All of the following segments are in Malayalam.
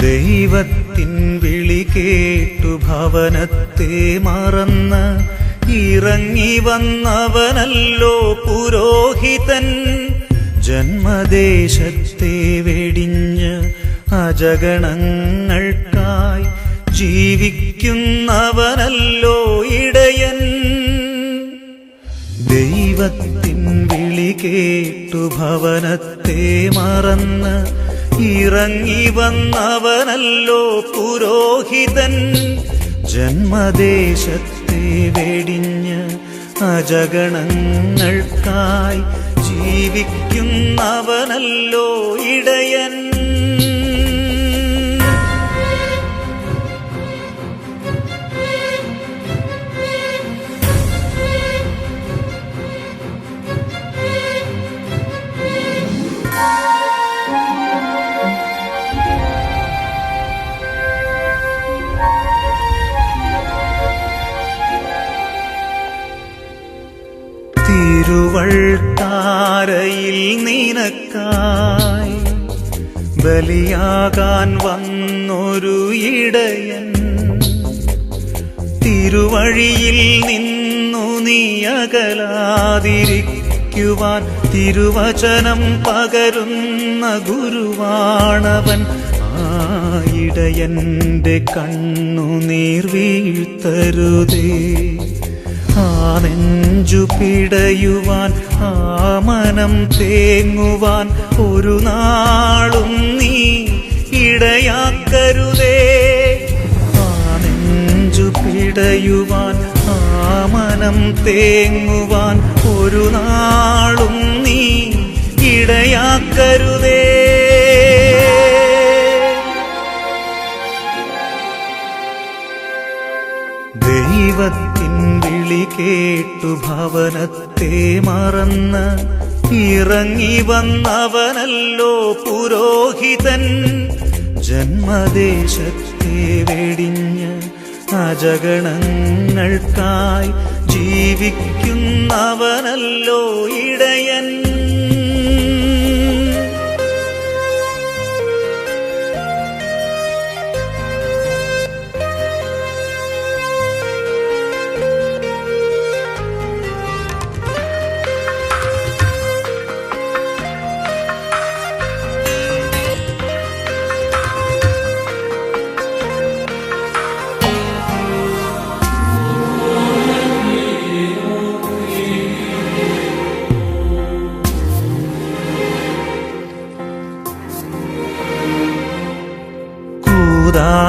ദൈവത്തിൻ വിളി കേട്ടു ഭവനത്തെ മറന്ന് ഇറങ്ങി വന്നവനല്ലോ പുരോഹിതൻ. ജന്മദേശത്തെ വെടിഞ്ഞ് അജഗണങ്ങൾക്കായി ജീവിക്കുന്നവനല്ലോ ഇടയൻ. ദൈവത്തിൻ വിളി കേട്ടു ഭവനത്തെ മറന്ന് ഇറങ്ങി വന്നവനല്ലോ പുരോഹിതൻ. ജന്മദേശത്തെ വെടിഞ്ഞ് അജഗണങ്ങൾക്കായി ജീവിക്കുന്നവനല്ലോ ഇടയൻ. തിരുവൾത്താരയിൽ നിനക്കായി ബലിയാകാൻ വന്നൊരു ഇടയൻ. തിരുവഴിയിൽ നിന്നു നീ അകലാതിരിക്കുവാൻ തിരുവചനം പകരുന്ന ഗുരുവാണവൻ. ആ ഇടയന്റെ കണ്ണുനീർ വീഴ്ത്തരുതേ. ആ നെഞ്ചു പിടയുവാൻ, ആ മനം തേങ്ങുവാൻ ഒരു നാളും നീ ഇടയാക്കരുതേ. ആ നെഞ്ചു പിടയുവാൻ, ആ മനം തേങ്ങുവാൻ ഒരു നാളും നീ ഇടയാക്കരുതേ. ദൈവത്തിൻ വിളി കേട്ടു ഭവനത്തെ മറന്ന് ഇറങ്ങി വന്നവനല്ലോ പുരോഹിതൻ. ജന്മദേശത്തെ വെടിഞ്ഞ് അജഗണങ്ങൾക്കായി ജീവിക്കുന്നവനല്ലോ ഇടയൻ.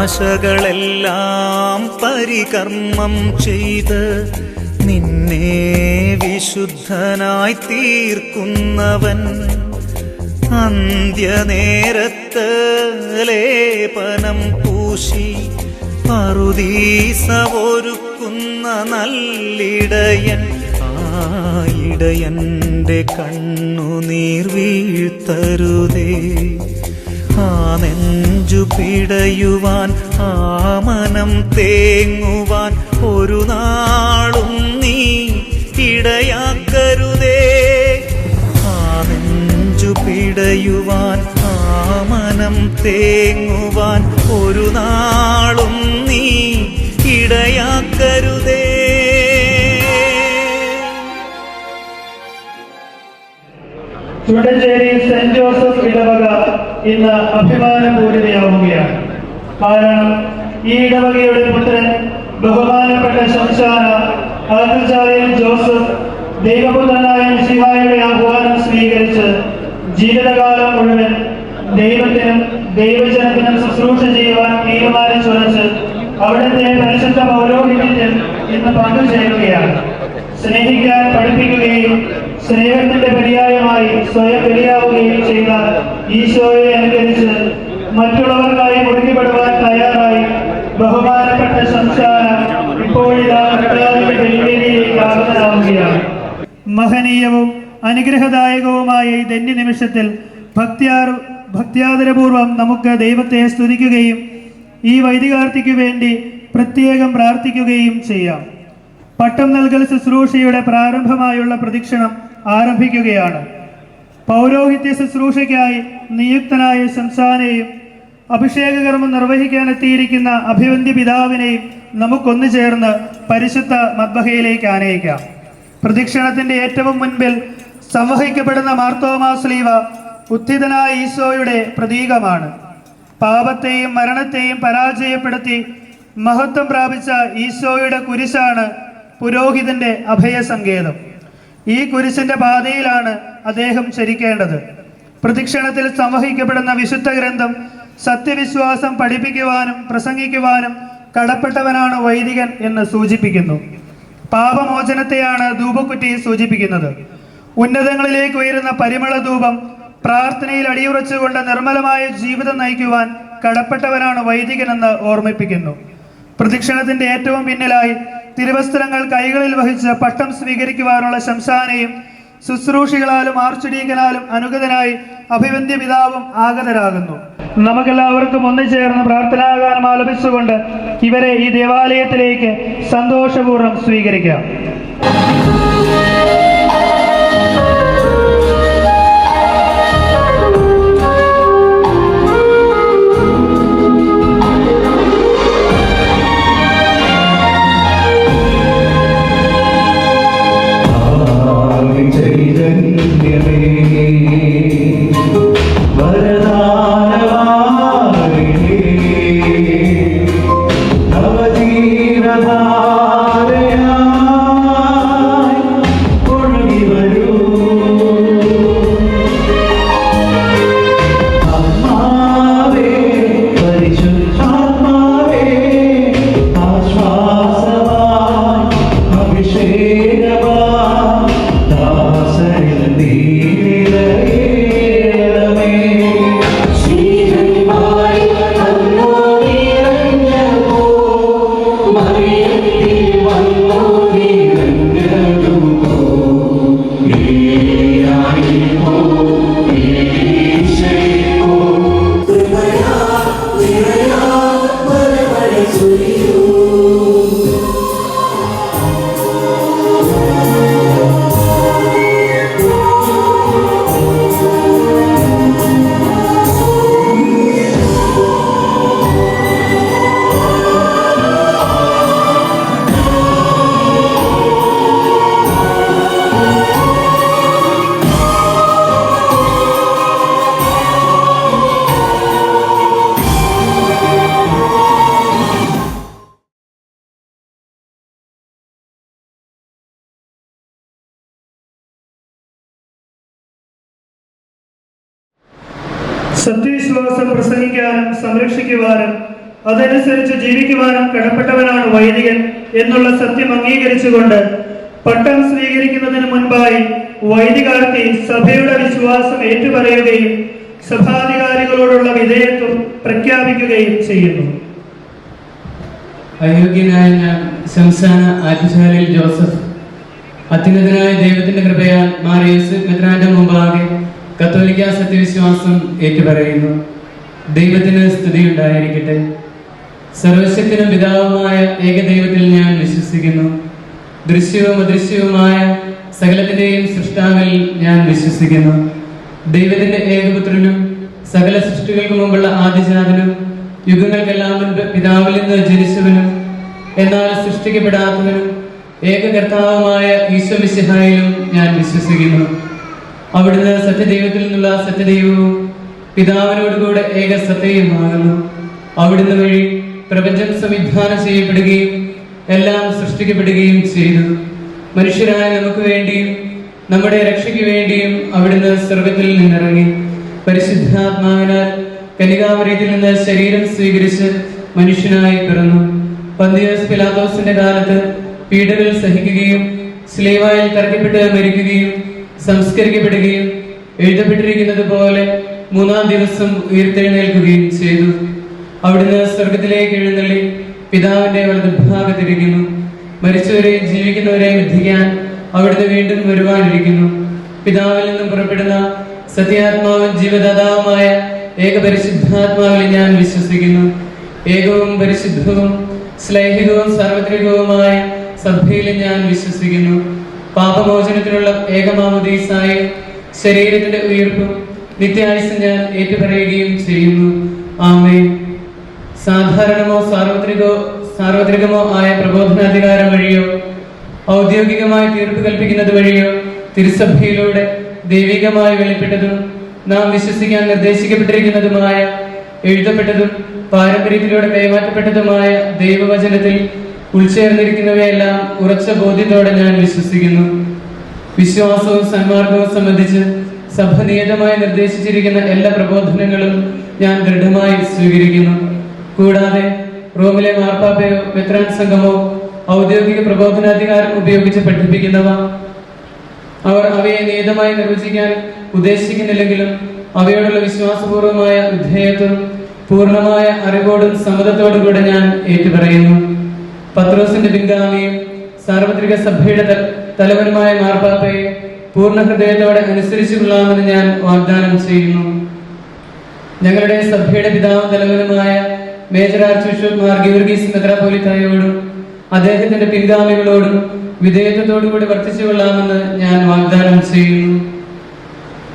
ആശകളെല്ലാം പരികർമ്മം ചെയ്ത് നിന്നെ വിശുദ്ധനായി തീർക്കുന്നവൻ. അന്ത്യനേരത്ത് ലേപനം പൂശി പറുദീസ ഒരുക്കുന്ന നല്ലിടയൻ. ആ ഇടയന്റെ കണ്ണുനീർ വീഴ്ത്തരുതേ. ആ നെഞ്ചു പിടയുവാൻ, ആ മനം തേങ്ങുവാൻ ഒരു നാളും നീ ഇടയാക്കരുതേ. ആ നെഞ്ചു പിടയുവാൻ, ആ മനം തേങ്ങുവാൻ ഒരു നാളും നീ ഇടയാക്കരുതേ. ചുടഞ്ചേരി സെന്റ് ജോസഫ് ഇടവക ഇന്ന് അഭിമാനപൂരിതയാവുകയാണ്. കാരണം ഈ ഇടവകയുടെ പുത്രൻ ബഹുമാനപ്പെട്ട ശംശാന ആർച്ചാര്യൻ ജോസഫ് ദൈവപുത്രനായ മിശിഹായുടെ ആഹ്വാനം സ്വീകരിച്ച് ജീവിതകാലം മുഴുവൻ ദൈവത്തിനും ദൈവജനത്തിനും ശുശ്രൂഷ ചെയ്യുവാൻ തീരുമാനിച്ചുറച്ച് അവിടുത്തെ പരിശുദ്ധ പൗരോഹിത്യത്തിൽ ഇന്ന് പങ്കുചേരുകയാണ്. സ്നേഹിക്കാൻ പഠിപ്പിക്കുകയും സ്നേഹത്തിന്റെ പര്യായമായി സ്വയം ബലിയാവുകയും ചെയ്ത ഈശോയെ അനുകരിച്ച് മറ്റുള്ളവർക്കായി മുറിക്കപ്പെടുവാൻ തയ്യാറായി ബഹുമാനപ്പെട്ട ശംശാന ഇപ്പോഴിതാ ബലിവേദിയിലേക്ക് ആഗതനാവുകയാണ്. മഹനീയവും അനുഗ്രഹദായകവുമായ ഈ ധന്യ നിമിഷത്തിൽ ഭക്ത്യാദരപൂർവം നമുക്ക് ദൈവത്തെ സ്തുതിക്കുകയും ഈ വൈദികാർത്തിക്ക് വേണ്ടി പ്രത്യേകം പ്രാർത്ഥിക്കുകയും ചെയ്യാം. പട്ടം നൽകൽ ശുശ്രൂഷയുടെ പ്രാരംഭമായുള്ള പ്രദക്ഷിണം ആരംഭിക്കുകയാണ്. പൗരോഹിത്യ ശുശ്രൂഷയ്ക്കായി നിയുക്തനായ ശംശാനെയും അഭിഷേകകർമ്മം നിർവഹിക്കാൻ എത്തിയിരിക്കുന്ന അഭിവന്ദ്യ പിതാവിനെയും നമുക്കൊന്നു ചേർന്ന് പരിശുദ്ധ മദ്ബഹയിലേക്ക് ആനയിക്കാം. പ്രദക്ഷിണത്തിന്റെ ഏറ്റവും മുൻപിൽ സംവഹിക്കപ്പെടുന്ന മാർത്തോമാ ശ്ലീഹ ഉത്ഥിതനായ ഈശോയുടെ പ്രതീകമാണ്. പാപത്തെയും മരണത്തെയും പരാജയപ്പെടുത്തി മഹത്വം പ്രാപിച്ച ഈശോയുടെ കുരിശാണ് പുരോഹിതന്റെ അഭയസങ്കേതം. ഈ കുരിശിന്റെ പാതയിലാണ് അദ്ദേഹം ചരിക്കേണ്ടത്. പ്രദക്ഷിണത്തിൽ സംവഹിക്കപ്പെടുന്ന വിശുദ്ധ ഗ്രന്ഥം സത്യവിശ്വാസം പഠിപ്പിക്കുവാനും പ്രസംഗിക്കുവാനും കടപ്പെട്ടവനാണ് വൈദികൻ എന്ന് സൂചിപ്പിക്കുന്നു. പാപമോചനത്തെയാണ് ധൂപക്കുറ്റി സൂചിപ്പിക്കുന്നത്. ഉന്നതങ്ങളിലേക്ക് ഉയരുന്ന പരിമള ധൂപം പ്രാർത്ഥനയിൽ അടിയുറച്ചുകൊണ്ട് നിർമ്മലമായ ജീവിതം നയിക്കുവാൻ കടപ്പെട്ടവനാണ് വൈദികനെന്ന് ഓർമ്മിപ്പിക്കുന്നു. പ്രദക്ഷിണത്തിന്റെ ഏറ്റവും പിന്നിലായി തിരുവസ്ത്രങ്ങൾ കൈകളിൽ വഹിച്ച് പട്ടം സ്വീകരിക്കുവാനുള്ള ശംശാനയും ശുശ്രൂഷികളാലും ആർച്ചുഡീക്കനാലും അനുഗതനായി അഭിവന്ദ്യ പിതാവും ആഗതരാകുന്നു. നമുക്കെല്ലാവർക്കും ഒന്നുചേർന്ന് പ്രാർത്ഥനാഗാനം ആലപിച്ചുകൊണ്ട് ഇവരെ ഈ ദേവാലയത്തിലേക്ക് സന്തോഷപൂർവ്വം സ്വീകരിക്കാം. സത്യവിശ്വാസം പ്രസംഗിക്കാനും സംരക്ഷിക്കുവാനും അതനുസരിച്ച് ജീവിക്കുവാനും കടപ്പെട്ടവനാണ് വൈദികൻ എന്നുള്ള സത്യം അംഗീകരിച്ചുകൊണ്ട് പട്ടം സ്വീകരിക്കുന്നതിന് മുൻപായി വൈദികാർത്ഥി സഭയുടെ വിശ്വാസം ഏറ്റുപറയുകയും സഭാധികാരികളോടുള്ള വിധേയത്വം പ്രഖ്യാപിക്കുകയും ചെയ്യുന്നു. അയോഗ്യനായ ഞാൻ ശംശാന ആറ്റുശാലയിൽ ജോസഫ് അത്യുന്നതനായ ദൈവത്തിന്റെ കൃപയാൽ മാർ യൂസഫ് മെത്രാന്റെ മുമ്പാകെ കത്തോലിക്ക സത്യവിശ്വാസം ഏറ്റുപറയുന്നു. ദൈവത്തിന് സ്തുതിയുണ്ടായിരിക്കട്ടെ. സർവശക്തനും പിതാവുമായ ഏകദൈവത്തിൽ ഞാൻ വിശ്വസിക്കുന്നു. ദൃശ്യവും അദൃശ്യവുമായ സകലത്തിന്റെയും സൃഷ്ടാവിൽ ഞാൻ വിശ്വസിക്കുന്നു. ദൈവത്തിന്റെ ഏകപുത്രനും സകല സൃഷ്ടികൾക്ക് മുമ്പുള്ള ആദിജാതനും യുഗങ്ങൾക്കെല്ലാം മുൻപ് പിതാവിൽ നിന്ന് ജനിച്ചവനും എന്നാൽ സൃഷ്ടിക്കപ്പെടാത്തവനും ഏകകർത്താവുമായ ഈശോ മിശിഹായിലും ഞാൻ വിശ്വസിക്കുന്നു. അവിടുന്ന് സത്യദൈവത്തിൽ നിന്നുള്ള സത്യദൈവവും പിതാവിനോടുകൂടെ ഏക സത്യവുമാകുന്നു. അവിടുന്ന് വഴി പ്രപഞ്ചം സംവിധാനം ചെയ്യപ്പെടുകയും എല്ലാം സൃഷ്ടിക്കപ്പെടുകയും ചെയ്തു. മനുഷ്യരായ നമുക്ക് വേണ്ടിയും നമ്മുടെ രക്ഷയ്ക്ക് വേണ്ടിയും അവിടുന്ന് സ്വർഗത്തിൽ നിന്നിറങ്ങി പരിശുദ്ധാത്മാവിനാൽ കന്യകാമറിയത്തിൽ നിന്ന് ശരീരം സ്വീകരിച്ച് മനുഷ്യനായി പിറന്നു. പന്തിയോസ് പിലാത്തോസിന്റെ കാലത്ത് പീഡകൾ സഹിക്കുകയും സ്ലേവായിൽ തറക്കപ്പെട്ട് മരിക്കുകയും സംസ്കരിക്കപ്പെടുകയും എഴുതപ്പെട്ടിരിക്കുന്നത് പോലെ മൂന്നാം ദിവസം ഉയർത്തെഴുന്നേൽക്കുകയും ചെയ്തു. അവിടുന്ന് സ്വർഗത്തിലേക്ക് എഴുന്നള്ളി പിതാവിന്റെ വലതുഭാഗത്തിരിക്കുന്നു. മരിച്ചവരെയും ജീവിക്കുന്നവരെയും വിധിക്കാൻ അവിടുന്ന് വീണ്ടും വരുവാനിരിക്കുന്നു. പിതാവിൽ നിന്നും പുറപ്പെടുന്ന സത്യാത്മാവും ജീവദാതാവുമായ ഏകപരിശുദ്ധാത്മാവിൽ ഞാൻ വിശ്വസിക്കുന്നു. ഏകവും പരിശുദ്ധവും ശ്ലൈഹികവും സാർവത്രികവുമായ സഭയിൽ ഞാൻ വിശ്വസിക്കുന്നു. പാപമോചനത്തിനുള്ള ഏകമാമോദീസായ ശരീരത്തിന്റെ ഉയർപ്പും നിത്യായുസ്സും ഞാൻ ഏറ്റുപറയുകയും ചെയ്യുന്നു. ആമേൻ. സാധാരണമോ സാർവത്രികമോ ആയ പ്രബോധനാധികാരം വഴിയോ ഔദ്യോഗികമായി തീർപ്പ് കൽപ്പിക്കുന്നത് വഴിയോ തിരുസഭയിലൂടെ ദൈവികമായി വെളിപ്പെട്ടതും നാം വിശ്വസിക്കാൻ നിർദ്ദേശിക്കപ്പെട്ടിരിക്കുന്നതുമായ എഴുതപ്പെട്ടതും പാരമ്പര്യത്തിലൂടെ കൈമാറ്റപ്പെട്ടതുമായ ദൈവവചനത്തിൽ ഉൾച്ചേർന്നിരിക്കുന്നവയെല്ലാം ഉറച്ച ബോധ്യത്തോടെ ഞാൻ വിശ്വസിക്കുന്നു. വിശ്വാസവും സന്മാർഗവും സംബന്ധിച്ച് സഭ നിയതമായി നിർദ്ദേശിച്ചിരിക്കുന്ന എല്ലാ പ്രബോധനങ്ങളും ഞാൻ ദൃഢമായി സ്വീകരിക്കുന്നു. കൂടാതെ റോമിലെ മാർപ്പാപ്പയോ മെത്രാൻ സംഘമോ ഔദ്യോഗിക പ്രബോധനാധികാരം ഉപയോഗിച്ച് പഠിപ്പിക്കുന്നവ അവർ അവയെ നിയതമായി നിർവചിക്കാൻ ഉദ്ദേശിക്കുന്നില്ലെങ്കിലും അവയോടുള്ള വിശ്വാസപൂർവമായ വിധേയത്വം പൂർണ്ണമായ അറിവോടും സമ്മതത്തോടും കൂടെ ഞാൻ ഏറ്റുപറയുന്നു. പത്രോസിന്റെ പിൻഗാമിയും സാർവത്രിക സഭയുടെ തലവനുമായ മാർപ്പാപ്പയെ പൂർണ്ണ ഹൃദയത്തോടെ അനുസരിച്ചു കൊള്ളാമെന്ന് ഞാൻ വാഗ്ദാനം ചെയ്യുന്നു. ഞങ്ങളുടെ സഭയുടെ പിതാവും തലവനുമായ major archbishop Mar Geevarghese മെത്രാപ്പോലീത്തായോടും അദ്ദേഹത്തിന്റെ പിൻഗാമികളോടും വിധേയത്വത്തോടുകൂടി വർത്തിച്ചു കൊള്ളാമെന്ന് ഞാൻ വാഗ്ദാനം ചെയ്യുന്നു.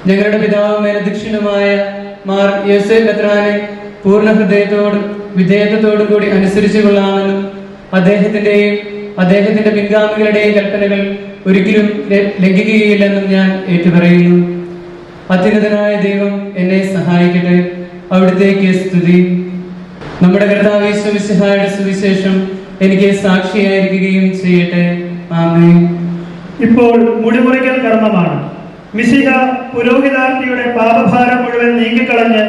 ഞങ്ങളുടെ പിതാവും മേലധ്യക്ഷനുമായ മാർ യോസേഫ് മെത്രാനെ പൂർണ്ണ ഹൃദയത്തോടും വിധേയത്വത്തോടും കൂടി അനുസരിച്ചു കൊള്ളാമെന്നും അദ്ദേഹത്തിന്റെ പിൻഗാമികളുടെയും കൽപ്പനകൾ ഒരിക്കലും ലംഘിക്കുകയില്ലെന്നും ഞാൻ ഏറ്റുപറയുന്നു. അത്യുന്നതനായ ദൈവം എന്നെ സഹായിക്കട്ടെ. അവിടുത്തേക്ക് സ്തുതി. നമ്മുടെ കർത്താവ് യേശു മിശിഹായുടെ സുവിശേഷം എനിക്ക് സാക്ഷിയായിരിക്കുകയും ചെയ്യട്ടെ. ആമേൻ. ഇപ്പോൾ മുടിമുറിക്കൽ കർമ്മമാണ്. മിശിഹ പുരോഹിതാർത്ഥിയുടെ പാപഭാരം മുഴുവൻ നീക്കിക്കളഞ്ഞ്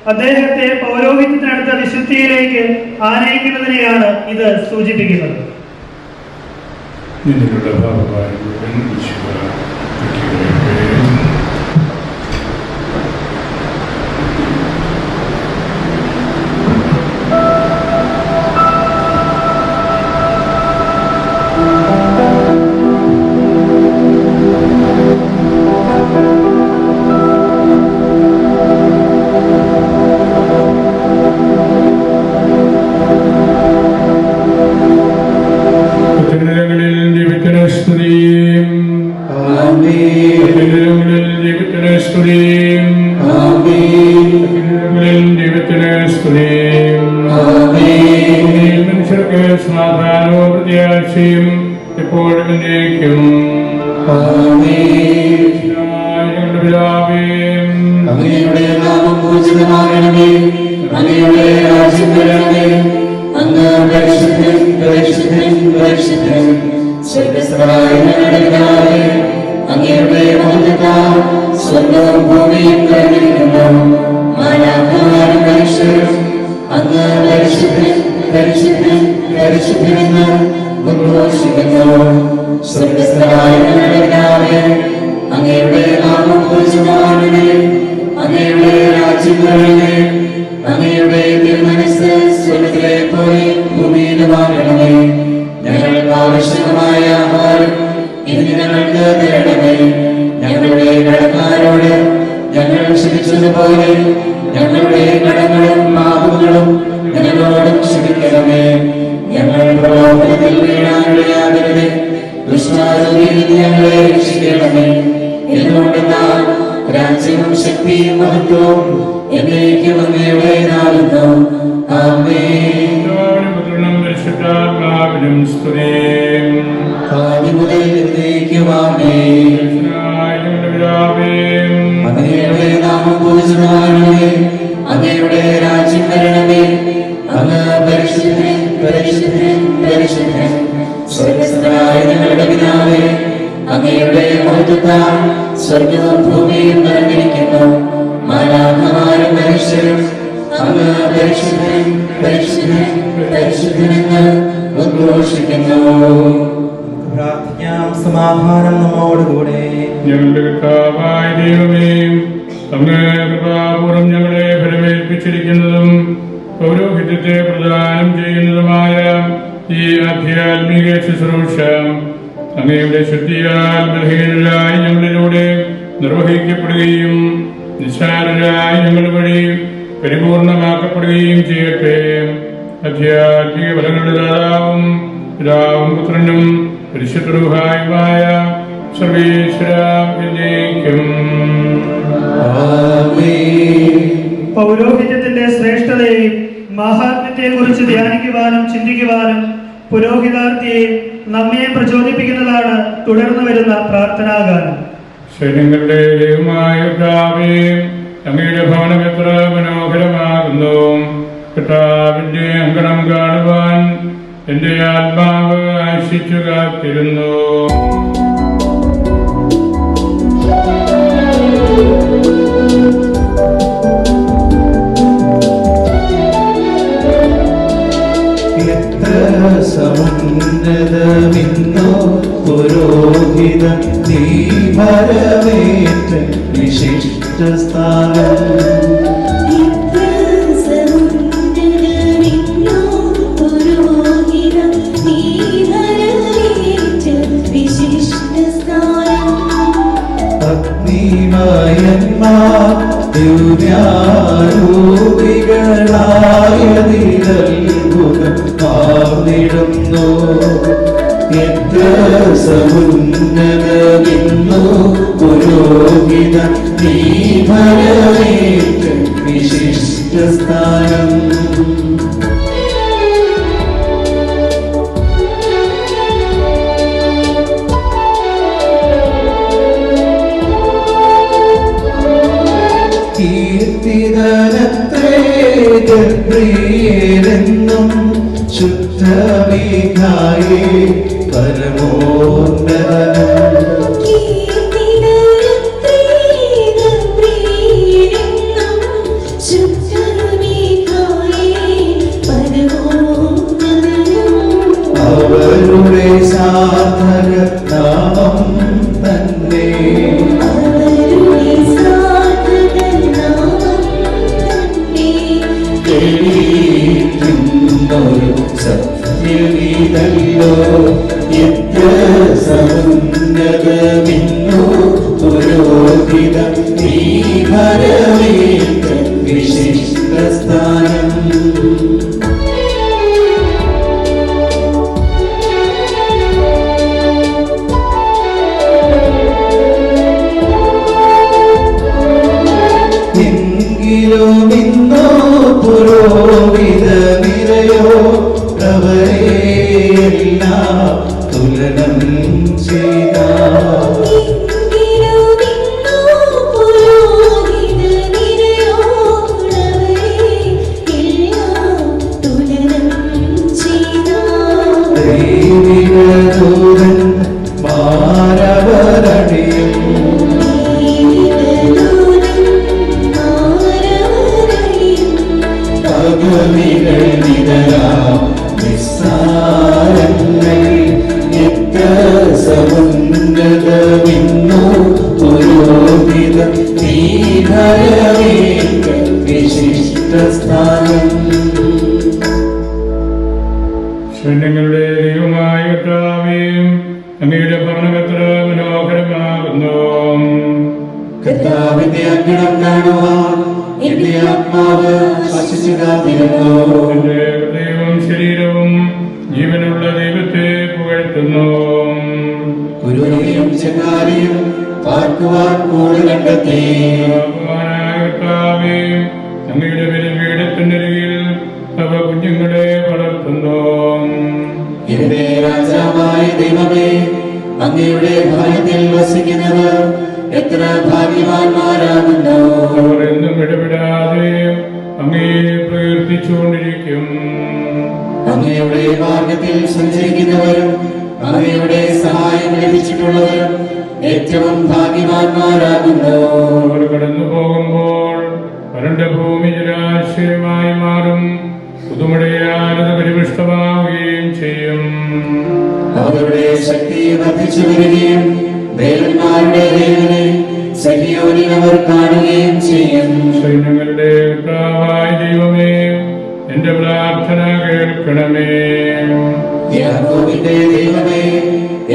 അദ്ദേഹത്തെ പൗരോഹിത്യത്തിനടുത്ത വിശുദ്ധിയിലേക്ക് ആനയിക്കുന്നതിനെയാണ് ഇത് സൂചിപ്പിക്കുന്നത്. സമാധാനം നമ്മോടുകൂടെ. ഞങ്ങളുടെ കർത്താവായ ദൈവമേ, അങ്ങ് കൃപാപൂർവം ഞങ്ങളെ ഫലമേൽപ്പിച്ചിരിക്കുന്നതും പൗരോഹിത്യത്തെ പ്രദാനം ചെയ്യുന്നതുമായ ഈ ആധ്യാത്മിക ശുശ്രൂഷ അങ്ങയുടെ ശക്തിയാൽ ബലഹീനരായി ഞങ്ങളിലൂടെ നിർവഹിക്കപ്പെടുകയും നിസ്സാരരായി ഞങ്ങൾ വഴി പരിപൂർണമാക്കപ്പെടുകയും ചെയ്യട്ടെ. ആധ്യാത്മിക ഫലങ്ങളുടെ ദാതാവും പിതാവും പുത്രനും പരിശുദ്ധരുമായ സർവേശ്വരേക്കും. പൗരോഹിത്യത്തിന്റെ ദൈവത്തിന്റെ ശ്രേഷ്ഠതയെയും മാഹാത്മ്യത്തെയും കുറിച്ച് ധ്യാനിക്കുവാനും ചിന്തിക്കുവാനും പുരോഹിതാർത്ഥിയെയും നമ്മെ പ്രചോദിപ്പിക്കുന്നതാണ് തുടർന്നു വരുന്ന പ്രാർത്ഥനാഗാനം. സൈന്യങ്ങളുടെ ദൈവമായ കർത്താവേ, അങ്ങയുടെ ഭവനം എത്ര മനോഹരമാകുന്നു. കർത്താവിന്റെ അങ്കണം കാണുവാൻ എന്റെ ആത്മാവ് ആശിച്ചു കാത്തിരുന്നു. സമുന്നതമിന്നോ പുരോഹിത നീ വരവേറ്റ വിശിഷ്ട സ്ഥാനം. അഗ്നിമയന്മാർ ദിവ്യാരൂപികളായതിലത്ഭുതം പാർന്നിടുന്നു. എത്ര സമുന്നതമിന്നു പുരോഹിത നീ വരവേറ്റ വിശിഷ്ട സ്ഥാനം. കീർത്തിതനത്രേ ഗബ്രിയേലെന്നും ശുദ്ധമീഖായേ പരമോന്നതനും. അവരുടെ സാധക നാമം തന്നെ സത്യവിതല്ലോ. എത്ര സമുന്നതമിന്നു പുരോഹിത നീ വരവേറ്റ വിശിഷ്ട സ്ഥാനം. എങ്കിലുമിന്നോ പുരോഹിത നിരയോ അവരെയെല്ലാം തുലനം ചെയ്ത. ദൈവികദൂതൻ മാരവരണിയും പകവികൾ നിതരാ നിസ്സാരങ്ങൾ. എത്ര സമുന്നതമിന്നു പുരോഹിത നീ വരവേറ്റ വിശിഷ്ട സ്ഥാനം. സൈന്യങ്ങളുടെ ദൈവമായ കർത്താവേ, അങ്ങയുടെ ഭവനം എത്ര മനോഹരമാകുന്നു. കർത്താവിന്റെ അങ്കണം കാണുവാൻ എന്റെ ആത്മാവ് ആശിച്ചു കാത്തിരുന്നു. എന്റെ ഹൃദയവും ശരീരവും ജീവനുള്ള ദൈവത്തെ പുകഴ്ത്തുന്നു. ഗുരുവിനെയും ചങ്ങാരിയും പാർക്കുവാൻ കൂട് കണ്ടെത്തി. കർത്താവേ, അങ്ങയുടെ ബലിപീഠത്തിനരികിൽ അവ കുഞ്ഞുങ്ങളെ വളർത്തുന്നു. എന്റെ രാജാവായ ദൈവമേ, അങ്ങയുടെ ഭവനത്തിൽ വസിക്കുന്നവർ എത്ര ഭാഗ്യവാന്മാരാകുന്നു. അവർ എന്നും ഇടപെടാതെ അങ്ങയെ പ്രകീർത്തിച്ചുകൊണ്ടിരിക്കും. അങ്ങയുടെ മാർഗത്തിൽ സഞ്ചരിക്കുന്നവരും അങ്ങയുടെ സഹായം ലഭിച്ചിട്ടുള്ളവരും ഏറ്റവും ഭാഗ്യവാന്മാരാകുന്നു. അവർ കടന്നു പോകുമ്പോൾ വരണ്ട ഭൂമി ജലാശയമായി മാറും. പുതുമഴയാലത് പരിപുഷ്ടമാവുകയും ചെയ്യും. അവരുടെ ശക്തി വർദ്ധിച്ചു വരികയും ദേവന്മാരുടെ ദേവനെ സഹിയോനിൽ അവർ കാണുകയും ചെയ്യും. സൈന്യങ്ങളുടെ കർത്താവായ ദൈവമേ, എന്റെ പ്രാർത്ഥന കേൾക്കണമേ. യാക്കോബിന്റെ ദൈവമേ,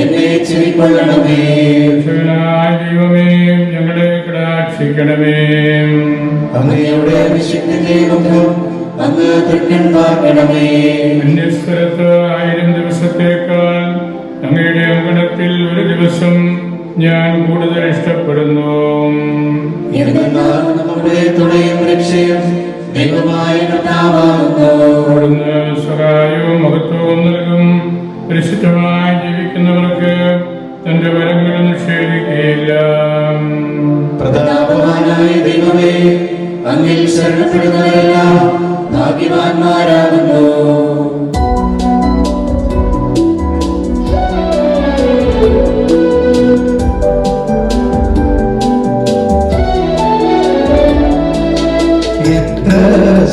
എന്നെ ചെവിക്കൊള്ളണമേ. രക്ഷകനായ ദൈവമേ, ഞങ്ങളെ കടാക്ഷിക്കണമേ. അങ്ങയുടെ അഭിഷേകത്തിന്റെ മുഖം അങ്ങ് തൃക്കൺ പാർക്കണമേ. അന്യസ്ഥലത്ത് 1000 ദിവസത്തേക്കാൾ അങ്ങയുടെ അങ്കണത്തിൽ ഒരു ദിവസം ഞാൻ കൂടുതൽ ഇഷ്ടപ്പെടുന്നു. എന്നാൽ നമ്മുടെ തുണയും രക്ഷയും ദൈവമായ കർത്താവാകുന്നു. അവിടുന്ന് സഹായവും മഹത്വവും നൽകും. പരിശുദ്ധമായി ജീവിക്കുന്നവർക്ക് തന്റെ വരങ്ങൾ നിഷേധിക്കുകയില്ല. പ്രതാപവാനായ ദൈവമേ, അങ്ങിൽ ശരണപ്പെടുന്നവരെല്ലാം ഭാഗ്യവാന്മാരാകുന്നു.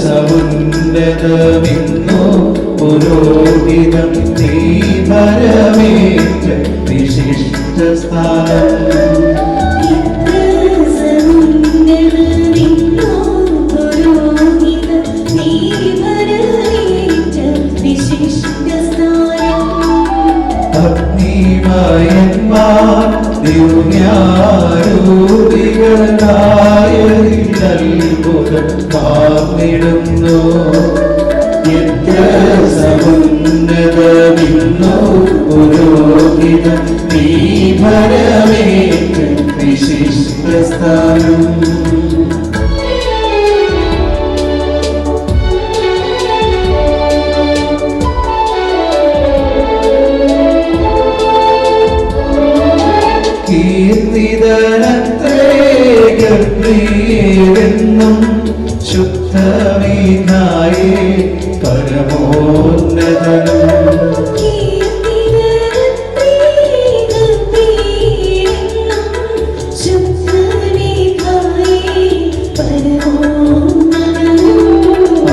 സമുന്നതമിന്നു പുരോഹിതം നീ ഭരമേറ്റ വിശിഷ്ട സ്ഥാനം. അഗ്നിമയന്മാർ ദിവ്യാരൂപികളായതിലത്ഭുതം പാർന്നിടുന്നു. എത്ര സമുന്നതമിന്നു പുരോഹിതം നീ ഭരമേറ്റ വിശിഷ്ട സ്ഥാനം. കീർത്തിതരത്രേകപ്രിയരെന്നും ശുദ്ധമീനായേ പരമോന്നതനും.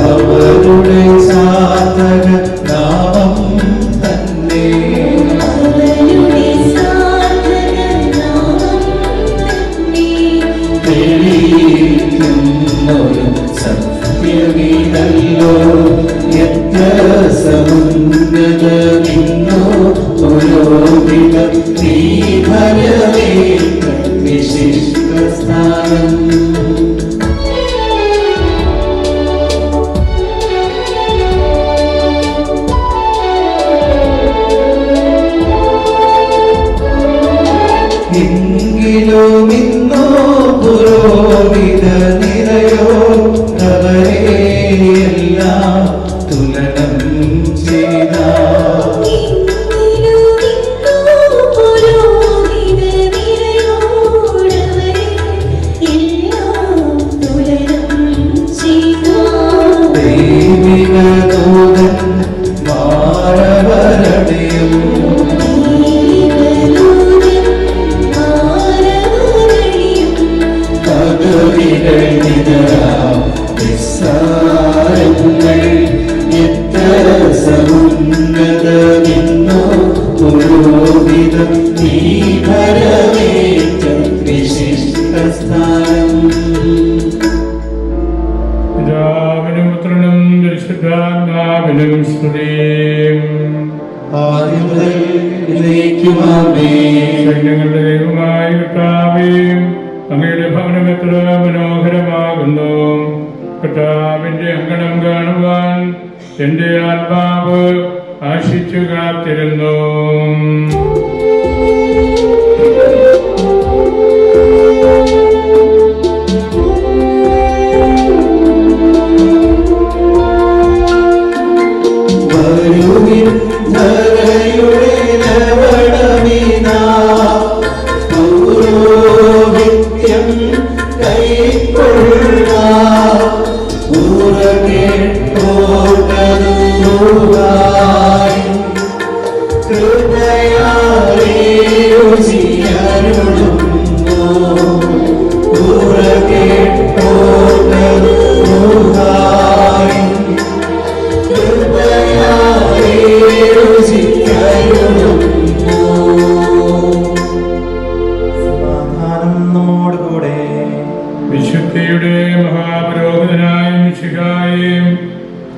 അവരുടെ സാധക നാമം തന്നെ തെളിയിക്കുന്നൊരു സത്യമീതല്ലോ. എത്ര സമുന്നതമിന്നു പുരോഹിതം നീ ഭരമേറ്റ വിശിഷ്ട സ്ഥാനം. എങ്കിലും ഇന്നോ പുരോഹിത നിരയോ അവരെയെല്ലാം തുലനം ചെയ്ത ദൈവിക ദൂതൻ മാരവരണയും സമുന്നതമിന്നു പുരോഹിതം നീ ഭരമേറ്റ വിശിഷ്ട സ്ഥാനം. പിതാവിനും പുത്രനും പരിശുദ്ധാത്മാവിനും സ്തുതി. ആദ്യം മുതൽ എന്നേക്കും ആമേൻ. സൈന്യങ്ങളുടെ ദൈവമായ കർത്താവേ, അങ്ങയുടെ ഭവനം എത്ര മനോഹരമാകുന്നു. കർത്താവിന്റെ അങ്കണം കാണുവാൻ എന്റെ ആത്മാവ് ആശിച്ചു കാത്തിരുന്നു. ധരയുടെ ലവണമിതാ പൗരോഹിത്യം കൈക്കൊള്ളുക. ഉറകേട്ടോടുവായി ഹൃദയാലേ രുചിയരുളുന്നു. ഉറകേട്ടോടുവായി ഹൃദയാലേ രുചിയരുളുന്നു. സമാധാനം നമ്മോടുകൂടെ. വിശുദ്ധിയുടെ മഹാപുരോഹിതനായ മിശിഹായേ,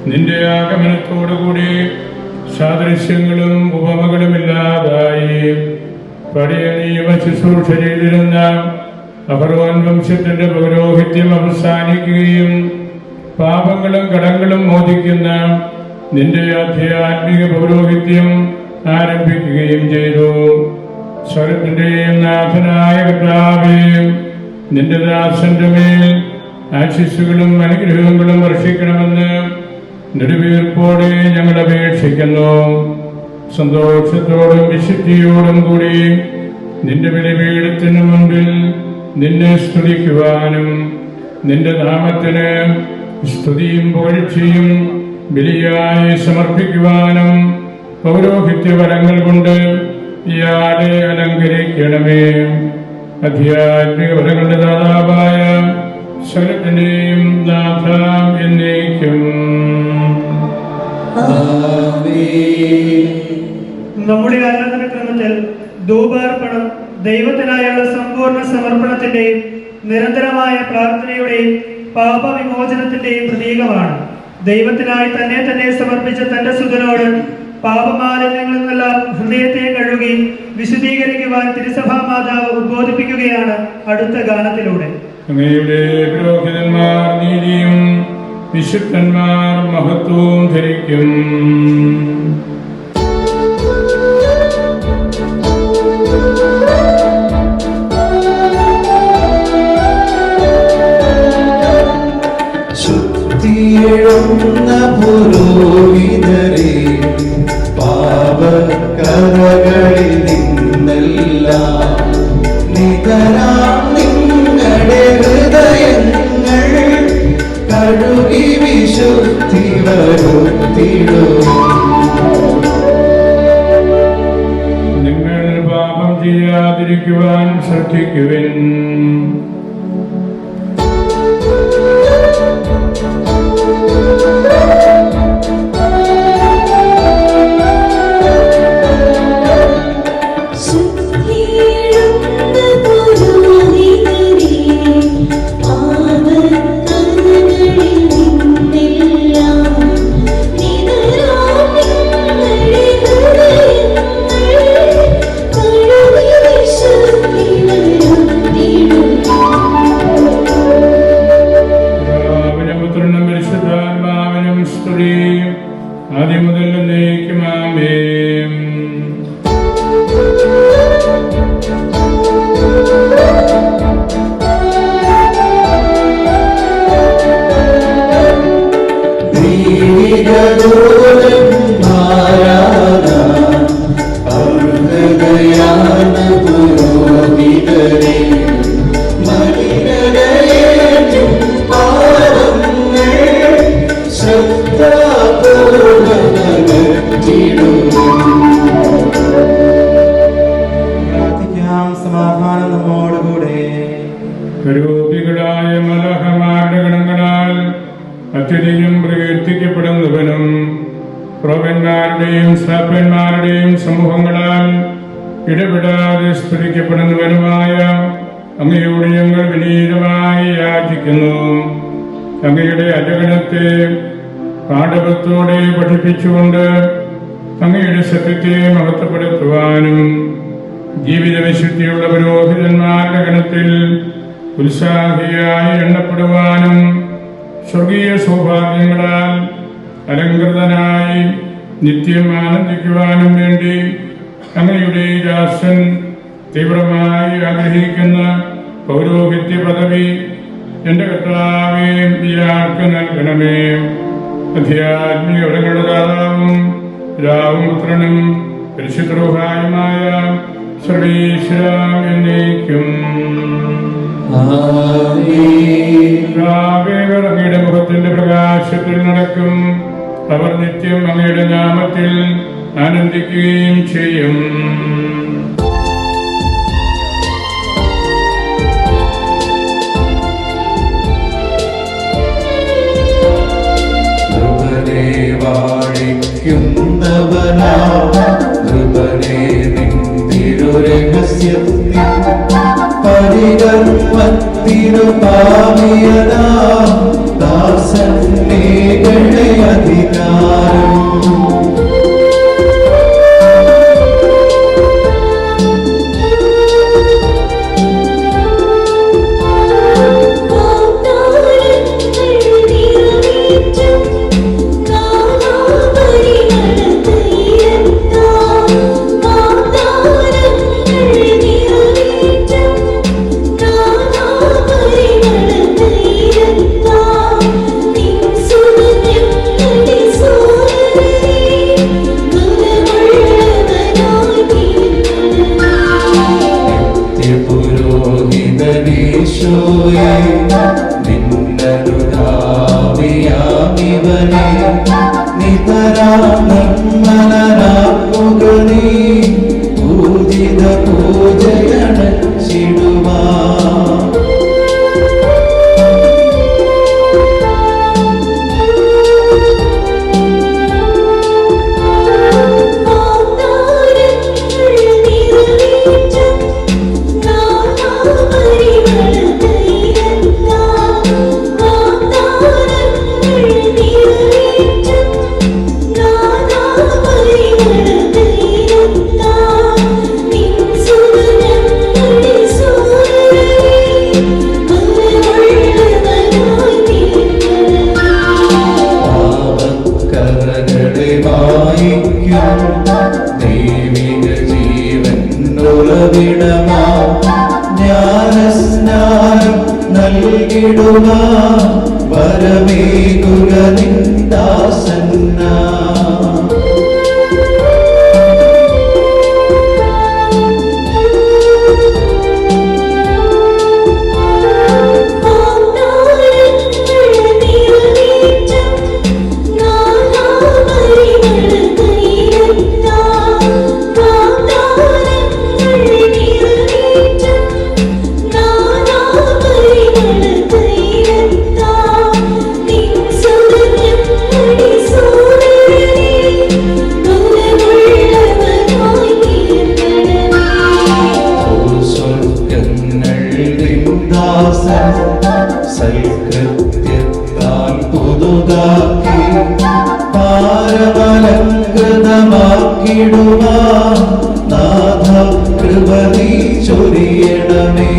നിന്റെ ആഗമനത്തോടുകൂടി സാദൃശ്യങ്ങളും ഉപമകളുമില്ലാതായി പഴയ നിയമ ശുശ്രൂഷ ചെയ്തിരുന്ന അഹരോൻ വംശത്തിന്റെ പൗരോഹിത്യം അവസാനിക്കുകയും പാപങ്ങളും കടങ്ങളും മോചിക്കുന്ന നിന്റെ ആധ്യാത്മിക പൗരോഹിത്യം ആരംഭിക്കുകയും ചെയ്തു. സ്വർഗത്തിന്റെയും നാഥനായ കർത്താവേ, നിന്റെ ദാസന്റെ മേൽ ആശിസ്സുകളും അനുഗ്രഹങ്ങളും വർഷിക്കണമെന്ന് നെടുവീർപ്പോടെ ഞങ്ങൾ അപേക്ഷിക്കുന്നു. സന്തോഷത്തോടും വിശുദ്ധിയോടും കൂടി നിന്റെ ബലിപീഠത്തിന് മുൻപിൽ നിന്നെ സ്തുതിക്കുവാനും നിന്റെ നാമത്തിന് സ്തുതിയും പുകഴ്ചയും ബലിയായി സമർപ്പിക്കുവാനും പൗരോഹിത്യവരങ്ങൾ കൊണ്ട് ഇയാളെ അലങ്കരിക്കണമേ. ആധ്യാത്മിക വരങ്ങളുടെ ദാതാവായ സകലത്തിന്റെയും നാഥ എന്നേക്കും. നമ്മുടെ ആരാധനക്രമത്തിൽ ധൂപാർപ്പണം ദൈവത്തിനായുള്ള സമ്പൂർണ്ണ സമർപ്പണത്തിന്റെയും നിരന്തരമായ പ്രാർത്ഥനയുടെയും പാപവിമോചനത്തിന്റെയും പ്രതീകമാണ്. ദൈവത്തിനായി തന്നെ സമർപ്പിച്ച തന്റെ സുതനോട് പാപമാലിന്യങ്ങളിൽ നിന്നെല്ലാം ഹൃദയത്തെ കഴുകി വിശുദ്ധീകരിക്കുവാൻ തിരുസഭാ മാതാവ് ഉദ്ബോധിപ്പിക്കുകയാണ് അടുത്ത ഗാനത്തിലൂടെ. അങ്ങയുടെ പുരോഹിതന്മാർ നീതിയും വിശുദ്ധന്മാർ മഹത്വവും ധരിക്കും. ശുദ്ധിയെഴുന്ന പുരോഹിതരെ പാപക്കറകളിൽ നിന്നെല്ലാം നിതരാം നിങ്ങളുടെ ഹൃദയങ്ങൾ കഴുകി വിശുദ്ധി വരുത്തിടും. നിങ്ങൾ പാപം ചെയ്യാതിരിക്കുവാൻ ശ്രദ്ധിക്കുവിൻ. ആദ്യം മുതൽ എന്നേക്കും ആമേൻ. സമാധാനം നമ്മോടുകൂടെ. കരൂപികളായ മലഹമാരുടെ ഗണങ്ങളാൽ അത്യധികം പ്രകീർത്തിക്കപ്പെടുന്നവനും പ്രഭന്മാരുടെയും ശ്രാപ്പന്മാരുടെയും സമൂഹങ്ങളാൽ ഇടപെടാതെ സ്തുതിക്കപ്പെടുന്നവനുമായ അങ്ങയോട് ഞങ്ങൾ വിനീതമായി യാചിക്കുന്നു. അങ്ങയുടെ അജഗണത്തെ പാഠവത്തോടെ പഠിപ്പിച്ചുകൊണ്ട് അങ്ങയുടെ സത്യത്തെ മഹത്വപ്പെടുത്തുവാനും ജീവിത വിശുദ്ധിയുള്ള പുരോഹിതന്മാരുടെ ഗണത്തിൽ ഉത്സാഹിയായി എണ്ണപ്പെടുവാനും സ്വർഗീയ സൗഭാഗ്യങ്ങളാൽ അലങ്കൃതനായി നിത്യം ആനന്ദിക്കുവാനും വേണ്ടി അങ്ങയുടെ ദാസൻ തീവ്രമായി ആഗ്രഹിക്കുന്ന പൗരോഹിത്യ പദവി എന്റെ കർത്താവേ ഇയാൾക്ക് നൽകണമേ. അധ്യാത്മിക വരങ്ങളുടെ ദാതാവും പിതാവും പുത്രനും പരിശുദ്ധ റൂഹായുമായ സർവീശ്വര എന്നേക്കും. അങ്ങയുടെ മുഖത്തിന്റെ പ്രകാശത്തിൽ നടക്കും. അവർ നിത്യം അങ്ങയുടെ നാമത്തിൽ ആനന്ദിക്കുകയും ചെയ്യും. വാഴിക്കുന്നവനാ കൃപനേ നിന്തിരുരഹസ്യത്തിൽ പരികർമ്മത്തിനു പാവിയതാ ദാസന്നേകളെ അധികാരം. ഈശോയെ നിന്നരുതാവിയാമിവനെ നിതരാം നന്മനരാക്കുക നീ പൂജിത പൂജയണച്ചിടുവാ ദൈവിക ജീവൻ ഉറവിടമാ ജ്ഞാനസ്നാനം നൽകിടുക വരമേകുക നിന്ദാസന്ന സൽകൃത്യത്താൽ പുതുതാക്കി പാരമലങ്കൃതമാക്കിടുക നാഥ കൃപ നീ ചൊരിയണമേ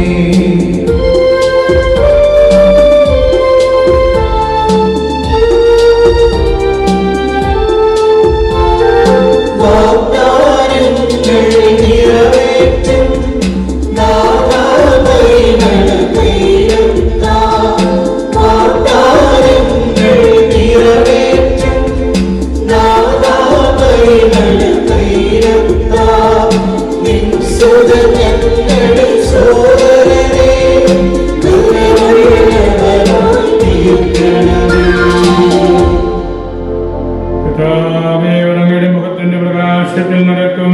അങ്ങയുടെ മുഖത്തിന്റെ പ്രകാശത്തിൽ നടക്കും.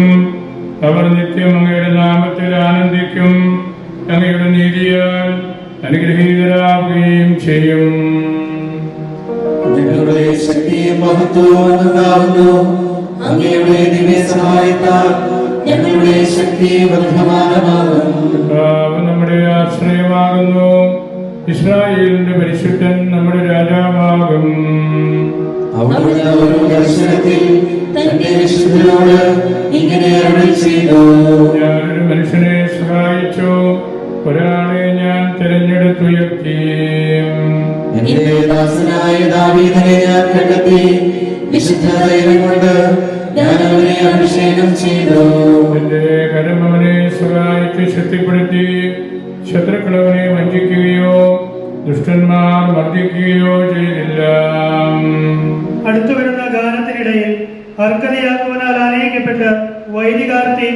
അവർ നിത്യം അങ്ങയുടെ നാമത്തിൽ ആനന്ദിക്കും. അങ്ങയുടെ നീതിയാൽ അനുഗ്രഹീതരാകുകയും ചെയ്യും. ഞങ്ങളുടെ ശക്തിയും മഹത്വവുമാകുന്നു. അങ്ങയുടെ ദിവ്യ സഹായത്താൽ ഞങ്ങളുടെ ശക്തി വർദ്ധമാനമാകും. നമ്മുടെ ആശ്രയമാകുന്നു. ഇസ്രായേലിന്റെ പരിശുദ്ധൻ നമ്മുടെ രാജാവാകും. അവിടുന്ന് ഒരു ദർശനത്തിൽ തന്റെ വിശുദ്ധരോട് ഇങ്ങനെ അരുളി ചെയ്തു. ഞാനൊരു മനുഷ്യനെ സഹായിച്ചു, ഒരാളെ ഞാൻ തിരഞ്ഞെടുത്തുയർത്തി. എന്റെ ദാസനായ ദാവീദിനെ ഞാൻ കണ്ടെത്തി. വിശുദ്ധ ദൈവം കൊണ്ട് ഞാൻ അവനെ അഭിഷേകം ചെയ്തു. എന്റെ കരം അവനെ സഹായിച്ച് ശക്തിപ്പെടുത്തി. ശത്രുക്കളവനെ വഞ്ചിക്കുകയോ ദുഷ്ടന്മാർ മർദ്ദിക്കുകയോ ചെയ്തില്ല. അടുത്തു വരുന്ന ഗാനത്തിനിടയിൽ അർക്കതയാക്കുവാനാൽ ആനയിക്കപ്പെട്ട് വൈദികാർത്തി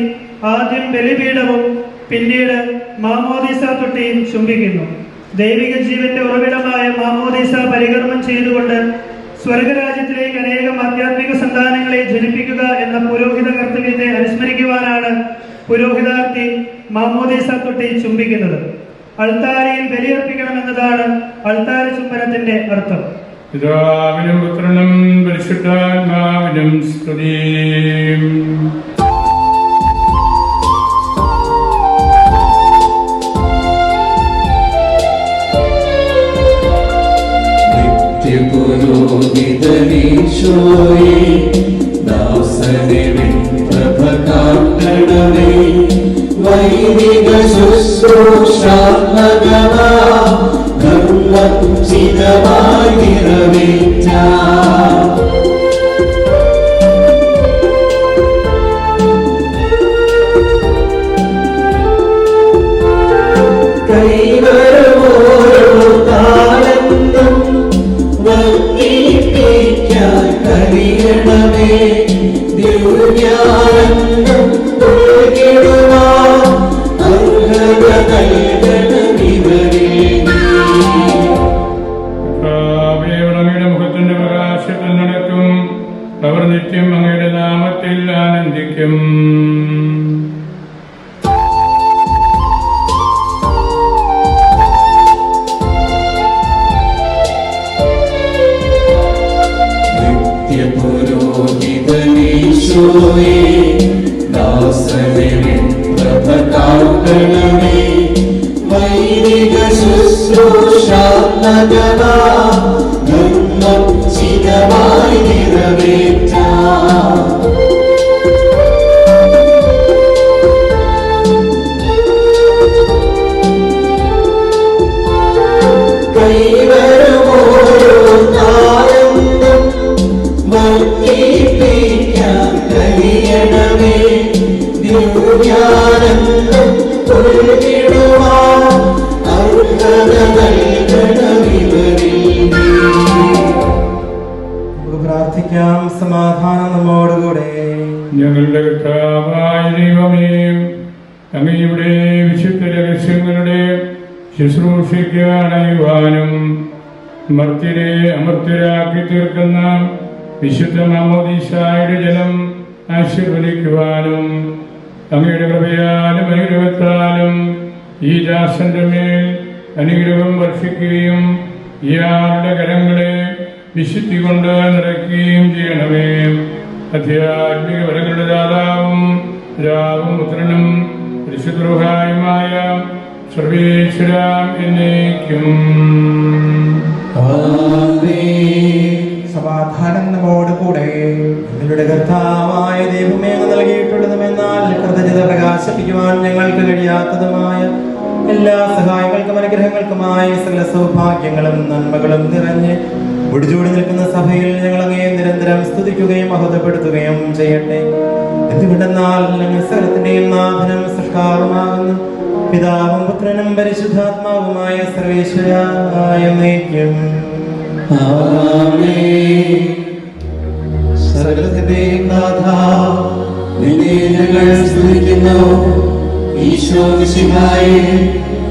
ആദ്യം ബലിപീഠവും പിന്നീട് മാമോദീസ തൊട്ടിയും ചുംബിക്കുന്നു. ദൈവിക ജീവന്റെ ഉറവിടമായ മാമോദീസ പരികർമ്മം ചെയ്തുകൊണ്ട് സ്വർഗരാജ്യത്തിലേക്ക് അനേകം ആധ്യാത്മിക സന്താനങ്ങളെ ജനിപ്പിക്കുക എന്ന പുരോഹിത കർത്തവ്യത്തെ അനുസ്മരിക്കുവാനാണ് പുരോഹിതാർത്തി മാമോദീസ തൊട്ടി ചുംബിക്കുന്നത്. അൾത്താരയിൽ ബലിയർപ്പിക്കണമെന്നതാണ് അൾത്താര ചുംബനത്തിന്റെ അർത്ഥം. പിതാവിനും പുത്രനും പരിശുദ്ധാത്മാവിനും സ്തുതി. നിത്യപുരോഹിതനീശോയേ ദാസനെ പ്രഭ കാട്ടണമേ. വൈദിക ശുശ്രൂഷാത്മകമാ ധർമ്മോചിതമായി നിറവേറ്റാം. കൈവരമോരോ താലന്തും വർദ്ധിപ്പിക്കാൻ കഴിയണമേ. ദിവ്യാനന്ദം നൽകിടുവാൻ അർഹത നൽകണമിവരിൽ. ഈശോയെ ദാസനെ പ്രഭ കാക്കണമേ വൈദിക ശുശ്രൂഷാത്മകമാ ധർമ്മം ചിതമായി നിറവേറ്റാം കൈവരുമോരോ താരന്തം വർദ്ധിപ്പിക്കാൻ കഴിയണമേ ദിവ്യാനന്ദം ഉൾവിടുവാൻ അർഹത നൽകണമിവരിൽ നമുക്ക് പ്രാർത്ഥിക്കാം. സമാധാനം നമ്മോടുകൂടെ. ഞങ്ങളുടെ കർത്താവായ ദൈവമേ, അങ്ങയുടെ വിശുദ്ധ രഹസ്യങ്ങളുടെ ശുശ്രൂഷയ്ക്ക് അണയുവാനും മർത്യരെ അമർത്യരാക്കി തീർക്കുന്ന വിശുദ്ധ മാമോദീസായുടെ ജലം ആശീർവദിക്കുവാനും അങ്ങയുടെ കൃപയാലും അനുഗ്രഹത്താലും ഈ ദാസന്റെ മേൽ അനുഗ്രഹം വർഷിക്കുകയും ഇയാളുടെ കരങ്ങളെ വിശുദ്ധി കൊണ്ട് നിറയ്ക്കുകയും ചെയ്യണമേ. ആധ്യാത്മിക വരങ്ങളുടെ ദാതാവും പിതാവും പുത്രനും പരിശുദ്ധമായ സർവേശ്വര എന്നേക്കും. സമാധാനം നമ്മോടുകൂടെ. നിങ്ങളുടെ കർത്താവായ ദൈവമേ, അങ്ങ് നൽകിയിട്ടുള്ളതുമെന്നാൽ കൃതജ്ഞത പ്രകാശിപ്പിക്കുവാൻ ഞങ്ങൾക്ക് കഴിയാത്തതുമായ എല്ലാ സഹായങ്ങൾക്കും അനുഗ്രഹങ്ങൾക്കുമായി സകല സൗഭാഗ്യങ്ങളും നന്മകളും നിറഞ്ഞ് ഒടിചൂടി നിൽക്കുന്ന സഭയിൽ ഞങ്ങൾ അങ്ങേ നിരന്തരം സ്തുതിക്കുകയും മഹത്വപ്പെടുത്തുകയും ചെയ്യട്ടെ. എന്തുകൊണ്ടെന്നാൽ ഞങ്ങൾ സകലത്തിന്റെയും നാഥനും സൃഷ്ടാവുമാകുന്നു പിതാവും പുത്രനും പരിശുദ്ധാത്മാവുമായ സർവേശ്വരായ എന്നേക്കും. സകലത്തിന്റെയും നാഥ, നിന്നെ ഞങ്ങൾ സ്തുതിക്കുന്നു. ഈശോ മിശിഹായേ,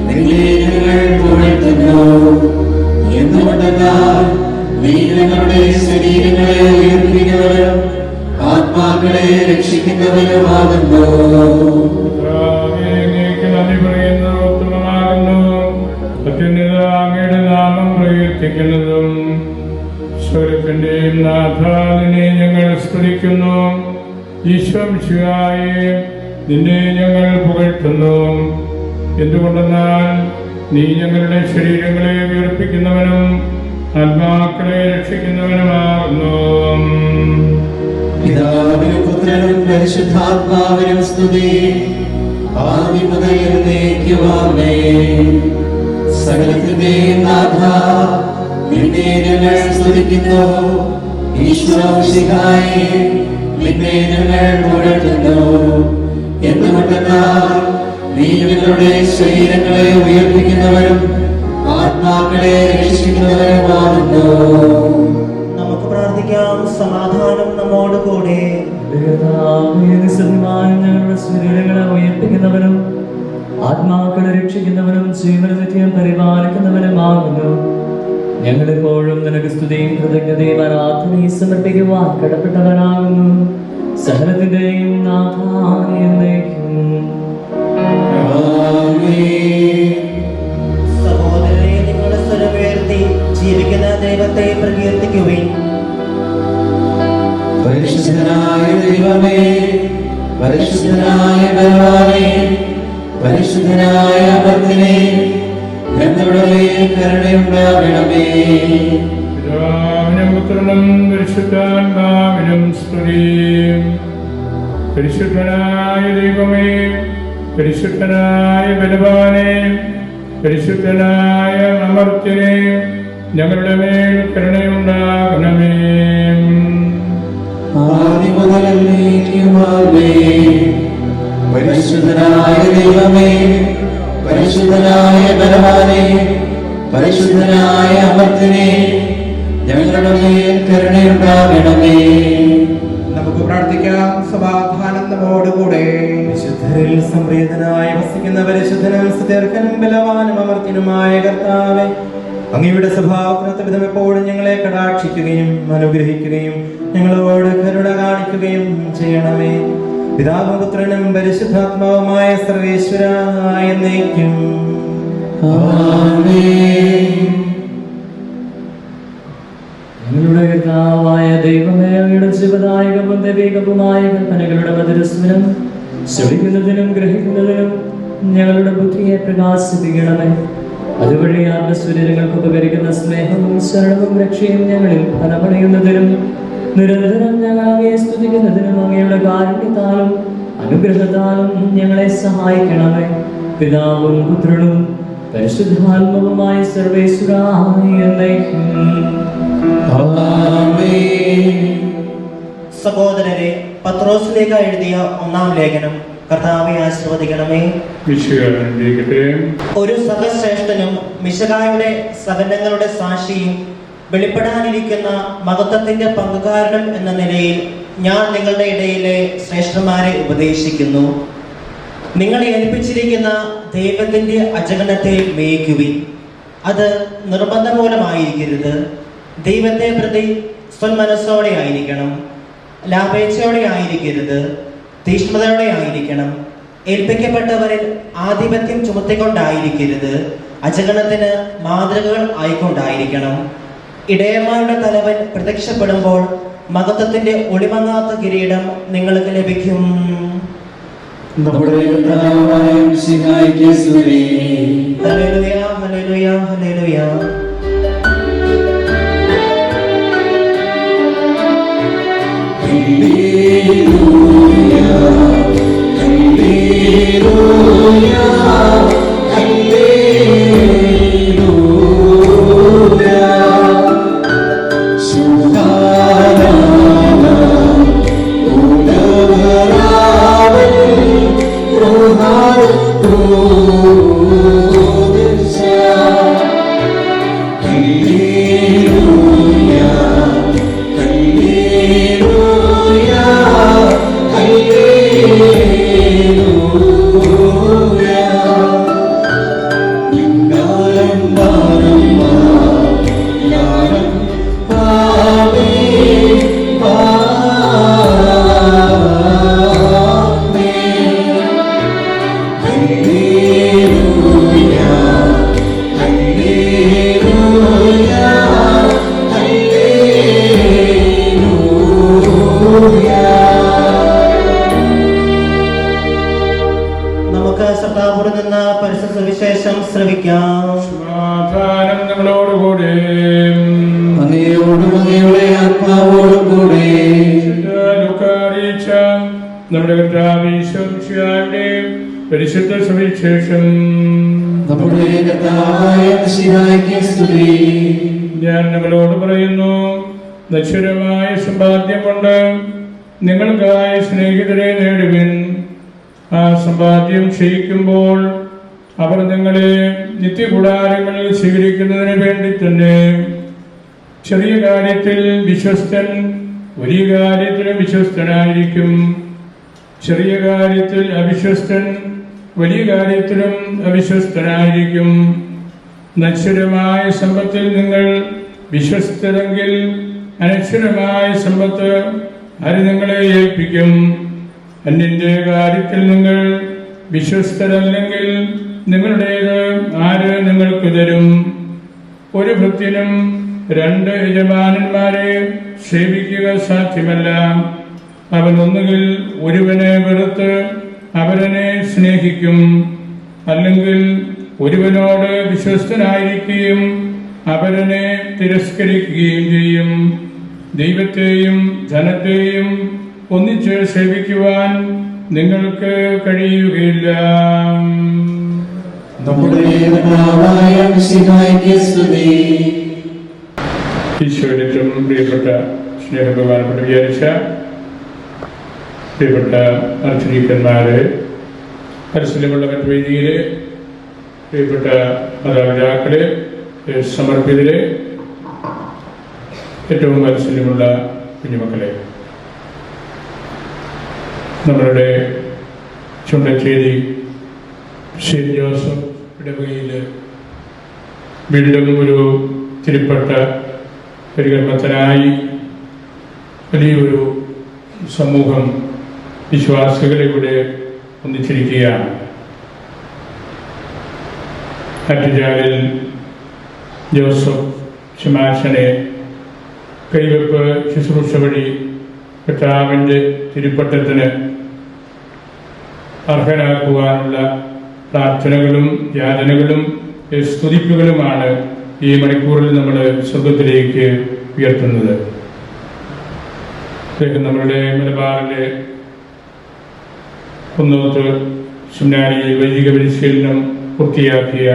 നിന്നെ ഞങ്ങൾ പുകഴ്ത്തുന്നു. എന്തുകൊണ്ടെന്നാൽ നീ ഞങ്ങളുടെ ശരീരങ്ങളെ ഉയർപ്പിക്കുന്നവരും ആത്മാക്കളെ രക്ഷിക്കുന്നവരുമാകുന്നു. നന്ദി പറയുന്ന ഉത്തമമാകുന്നു. അത്യുന്നത അങ്ങയുടെ നാമം പ്രകീർത്തിക്കുന്നതും സ്വരത്തിന്റെയും നാഥാവിനെ ഞങ്ങൾ സ്തുതിക്കുന്നു. ഈശോ മിശിഹായേ, നിന്നെ ഞങ്ങൾ പുകഴ്ത്തുന്നു. എന്തുകൊണ്ടെന്നാൽ നീ ഞങ്ങളുടെ ശരീരങ്ങളെ ഉയർപ്പിക്കുന്നവനും ആത്മാക്കളെ രക്ഷിക്കുന്നവനുമാകുന്നു. പിതാവിനും പുത്രനും പരിശുദ്ധാത്മാവിനും സ്തുതി, ആദി മുതൽ എന്നേക്കും ആമേൻ. സകലത്തിന്റെയും നാഥ, നിന്നെ ഞങ്ങൾ സ്തുതിക്കുന്നു. ഈശോ മിശിഹായേ, നിന്നെ ഞങ്ങൾ പുകഴ്ത്തുന്നു. എന്തുകൊണ്ടെന്നാൽ നീ ഞങ്ങളുടെ ശരീരങ്ങളെ ഉയർപ്പിക്കുന്നവരും ആത്മാക്കളെ രക്ഷിക്കുന്നവരുമാകുന്നു. നമുക്ക് പ്രാർത്ഥിക്കാം. സമാധാനം നമ്മോടുകൂടെ. ഞങ്ങളുടെ ശരീരങ്ങളെ ഉയർപ്പിക്കുന്നവനും ആത്മാക്കളെ രക്ഷിക്കുന്നവനും ജീവനനിത്യം പരിപാലിക്കുന്നവനുമാകുന്നു. ഞങ്ങളെപ്പോഴും നിനക്ക് സ്തുതിയും കൃതജ്ഞതയും ആരാധനയും സമർപ്പിക്കുവാൻ കടപ്പെട്ടവനാകുന്നു. സകലത്തിന്റെയും നാഥായ എന്നേക്കും. സഹോദരരെ, നിങ്ങളുടെ സ്വരമുയർത്തി ജീവിക്കുന്ന ദൈവത്തെ പ്രകീർത്തിക്കുവിൻ. പരിശുദ്ധനായ ദൈവമേ, പരിശുദ്ധനായ ബലവാനേ, പരിശുദ്ധനായ അമർത്തിനെ, ഞങ്ങളുടെ മേൽ കരുണയുണ്ടാകണമേ. പിതാവിനും പുത്രനും പരിശുദ്ധാത്മാവിനും സ്തുതി. പരിശുദ്ധനായ ദൈവമേ, പരിശുദ്ധനായ ബലവാനേ, പരിശുദ്ധനായ അമർത്യനെ, ഞങ്ങളുടെ മേൽ കരുണയുണ്ടാകണമേ. ആദി മുതൽ എന്നേക്കും ആമേൻ. പരിശുദ്ധനായ ദൈവമേ, പരിശുദ്ധനായ ബലവാനേ, പരിശുദ്ധനായ അമർത്തിനെ, ഞങ്ങളുടെ മേൽ കരുണയുണ്ടാകണമേ. നമുക്ക് പ്രാർത്ഥിക്കാം. സമാധാനം നമ്മോടുകൂടെ. വിശുദ്ധരിൽ സംപ്രീതനായി വസിക്കുന്ന പരിശുദ്ധനും സുദീർഘനും ബലവാനും അമർത്തിനുമായ കർത്താവേ, അങ്ങയുടെ സ്വഭാവത്തിനൊത്ത വിധം എപ്പോഴും ഞങ്ങളെ കടാക്ഷിക്കുകയും അനുഗ്രഹിക്കുകയും ഞങ്ങളോട് കരുണ കാണിക്കുകയും ചെയ്യണമേ. പിതാവും പുത്രനും പരിശുദ്ധാത്മാവുമായ സർവേശ്വരായ എന്നേക്കും. ആമേൻ. ഞങ്ങളുടെ കർത്താവായ ദൈവമേ, അങ്ങയുടെ ജീവദായകവും ദൈവികവുമായ കൽപ്പനകളുടെ മധുരസ്വരം ശ്രവിക്കുന്നതിനും ഗ്രഹിക്കുന്നതിനും ഞങ്ങളുടെ ബുദ്ധിയെ പ്രകാശിപ്പിക്കണമേ. അതുവഴി ആത്മസ്വരങ്ങൾക്ക് ഉപകരിക്കുന്ന സ്നേഹവും ശരണവും രക്ഷയും ഞങ്ങളിൽ ഫലമണിയുന്നതിനും നിരന്തരം ഞങ്ങൾ അങ്ങയെ സ്തുതിക്കുന്നതിനും അങ്ങയുടെ കാരുണ്യത്താലും അനുഗ്രഹത്താലും ഞങ്ങളെ സഹായിക്കണമേ. പിതാവും പുത്രനും പരിശുദ്ധാത്മവുമായ സർവേശ്വരായ എന്നേക്കും. സഹോദരരെ, പത്രോസിലേക്ക് എഴുതിയ 1-ാം ലേഖനം. കർത്താവെ ആശീർവദിക്കണമേ. ഒരു സഹശ്രേഷ്ഠനും മിശിഹായുടെ സഹനങ്ങളുടെ സാക്ഷിയും വെളിപ്പെടാനിരിക്കുന്ന മഹത്വത്തിന്റെ പങ്കുകാരനും എന്ന നിലയിൽ ഞാൻ നിങ്ങളുടെ ഇടയിലെ ശ്രേഷ്ഠന്മാരെ ഉപദേശിക്കുന്നു. നിങ്ങളെ ഏൽപ്പിച്ചിരിക്കുന്ന ദൈവത്തിന്റെ അജഗണത്തെ മേയ്ക്കുവിൻ. അത് നിർബന്ധമൂലമായിരിക്കരുത്. ദൈവത്തെ പ്രതി സ്വന്മനസ്സോടെ ആയിരിക്കണം. ലാഭേച്ഛയോടെ ആയിരിക്കരുത്. തീഷ്ണതയോടെ ആയിരിക്കണം. ഏൽപ്പിക്കപ്പെട്ടവരിൽ ആധിപത്യം ചുമത്തിക്കൊണ്ടായിരിക്കരുത്. അജഗണത്തിന് മാതൃകകൾ ആയിക്കൊണ്ടായിരിക്കണം. ഇടയന്മാരുടെ തലവൻ പ്രത്യക്ഷപ്പെടുമ്പോൾ മഹത്വത്തിന്റെ ഒളിമങ്ങാത്ത കിരീടം നിങ്ങൾക്ക് ലഭിക്കും. Hallelujah, hallelujah, hallelujah. നമുക്ക് സത്താപുരം നിന്ന പരിശുദ്ധ സുവിശേഷം ശ്രവിക്കാം. സമാധാനം നിങ്ങളോടുകൂടെ. നമ്മുടെ കർത്താവിന്റെ പരിശുദ്ധ സുവിശേഷം. ഞാൻ നിങ്ങളോട് പറയുന്നു, നശ്വരമായ സമ്പാദ്യം കൊണ്ട് നിങ്ങൾക്കായ സ്നേഹിതരെ നേടുവിൻ. ആ സമ്പാദ്യം ക്ഷയിക്കുമ്പോൾ അവർ നിങ്ങളെ നിത്യകൂടാരങ്ങളിൽ സ്വീകരിക്കുന്നതിന് വേണ്ടി തന്നെ. ചെറിയ കാര്യത്തിൽ വിശ്വസ്തൻ വലിയ കാര്യത്തിലും വിശ്വസ്തനായിരിക്കും. ചെറിയ കാര്യത്തിൽ അവിശ്വസ്തൻ വലിയ കാര്യത്തിലും അവിശ്വസ്തനായിരിക്കും. നശ്വരമായ സമ്പത്തിൽ നിങ്ങൾ വിശ്വസ്തരെങ്കിൽ അനശ്വരമായ സമ്പത്ത് ആര് നിങ്ങളെ ഏൽപ്പിക്കും? അന്യന്റെ കാര്യത്തിൽ നിങ്ങൾ വിശ്വസ്തരല്ലെങ്കിൽ നിങ്ങളുടേത് ആര് നിങ്ങൾക്ക് തരും? ഒരു ഭൃത്യനും 2 യജമാനന്മാരെ സേവിക്കുക സാധ്യമല്ല. അവൻ ഒന്നുകിൽ ഒരുവനെ വെറുത്ത് അവരനെ സ്നേഹിക്കും, അല്ലെങ്കിൽ ഒരുവനോട് വിശ്വസ്തനായിരിക്കുകയും അവരനെ തിരസ്കരിക്കുകയും ചെയ്യും. ദൈവത്തെയും ധനത്തെയും ഒന്നിച്ച് സേവിക്കുവാൻ നിങ്ങൾക്ക് കഴിയുകയില്ല. ഈശോയുടെ ഏറ്റവും പ്രിയപ്പെട്ട സ്നേഹബഹുമാനപ്പെട്ട വിചാരിച്ച പ്രിയപ്പെട്ട അർച്ചനീക്കന്മാരെ, പരിസരമുള്ള മറ്റു വേദിയിലെ പ്രിയപ്പെട്ട മാതാപിതാക്കളെ, സമർപ്പിതരെ, ഏറ്റവും വാത്സല്യമുള്ള കുഞ്ഞുമക്കളെ, നമ്മളുടെ ചുണ്ടച്ചേരി സെന്റ് ജോസഫ് ഇടവകയിൽ വീണ്ടും ഒരു തിരുപ്പട്ട പരികർമ്മത്തിനായി വലിയൊരു സമൂഹം വിശ്വാസികളെ ഇവിടെ ഒന്നിച്ചിരിക്കുകയാണ്. ആറ്റുചാലിൽ ജോസഫ് ശമാശനെ കൈവെപ്പ് ശുശ്രൂഷ വഴി കർത്താവിൻ്റെ തിരുപ്പട്ടത്തിന് അർഹനാക്കുവാനുള്ള പ്രാർത്ഥനകളും യാതനകളും സ്തുതിപ്പുകളുമാണ് ഈ മണിക്കൂറിൽ നമ്മൾ സ്വർഗത്തിലേക്ക് ഉയർത്തുന്നത്. നമ്മളുടെ മലബാറിലെ കുന്നോത്ത് സെമിനാരിയിൽ വൈദിക പരിശീലനം പൂർത്തിയാക്കിയ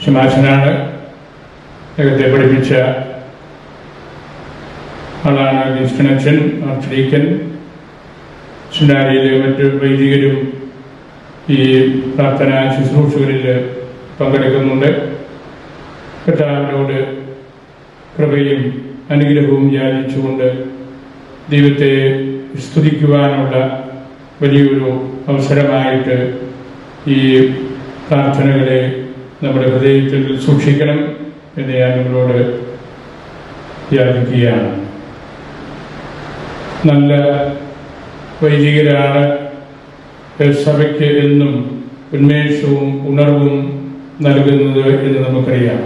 ശമാശനാണ്. അദ്ദേഹത്തെ പഠിപ്പിച്ച ആളാണ് ജിസ്റ്റനച്ചൻ ആർച്ചഡീക്കൻ. സെമിനാരിയിലെ മറ്റ് വൈദികരും ഈ പ്രാർത്ഥനാ ശുശ്രൂഷകളിൽ പങ്കെടുക്കുന്നുണ്ട്. കർത്താവിനോട് കൃപയും അനുഗ്രഹവും യാചിച്ചുകൊണ്ട് ദൈവത്തെ സ്തുതിക്കുവാനുള്ള വലിയൊരു അവസരമായിട്ട് ഈ പ്രാർത്ഥനകളെ നമ്മുടെ ഹൃദയത്തിൽ സൂക്ഷിക്കണം എന്ന് ഞാൻ നിങ്ങളോട് യാചിക്കുകയാണ്. നല്ല വൈദികരാണ് സഭയ്ക്ക് എന്നും ഉന്മേഷവും ഉണർവും നൽകുന്നത് എന്ന് നമുക്കറിയാം.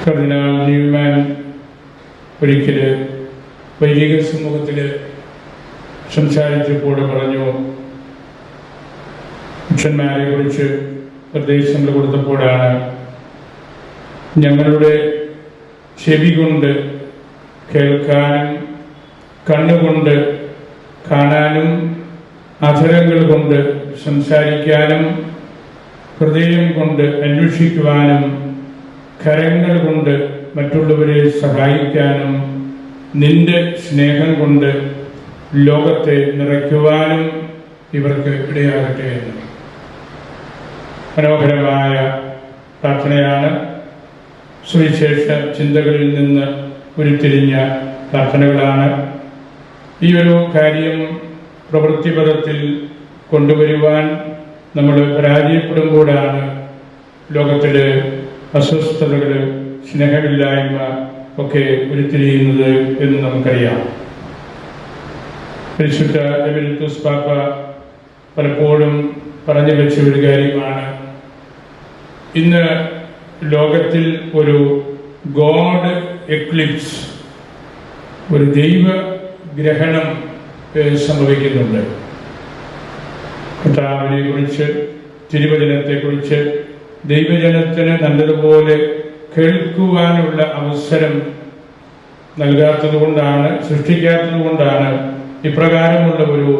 കർദിനാൾ ന്യൂമാൻ ഒരിക്കൽ വൈദിക സമൂഹത്തിൽ സംസാരിച്ചപ്പോൾ പറഞ്ഞു, പുരുഷന്മാരെ കുറിച്ച് നിർദ്ദേശങ്ങൾ കൊടുത്തപ്പോഴാണ് ഞങ്ങളുടെ ചെവി കൊണ്ട് കേൾക്കാനും കണ്ണുകൊണ്ട് കാണാനും അധരങ്ങൾ കൊണ്ട് സംസാരിക്കാനും ഹൃദയം കൊണ്ട് അന്വേഷിക്കുവാനും കരങ്ങൾ കൊണ്ട് മറ്റുള്ളവരെ സഹായിക്കാനും നിന്റെ സ്നേഹം കൊണ്ട് ലോകത്തെ നിറയ്ക്കുവാനും ഇവർക്ക് ഇടയാകട്ടെ എന്ന്. മനോഹരമായ പ്രാർത്ഥനയാണ്. സുവിശേഷ ചിന്തകളിൽ നിന്ന് ഉരുത്തിരിഞ്ഞ പ്രാർത്ഥനകളാണ്. ഈ ഒരു കാര്യം പ്രവൃത്തിപഥത്തിൽ കൊണ്ടുവരുവാൻ നമ്മൾ പരാജയപ്പെടുമ്പോഴാണ് ലോകത്തിലെ അസ്വസ്ഥതകൾ, സ്നേഹമില്ലായ്മ ഒക്കെ ഉരുത്തിരിയുന്നത് എന്ന് നമുക്കറിയാം. പരിശുദ്ധ എമരിറ്റസ് പാപ്പ പലപ്പോഴും പറഞ്ഞു വെച്ച ഒരു കാര്യമാണ്, ഇന്ന് ലോകത്തിൽ ഒരു ഗോഡ് എക്ലിപ്സ്, ഒരു ദൈവ ഗ്രഹണം സംഭവിക്കുന്നുണ്ട്. കർത്താവിനെ കുറിച്ച്, തിരുവചനത്തെക്കുറിച്ച് ദൈവജനത്തിന് നല്ലതുപോലെ കേൾക്കുവാനുള്ള അവസരം നൽകാത്തത് കൊണ്ടാണ്, സൃഷ്ടിക്കാത്തത് കൊണ്ടാണ് ഇപ്രകാരമുള്ള ഒരു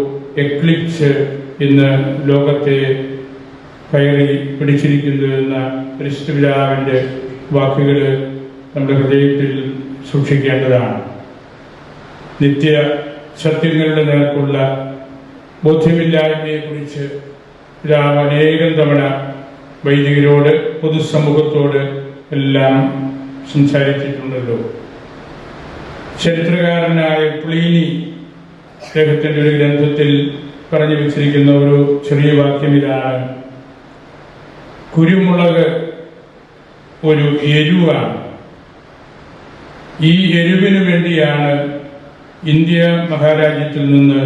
എക്ലിപ്സ് ഇന്ന് ലോകത്തെ കയറി പിടിച്ചിരിക്കുന്നത് എന്ന പരിശുദ്ധപിതാവിൻ്റെ വാക്കുകൾ നമ്മുടെ ഹൃദയത്തിൽ സൂക്ഷിക്കേണ്ടതാണ്. നിത്യ സത്യങ്ങളുടെ നേർക്കുള്ള ബോധ്യമില്ലായ്മയെക്കുറിച്ച് പിതാവ് അനേകം തവണ വൈദികരോട്, പൊതുസമൂഹത്തോട് എല്ലാം സംസാരിച്ചിട്ടുണ്ടല്ലോ. ചരിത്രകാരനായ പ്ലീനി അദ്ദേഹത്തിൻ്റെ ഒരു ഗ്രന്ഥത്തിൽ പറഞ്ഞു വെച്ചിരിക്കുന്ന ഒരു ചെറിയ വാക്യം ഇതാണ്: കുരുമുളക് ഒരു എരിവാണ്. ഈ എരിവിന് വേണ്ടിയാണ് ഇന്ത്യ മഹാരാജ്യത്തിൽ നിന്ന്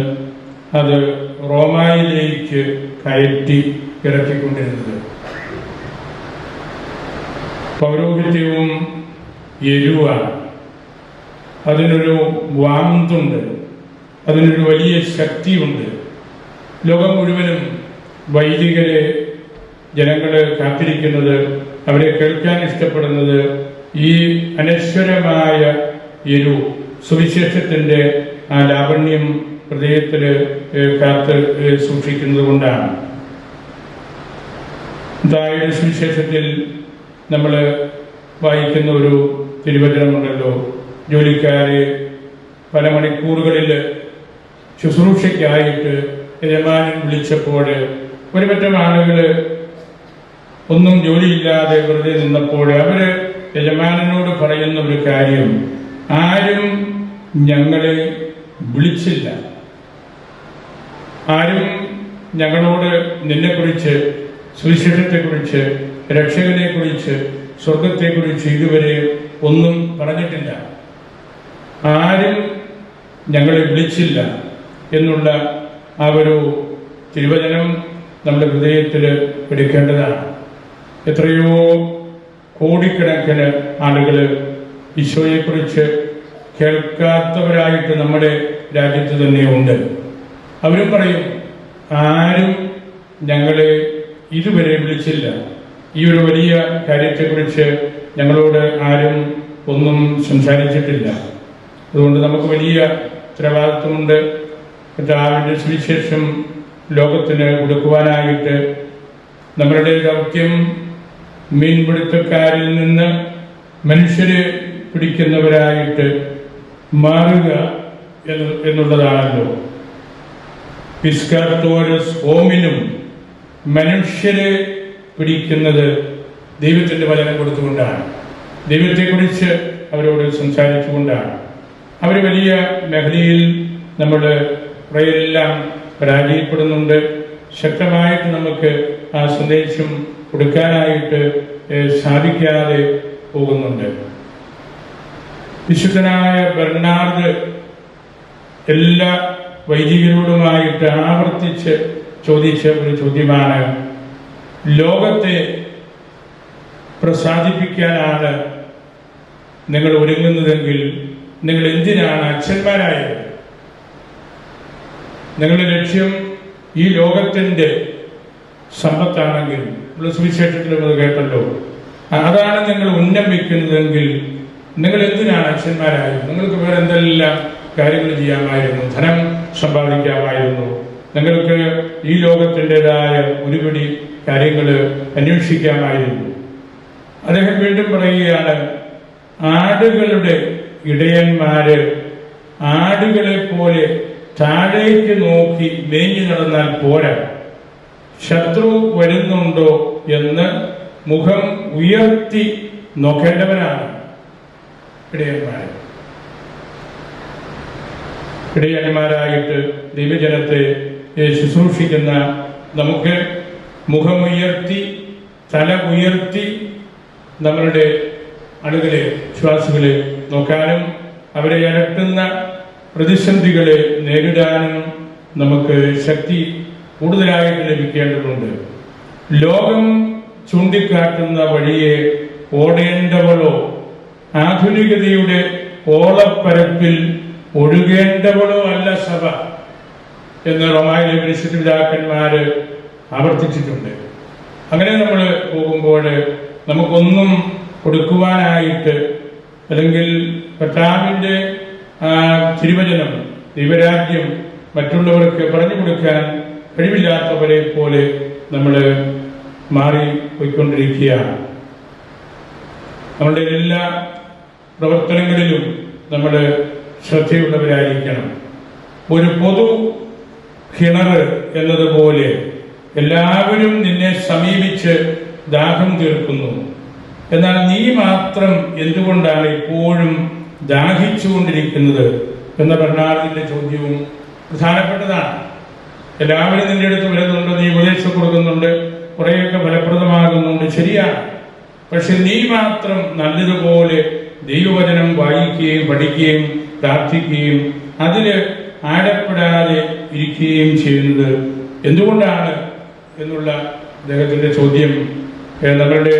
അത് റോമായിലേക്ക് കയറ്റി ഇറക്കിക്കൊണ്ടിരുന്നത്. പൗരോഹിത്യവും എരിവാണ്. അതിനൊരു വാന്തുണ്ട്, അതിനൊരു വലിയ ശക്തിയുണ്ട്. ലോകം മുഴുവനും വൈദികരെ ജനങ്ങൾ കാത്തിരിക്കുന്നത്, അവരെ കേൾക്കാൻ ഇഷ്ടപ്പെടുന്നത് ഈ അനശ്വരമായ എരു, സുവിശേഷത്തിൻ്റെ ആ ലാവണ്യം ഹൃദയത്തിൽ കാത്ത് സൂക്ഷിക്കുന്നത് കൊണ്ടാണ്. ദായുടെ സുവിശേഷത്തിൽ നമ്മൾ വായിക്കുന്ന ഒരു തിരുവചനമുണ്ടല്ലോ, ജോലിക്കാരെ പല മണിക്കൂറുകളിൽ ശുശ്രൂഷയ്ക്കായിട്ട് യജമാനൻ വിളിച്ചപ്പോൾ ഒരുപറ്റം ആളുകൾ ഒന്നും ജോലിയില്ലാതെ വെറുതെ നിന്നപ്പോൾ അവർ യജമാനനോട് പറയുന്ന ഒരു കാര്യം, ആരും ഞങ്ങളെ വിളിച്ചില്ല, ആരും ഞങ്ങളോട് നിന്നെക്കുറിച്ച്, സുവിശേഷത്തെക്കുറിച്ച്, രക്ഷകനെക്കുറിച്ച്, സ്വർഗത്തെക്കുറിച്ച് ഇതുവരെ ഒന്നും പറഞ്ഞിട്ടില്ല, ആരും ഞങ്ങളെ വിളിച്ചില്ല എന്നുള്ള ആ ഒരു തിരുവചനം നമ്മുടെ ഹൃദയത്തിൽ എടുക്കേണ്ടതാണ്. എത്രയോ കോടിക്കണക്കിന് ആളുകൾ ഈശോയെക്കുറിച്ച് കേൾക്കാത്തവരായിട്ട് നമ്മുടെ രാജ്യത്ത് തന്നെ ഉണ്ട്. അവരും പറയും, ആരും ഞങ്ങളെ ഇതുവരെ വിളിച്ചില്ല, ഈ ഒരു വലിയ കാര്യത്തെക്കുറിച്ച് ഞങ്ങളോട് ആരും ഒന്നും സംസാരിച്ചിട്ടില്ല. അതുകൊണ്ട് നമുക്ക് വലിയ ഉത്തരവാദിത്വമുണ്ട്. കർത്താവിൻ്റെ സുവിശേഷം ലോകത്തിന് കൊടുക്കുവാനായിട്ട്. നമ്മളുടെ ദൗത്യം മീൻപിടുത്തക്കാരിൽ നിന്ന് മനുഷ്യരെ പിടിക്കുന്നവരായിട്ട് മാറുക എന്നുള്ളതാണല്ലോ. പിസ്കാർത്തോരസ് ഹോമിനും, മനുഷ്യരെ പിടിക്കുന്നത് ദൈവത്തിൻ്റെ വചനം കൊടുത്തുകൊണ്ടാണ്, ദൈവത്തെക്കുറിച്ച് അവരോട് സംസാരിച്ചുകൊണ്ടാണ്. അവർ വലിയ മേഖലയിൽ നമ്മൾ കുറേയെല്ലാം പരാജയപ്പെടുന്നുണ്ട്. ശക്തമായിട്ട് നമുക്ക് ആ സന്ദേശം കൊടുക്കാനായിട്ട് സാധിക്കാതെ പോകുന്നുണ്ട്. വിശുദ്ധനായ ബെർണാർഡ് എല്ലാ വൈദികരോടുമായിട്ട് ആവർത്തിച്ച് ചോദിച്ച ഒരു ചോദ്യമാണ്, ലോകത്തെ പ്രസാദിപ്പിക്കാനാണ് നിങ്ങൾ ഒരുങ്ങുന്നതെങ്കിൽ നിങ്ങൾ എന്തിനാണ് അച്ഛന്മാരായത്? നിങ്ങളുടെ ലക്ഷ്യം ഈ ലോകത്തിൻ്റെ സമ്പത്താണെങ്കിൽ, നമ്മൾ സുവിശേഷത്തിലും അത് കേട്ടല്ലോ, അതാണ് നിങ്ങൾ ഉന്നം വയ്ക്കുന്നതെങ്കിൽ നിങ്ങൾ എന്തിനാണ് അച്ഛന്മാരായത്? നിങ്ങൾക്ക് വേറെ എന്തെല്ലാം കാര്യങ്ങൾ ചെയ്യാമായിരുന്നു, ധനം സമ്പാദിക്കാമായിരുന്നു, നിങ്ങൾക്ക് ഈ ലോകത്തിൻ്റെതായ ഒരുപിടി കാര്യങ്ങൾ അന്വേഷിക്കാമായിരുന്നു. അദ്ദേഹം വീണ്ടും പറയുകയാണ്, ആടുകളുടെ ഇടയന്മാര് ആടുകളെ പോലെ താഴേക്ക് നോക്കി മേഞ്ഞു നടന്നാൽ പോരാ, ശത്രു വരുന്നുണ്ടോ എന്ന് മുഖം ഉയർത്തി നോക്കേണ്ടവരാണ് ഇടയന്മാരായിട്ട് ദൈവജനത്തെ ശുശ്രൂഷിക്കുന്ന നമുക്ക് മുഖമുയർത്തി തല ഉയർത്തി നമ്മളുടെ ആളുകളെ, വിശ്വാസികളെ നോക്കാനും അവരെ അലട്ടുന്ന പ്രതിസന്ധികളെ നേരിടാനും നമുക്ക് ശക്തി കൂടുതലായിട്ട് ലഭിക്കേണ്ടതുണ്ട്. ലോകം ചൂണ്ടിക്കാട്ടുന്ന വഴിയെ ഓടേണ്ടവളോ ആധുനികതയുടെ ഓളപ്പരപ്പിൽ ഒഴുകേണ്ടവളോ അല്ല സഭ എന്ന് റോമായിലെ വിശുദ്ധ പിതാക്കന്മാര് ആവർത്തിച്ചിട്ടുണ്ട്. അങ്ങനെ നമ്മൾ പോകുമ്പോൾ നമുക്കൊന്നും കൊടുക്കുവാനായിട്ട്, അല്ലെങ്കിൽ കർത്താവിൻ്റെ തിരുവചനം, ദൈവരാജ്യം മറ്റുള്ളവർക്ക് പറഞ്ഞു കൊടുക്കാൻ കഴിവില്ലാത്തവരെ പോലെ നമ്മൾ മാറി പോയിക്കൊണ്ടിരിക്കുകയാണ്. നമ്മളുടെ എല്ലാ പ്രവർത്തനങ്ങളിലും നമ്മൾ ശ്രദ്ധയുള്ളവരായിരിക്കണം. ഒരു പൊതു കിണർ എന്നതുപോലെ എല്ലാവരും നിന്നെ സമീപിച്ച് ദാഹം തീർക്കുന്നു, എന്നാൽ നീ മാത്രം എന്തുകൊണ്ടാണ് എപ്പോഴും ദാഹിച്ചുകൊണ്ടിരിക്കുന്നത് എന്ന ബെർണാർഡിന്റെ ചോദ്യവും പ്രധാനപ്പെട്ടതാണ്. എല്ലാവരും നിന്റെ അടുത്ത് വരുന്നുണ്ട്, നീ ഉപദേശം കൊടുക്കുന്നുണ്ട്, കുറേയൊക്കെ ഫലപ്രദമാകുന്നുണ്ട്, ശരിയാണ്. പക്ഷെ നീ മാത്രം നല്ലതുപോലെ ദൈവവചനം വായിക്കുകയും പഠിക്കുകയും പ്രാർത്ഥിക്കുകയും അതിൽ ആഴപ്പെടാതെ ഇരിക്കുകയും ചെയ്യുന്നത് എന്തുകൊണ്ടാണ് എന്നുള്ള അദ്ദേഹത്തിൻ്റെ ചോദ്യം നമ്മളുടെ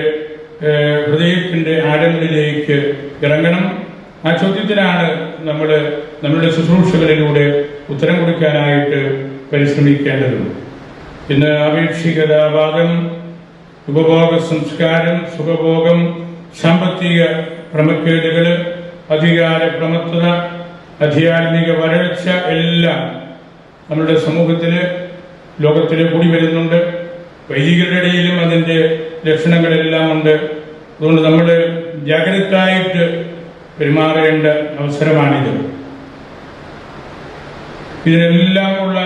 ഹൃദയത്തിൻ്റെ ആഴങ്ങളിലേക്ക് ഇറങ്ങണം. ആ ചോദ്യത്തിനാണ് നമ്മൾ നമ്മളുടെ ശുശ്രൂഷകളിലൂടെ ഉത്തരം കൊടുക്കാനായിട്ട് പരിശ്രമിക്കേണ്ടത്. ഇന്ന് ആപേക്ഷികതാവാദം, ഉപഭോഗ സംസ്കാരം, സുഖഭോഗം, സാമ്പത്തിക ക്രമക്കേടുകൾ, അധികാര പ്രമത്തത, ആധ്യാത്മിക വരൾച്ച എല്ലാം നമ്മുടെ സമൂഹത്തിൽ, ലോകത്തിൽ കൂടി വരുന്നുണ്ട്. വൈദികരുടെ ഇടയിലും അതിൻ്റെ ലക്ഷണങ്ങളെല്ലാം ഉണ്ട്. അതുകൊണ്ട് നമ്മൾ ജാഗ്രതയായിട്ട് പെരുമാറേണ്ട അവസരമാണിത്. ഇതിനെല്ലാമുള്ള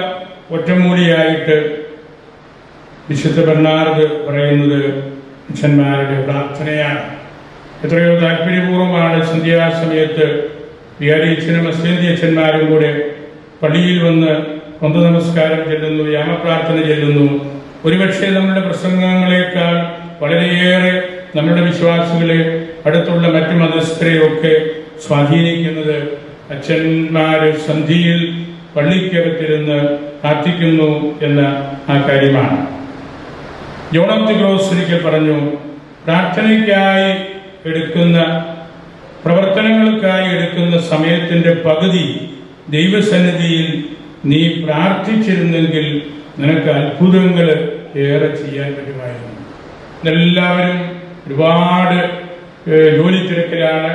ഒറ്റമൂലിയായിട്ട് വിശുദ്ധ ബെർണാർഡ് പറയുന്നത് അച്ഛന്മാരുടെ പ്രാർത്ഥനയാണ്. എത്രയോ താല്പര്യപൂർവ്വമാണ് സന്ധ്യാസമയത്ത് വികാരിയച്ഛനും അച്ഛന്മാരും കൂടെ പള്ളിയിൽ വന്ന് സ്വന്ത നമസ്കാരം ചെല്ലുന്നു, യാമപ്രാർത്ഥന ചെല്ലുന്നു. ഒരുപക്ഷെ നമ്മുടെ പ്രസംഗങ്ങളെക്കാൾ വളരെയേറെ നമ്മുടെ വിശ്വാസികളെ, അടുത്തുള്ള മറ്റു മതസ്ഥരെയൊക്കെ സ്വാധീനിക്കുന്നത് അച്ഛന്മാര് സന്ധിയിൽ പള്ളിക്കകത്തിരുന്ന് പ്രാർത്ഥിക്കുന്നു എന്ന ആ കാര്യമാണ്. ജോൺ ഓഫ് ദി ക്രോസ് ഒരിക്കൽ പറഞ്ഞു, പ്രാർത്ഥനയ്ക്കായി എടുക്കുന്ന പ്രവർത്തനങ്ങൾക്കായി എടുക്കുന്ന സമയത്തിൻ്റെ പകുതി ദൈവസന്നിധിയിൽ നീ പ്രാർത്ഥിച്ചിരുന്നെങ്കിൽ നിനക്ക് അത്ഭുതങ്ങൾ ഏറെ ചെയ്യാൻ പറ്റുമായിരുന്നു. എല്ലാവരും ഒരുപാട് ജോലി തിരക്കിലാണ്,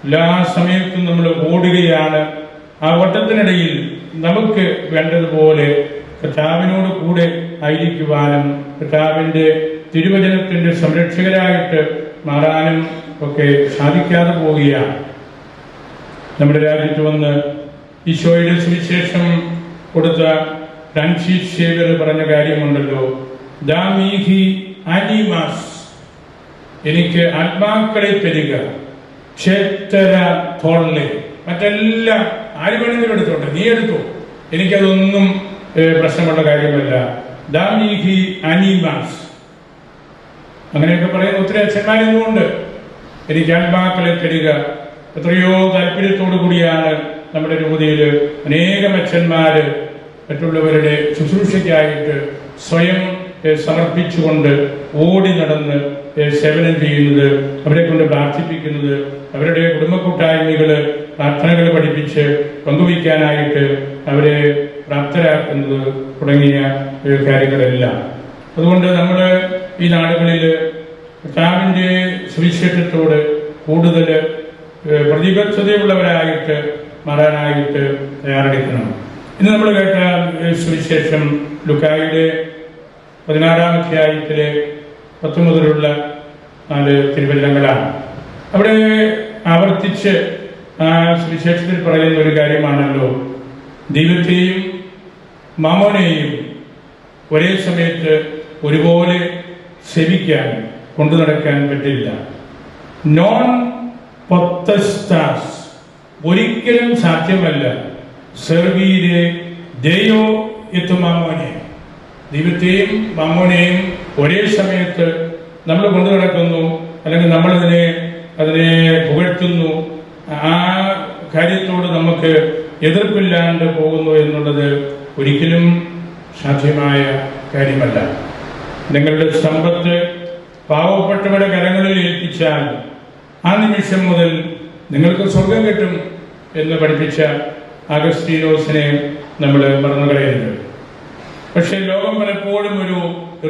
എല്ലാ സമയത്തും നമ്മൾ ഓടുകയാണ്. ആ ഓട്ടത്തിനിടയിൽ നമുക്ക് വേണ്ടതുപോലെ കർത്താവിനോട് കൂടെ ആയിരിക്കുവാനും കർത്താവിൻ്റെ തിരുവചനത്തിൻ്റെ സംരക്ഷകരായിട്ട് മാറാനും ഒക്കെ സാധിക്കാതെ പോവുകയാണ്. നമ്മുടെ രാജ്യത്ത് വന്ന് ഈശോയുടെ സുവിശേഷം കൊടുത്ത ഫ്രാൻസിസ് സേവ്യർ പറഞ്ഞ കാര്യമുണ്ടല്ലോ, ദാമീഹി ആനിമാസ്, എനിക്ക് ആത്മാക്കളെ തരിക, ക്ഷേത്ര തോളെ, മറ്റെല്ലാം ആര് വേണമെങ്കിലും എടുത്തോട്ടെ, നീ എടുത്തോ, എനിക്കതൊന്നും പ്രശ്നമുള്ള കാര്യമല്ല. ദാമീഹി ആനിമാസ്, അങ്ങനെയൊക്കെ പറയുന്ന ഒത്തിരി അച്ഛന്മാരെന്നുമുണ്ട്. എനിക്ക് ആത്മാക്കളെ തരിക. എത്രയോ താല്പര്യത്തോടു കൂടിയാണ് നമ്മുടെ രൂപതയിൽ അനേകം അച്ഛന്മാര് മറ്റുള്ളവരുടെ ശുശ്രൂഷയ്ക്കായിട്ട് സ്വയം സമർപ്പിച്ചുകൊണ്ട് ഓടി നടന്ന് സേവനം ചെയ്യുന്നത്, അവരെ കൊണ്ട് പ്രാർത്ഥിപ്പിക്കുന്നത്, അവരുടെ കുടുംബ കൂട്ടായ്മകൾ പ്രാർത്ഥനകൾ പഠിപ്പിച്ച് പങ്കുവയ്ക്കാനായിട്ട് അവരെ പ്രാപ്തരാക്കുന്നത് തുടങ്ങിയ കാര്യങ്ങളെല്ലാം. അതുകൊണ്ട് നമ്മൾ ഈ നാടുകളിൽ കർത്താവിൻ്റെ സുവിശേഷത്തോട് കൂടുതൽ പ്രതിബദ്ധതയുള്ളവരായിട്ട് മാറാനായിട്ട് തയ്യാറെടുക്കണം. ഇന്ന് നമ്മൾ കേട്ട സുവിശേഷം ലുക്കായുടെ 16-ാം അധ്യായത്തിലെ 10 മുതലുള്ള 4 തിരുവചനങ്ങളാണ്. അവിടെ ആവർത്തിച്ച് ആ സുവിശേഷത്തിൽ പറയുന്ന ഒരു കാര്യമാണല്ലോ, ദൈവത്തെയും മാമോനെയും ഒരേ സമയത്ത് ഒരുപോലെ സേവിക്കാൻ കൊണ്ടു നടക്കാൻ പറ്റില്ല. നോൺ പൊത്തസ്താസ്, ഒരിക്കലും സാധ്യമല്ല. സെർവീരെ ദയോ എത്തു മാമോനെ, ദൈവത്തെയും മാമോനെയും ഒരേ സമയത്ത് നമ്മൾ കൊണ്ടു നടക്കുന്നു, അല്ലെങ്കിൽ നമ്മളതിനെ പുകഴ്ത്തുന്നു, ആ കാര്യത്തോട് നമുക്ക് എതിർപ്പില്ലാണ്ട് പോകുന്നു എന്നുള്ളത് ഒരിക്കലും സാധ്യമായ കാര്യമല്ല. നിങ്ങളുടെ സമ്പത്ത് പാവപ്പെട്ടവരുടെ കരങ്ങളിൽ ഏൽപ്പിച്ചാൽ ആ നിമിഷം മുതൽ നിങ്ങൾക്ക് സ്വർഗം കിട്ടും എന്ന് പഠിപ്പിച്ച അഗസ്റ്റീനോസിനെ നമ്മൾ മറന്നു കളയരുത്. പക്ഷെ ലോകം പലപ്പോഴും ഒരു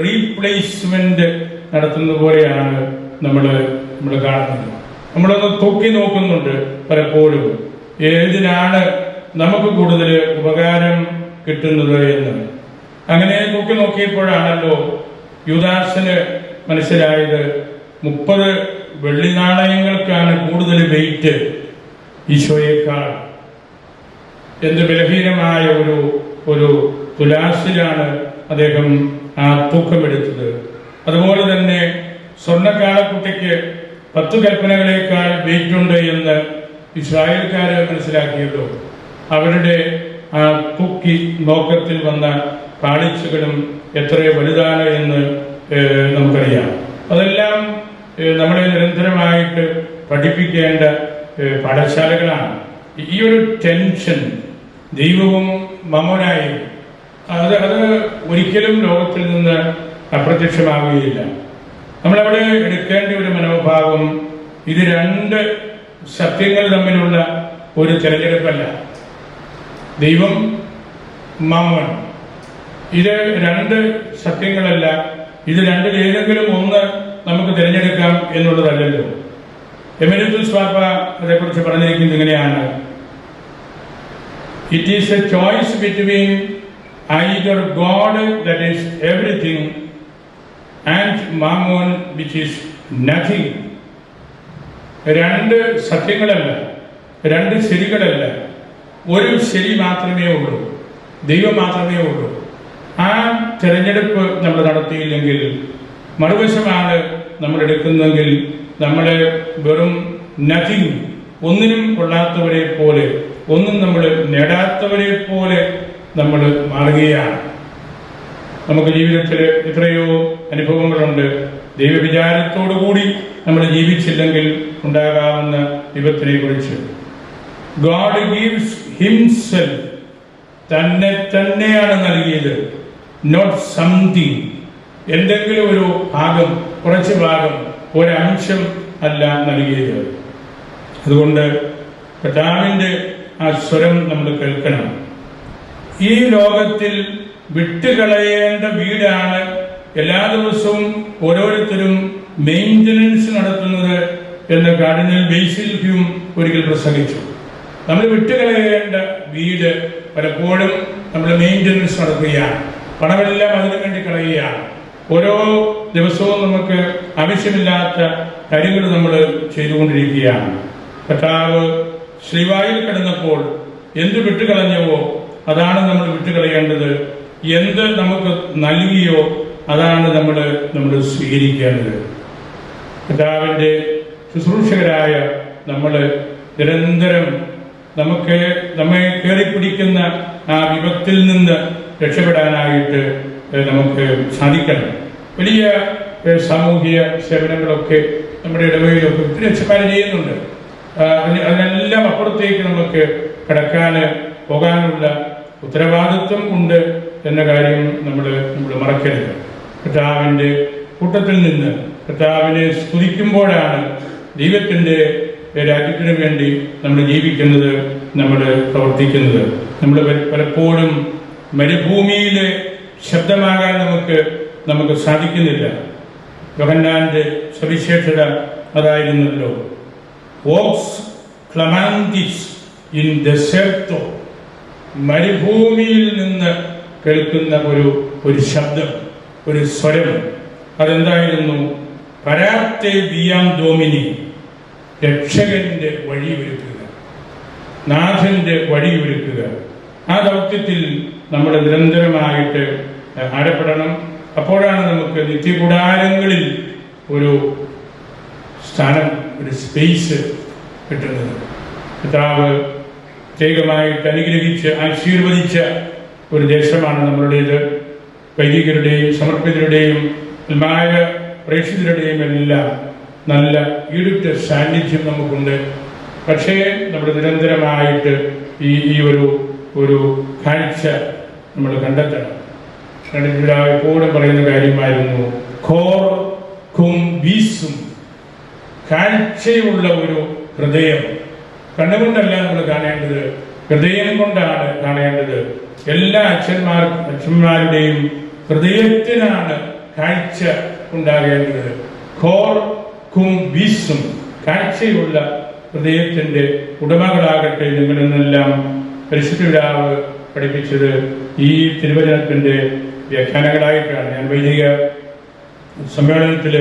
റീപ്ലേസ്മെന്റ് നടത്തുന്ന പോലെയാണ് നമ്മൾ കാണുന്നത്. നമ്മളൊന്ന് തൊക്കി നോക്കുന്നുണ്ട് പലപ്പോഴും, ഏതിനാണ് നമുക്ക് കൂടുതൽ ഉപകാരം കിട്ടുന്നത് എന്ന്. അങ്ങനെ തൊക്കി നോക്കിയപ്പോഴാണല്ലോ യൂദാസിന് മനസ്സിലായത് 30 വെള്ളി നാണയങ്ങൾക്കാണ് കൂടുതൽ വെയിറ്റ് ഈശോയേക്കാൾ. എന്ത് ബലഹീനമായ ഒരു തുലാസിലാണ് അദ്ദേഹം ആ തൂക്കമെടുത്തത്. അതുപോലെ തന്നെ സ്വർണ്ണക്കാളക്കുട്ടിക്ക് 10 കൽപ്പനകളേക്കാൾ വെയിറ്റ് ഉണ്ട് എന്ന് ഇസ്രായേൽക്കാർ മനസ്സിലാക്കിയല്ലോ. അവരുടെ ആ തൂക്കി നോക്കത്തിൽ വന്ന പാളിച്ചകളും എത്ര വലുതാണ് എന്ന് നമുക്കറിയാം. അതെല്ലാം നമ്മളെ നിരന്തരമായിട്ട് പഠിപ്പിക്കേണ്ട പാഠശാലകളാണ്. ഈ ഒരു ടെൻഷൻ ദൈവവും മമോനായും അത് ഒരിക്കലും ലോകത്തിൽ നിന്ന് അപ്രത്യക്ഷമാവുകയില്ല. നമ്മളവിടെ എടുക്കേണ്ട ഒരു മനോഭാവം, ഇത് 2 സത്യങ്ങൾ തമ്മിലുള്ള ഒരു തിരഞ്ഞെടുപ്പല്ല. ദൈവം മമോൻ, ഇത് 2 സത്യങ്ങളല്ല. ഇത് 2 ഏതെങ്കിലും ഒന്ന് നമുക്ക് തിരഞ്ഞെടുക്കാം എന്നുള്ളതല്ലല്ലോ. എമരിറ്റസ് പാപ്പ അതേക്കുറിച്ച് പറഞ്ഞിരിക്കുന്നത് ഇങ്ങനെയാണ്: it is A choice between either God that is everything and Mammon which is nothing. 2 സത്യങ്ങളല്ല, 2 ശരികളല്ല, ഒരു ശരി മാത്രമേ ഉള്ളൂ, ദൈവം മാത്രമേ ഉള്ളൂ. ആ തിരഞ്ഞെടുപ്പ് നമ്മൾ നടത്തിയില്ലെങ്കിൽ, മറുവശമാണ് നമ്മൾ എടുക്കുന്നതെങ്കിൽ, നമ്മളെ വെറും നത്തിങ്, ഒന്നിനും കൊള്ളാത്തവരെ പോലെ, ഒന്നും നമ്മൾ നേടാത്തവരെ പോലെ നമ്മൾ മാറുകയാണ്. നമുക്ക് ജീവിതത്തിൽ എത്രയോ അനുഭവങ്ങളുണ്ട്. ദൈവവിചാരത്തോടുകൂടി നമ്മൾ ജീവിച്ചില്ലെങ്കിൽ ഉണ്ടാകാവുന്ന വിപത്തിനെ കുറിച്ച്. ഗോഡ് ഗീവ്സ് ഹിംസെൽഫ്, തന്നെയാണ് നൽകിയത്, നോട്ട് സംതിങ്. എന്തെങ്കിലും ഒരു ഭാഗം, കുറച്ച് ഭാഗം, ഒരംശം അല്ല നൽകിയത്. അതുകൊണ്ട് കർത്താവിൻ്റെ ആ സ്വരം നമ്മൾ കേൾക്കണം. ഈ ലോകത്തിൽ വിട്ടുകളയേണ്ട വീടാണ് എല്ലാ ദിവസവും ഓരോരുത്തരും മെയിൻ്റനൻസ് നടത്തുന്നത് എന്ന് കാർഡിനൽ ബേസിൽ ഹ്യൂം ഒരിക്കൽ പ്രസംഗിച്ചു. നമ്മൾ വിട്ടുകളയേണ്ട വീട് പലപ്പോഴും നമ്മൾ മെയിൻ്റനൻസ് നടത്തുകയാണ്, പണമെല്ലാം അതിനു വേണ്ടി കളയുകയാണ്. ഓരോ ദിവസവും നമുക്ക് ആവശ്യമില്ലാത്ത കാര്യങ്ങൾ നമ്മൾ ചെയ്തുകൊണ്ടിരിക്കുകയാണ്. കർത്താവ് ശ്രീവായിൽ കിടന്നപ്പോൾ എന്ത് വിട്ടുകളഞ്ഞവോ അതാണ് നമ്മൾ വിട്ടുകളയേണ്ടത്. എന്ത് നമുക്ക് നൽകിയോ അതാണ് നമ്മൾ സ്വീകരിക്കേണ്ടത്. കർത്താവിൻ്റെ ശുശ്രൂഷകരായ നമ്മൾ നിരന്തരം നമ്മെ കയറിപ്പിടിക്കുന്ന ആ വിപത്തിൽ നിന്ന് രക്ഷപ്പെടാനായിട്ട് നമുക്ക് സാധിക്കണം. വലിയ സാമൂഹിക സേവനങ്ങളൊക്കെ നമ്മുടെ ഇടവകയിലൊക്കെ ഒത്തിരി അച്ഛന്മാർ ചെയ്യുന്നുണ്ട്. അതിനെല്ലാം അപ്പുറത്തേക്ക് നമുക്ക് കടക്കാൻ പോകാനുള്ള ഉത്തരവാദിത്വം ഉണ്ട് എന്ന കാര്യം നമ്മൾ മറക്കരുത്. കർത്താവിൻ്റെ കൂട്ടത്തിൽ നിന്ന് കർത്താവിനെ സ്തുതിക്കുമ്പോഴാണ് ദൈവത്തിൻ്റെ രാജ്യത്തിനു വേണ്ടി നമ്മൾ ജീവിക്കുന്നത്, നമ്മൾ പ്രവർത്തിക്കുന്നത്. നമ്മൾ പലപ്പോഴും മരുഭൂമിയിലെ ശബ്ദമാകാൻ നമുക്ക് സാധിക്കുന്നില്ല. യോഹന്നാന്റെ സവിശേഷത അതായിരുന്നല്ലോ, വോക്സ് ക്ലമാന്തിസ് ഇൻ ഡെസേർട്ടോ, മരുഭൂമിയിൽ നിന്ന് കേൾക്കുന്ന ഒരു ശബ്ദം, ഒരു സ്വരം. അതെന്തായിരുന്നു? പരാത്തെ ബിയാം ഡോമിനി, രക്ഷകന്റെ വഴിയൊരുക്കുക, നാഥന്റെ വഴിയൊരുക്കുക. ആ ദൗത്യത്തിൽ നമ്മൾ നിരന്തരമായിട്ട് ആടപ്പെടണം. അപ്പോഴാണ് നമുക്ക് നിത്യകൂടാരങ്ങളിൽ ഒരു സ്ഥാനം, ഒരു സ്പേസ് കിട്ടുന്നത്. കർത്താവ് പ്രത്യേകമായിട്ട് അനുഗ്രഹിച്ച് ആശീർവദിച്ച ഒരു ദേശമാണ് നമ്മളുടേത്. വൈദികരുടെയും സമർപ്പിതരുടെയും പ്രേക്ഷിതരുടെയും എല്ലാം നല്ല ഈടുറ്റ സാന്നിധ്യം നമുക്കുണ്ട്. പക്ഷേ നമ്മൾ നിരന്തരമായിട്ട് ഈ ഒരു കാഴ്ച നമ്മൾ കണ്ടെത്തണം. എപ്പോഴും പറയുന്ന കാര്യമായിരുന്നു ഖോർ ഖും ബീസും, കാഴ്ചയുള്ള ഒരു ഹൃദയം. കണ്ണുകൊണ്ടല്ല നമ്മൾ കാണേണ്ടത്, ഹൃദയം കൊണ്ടാണ് കാണേണ്ടത്. എല്ലാ അച്ഛന്മാരുടെയും ഹൃദയത്തിനാണ് കാഴ്ച ഉണ്ടാകേണ്ടത്. ഖോർ ഖും ബീസും, കാഴ്ചയുള്ള ഹൃദയത്തിന്റെ ഉടമകളാകട്ടെ നിങ്ങളെന്നെല്ലാം പരിശുദ്ധ പിതാവ് പഠിപ്പിച്ചത് ഈ തിരുവചനത്തിന്റെ വ്യാഖ്യാനങ്ങളായിട്ടാണ്. ഞാൻ വൈദിക സമ്മേളനത്തിൽ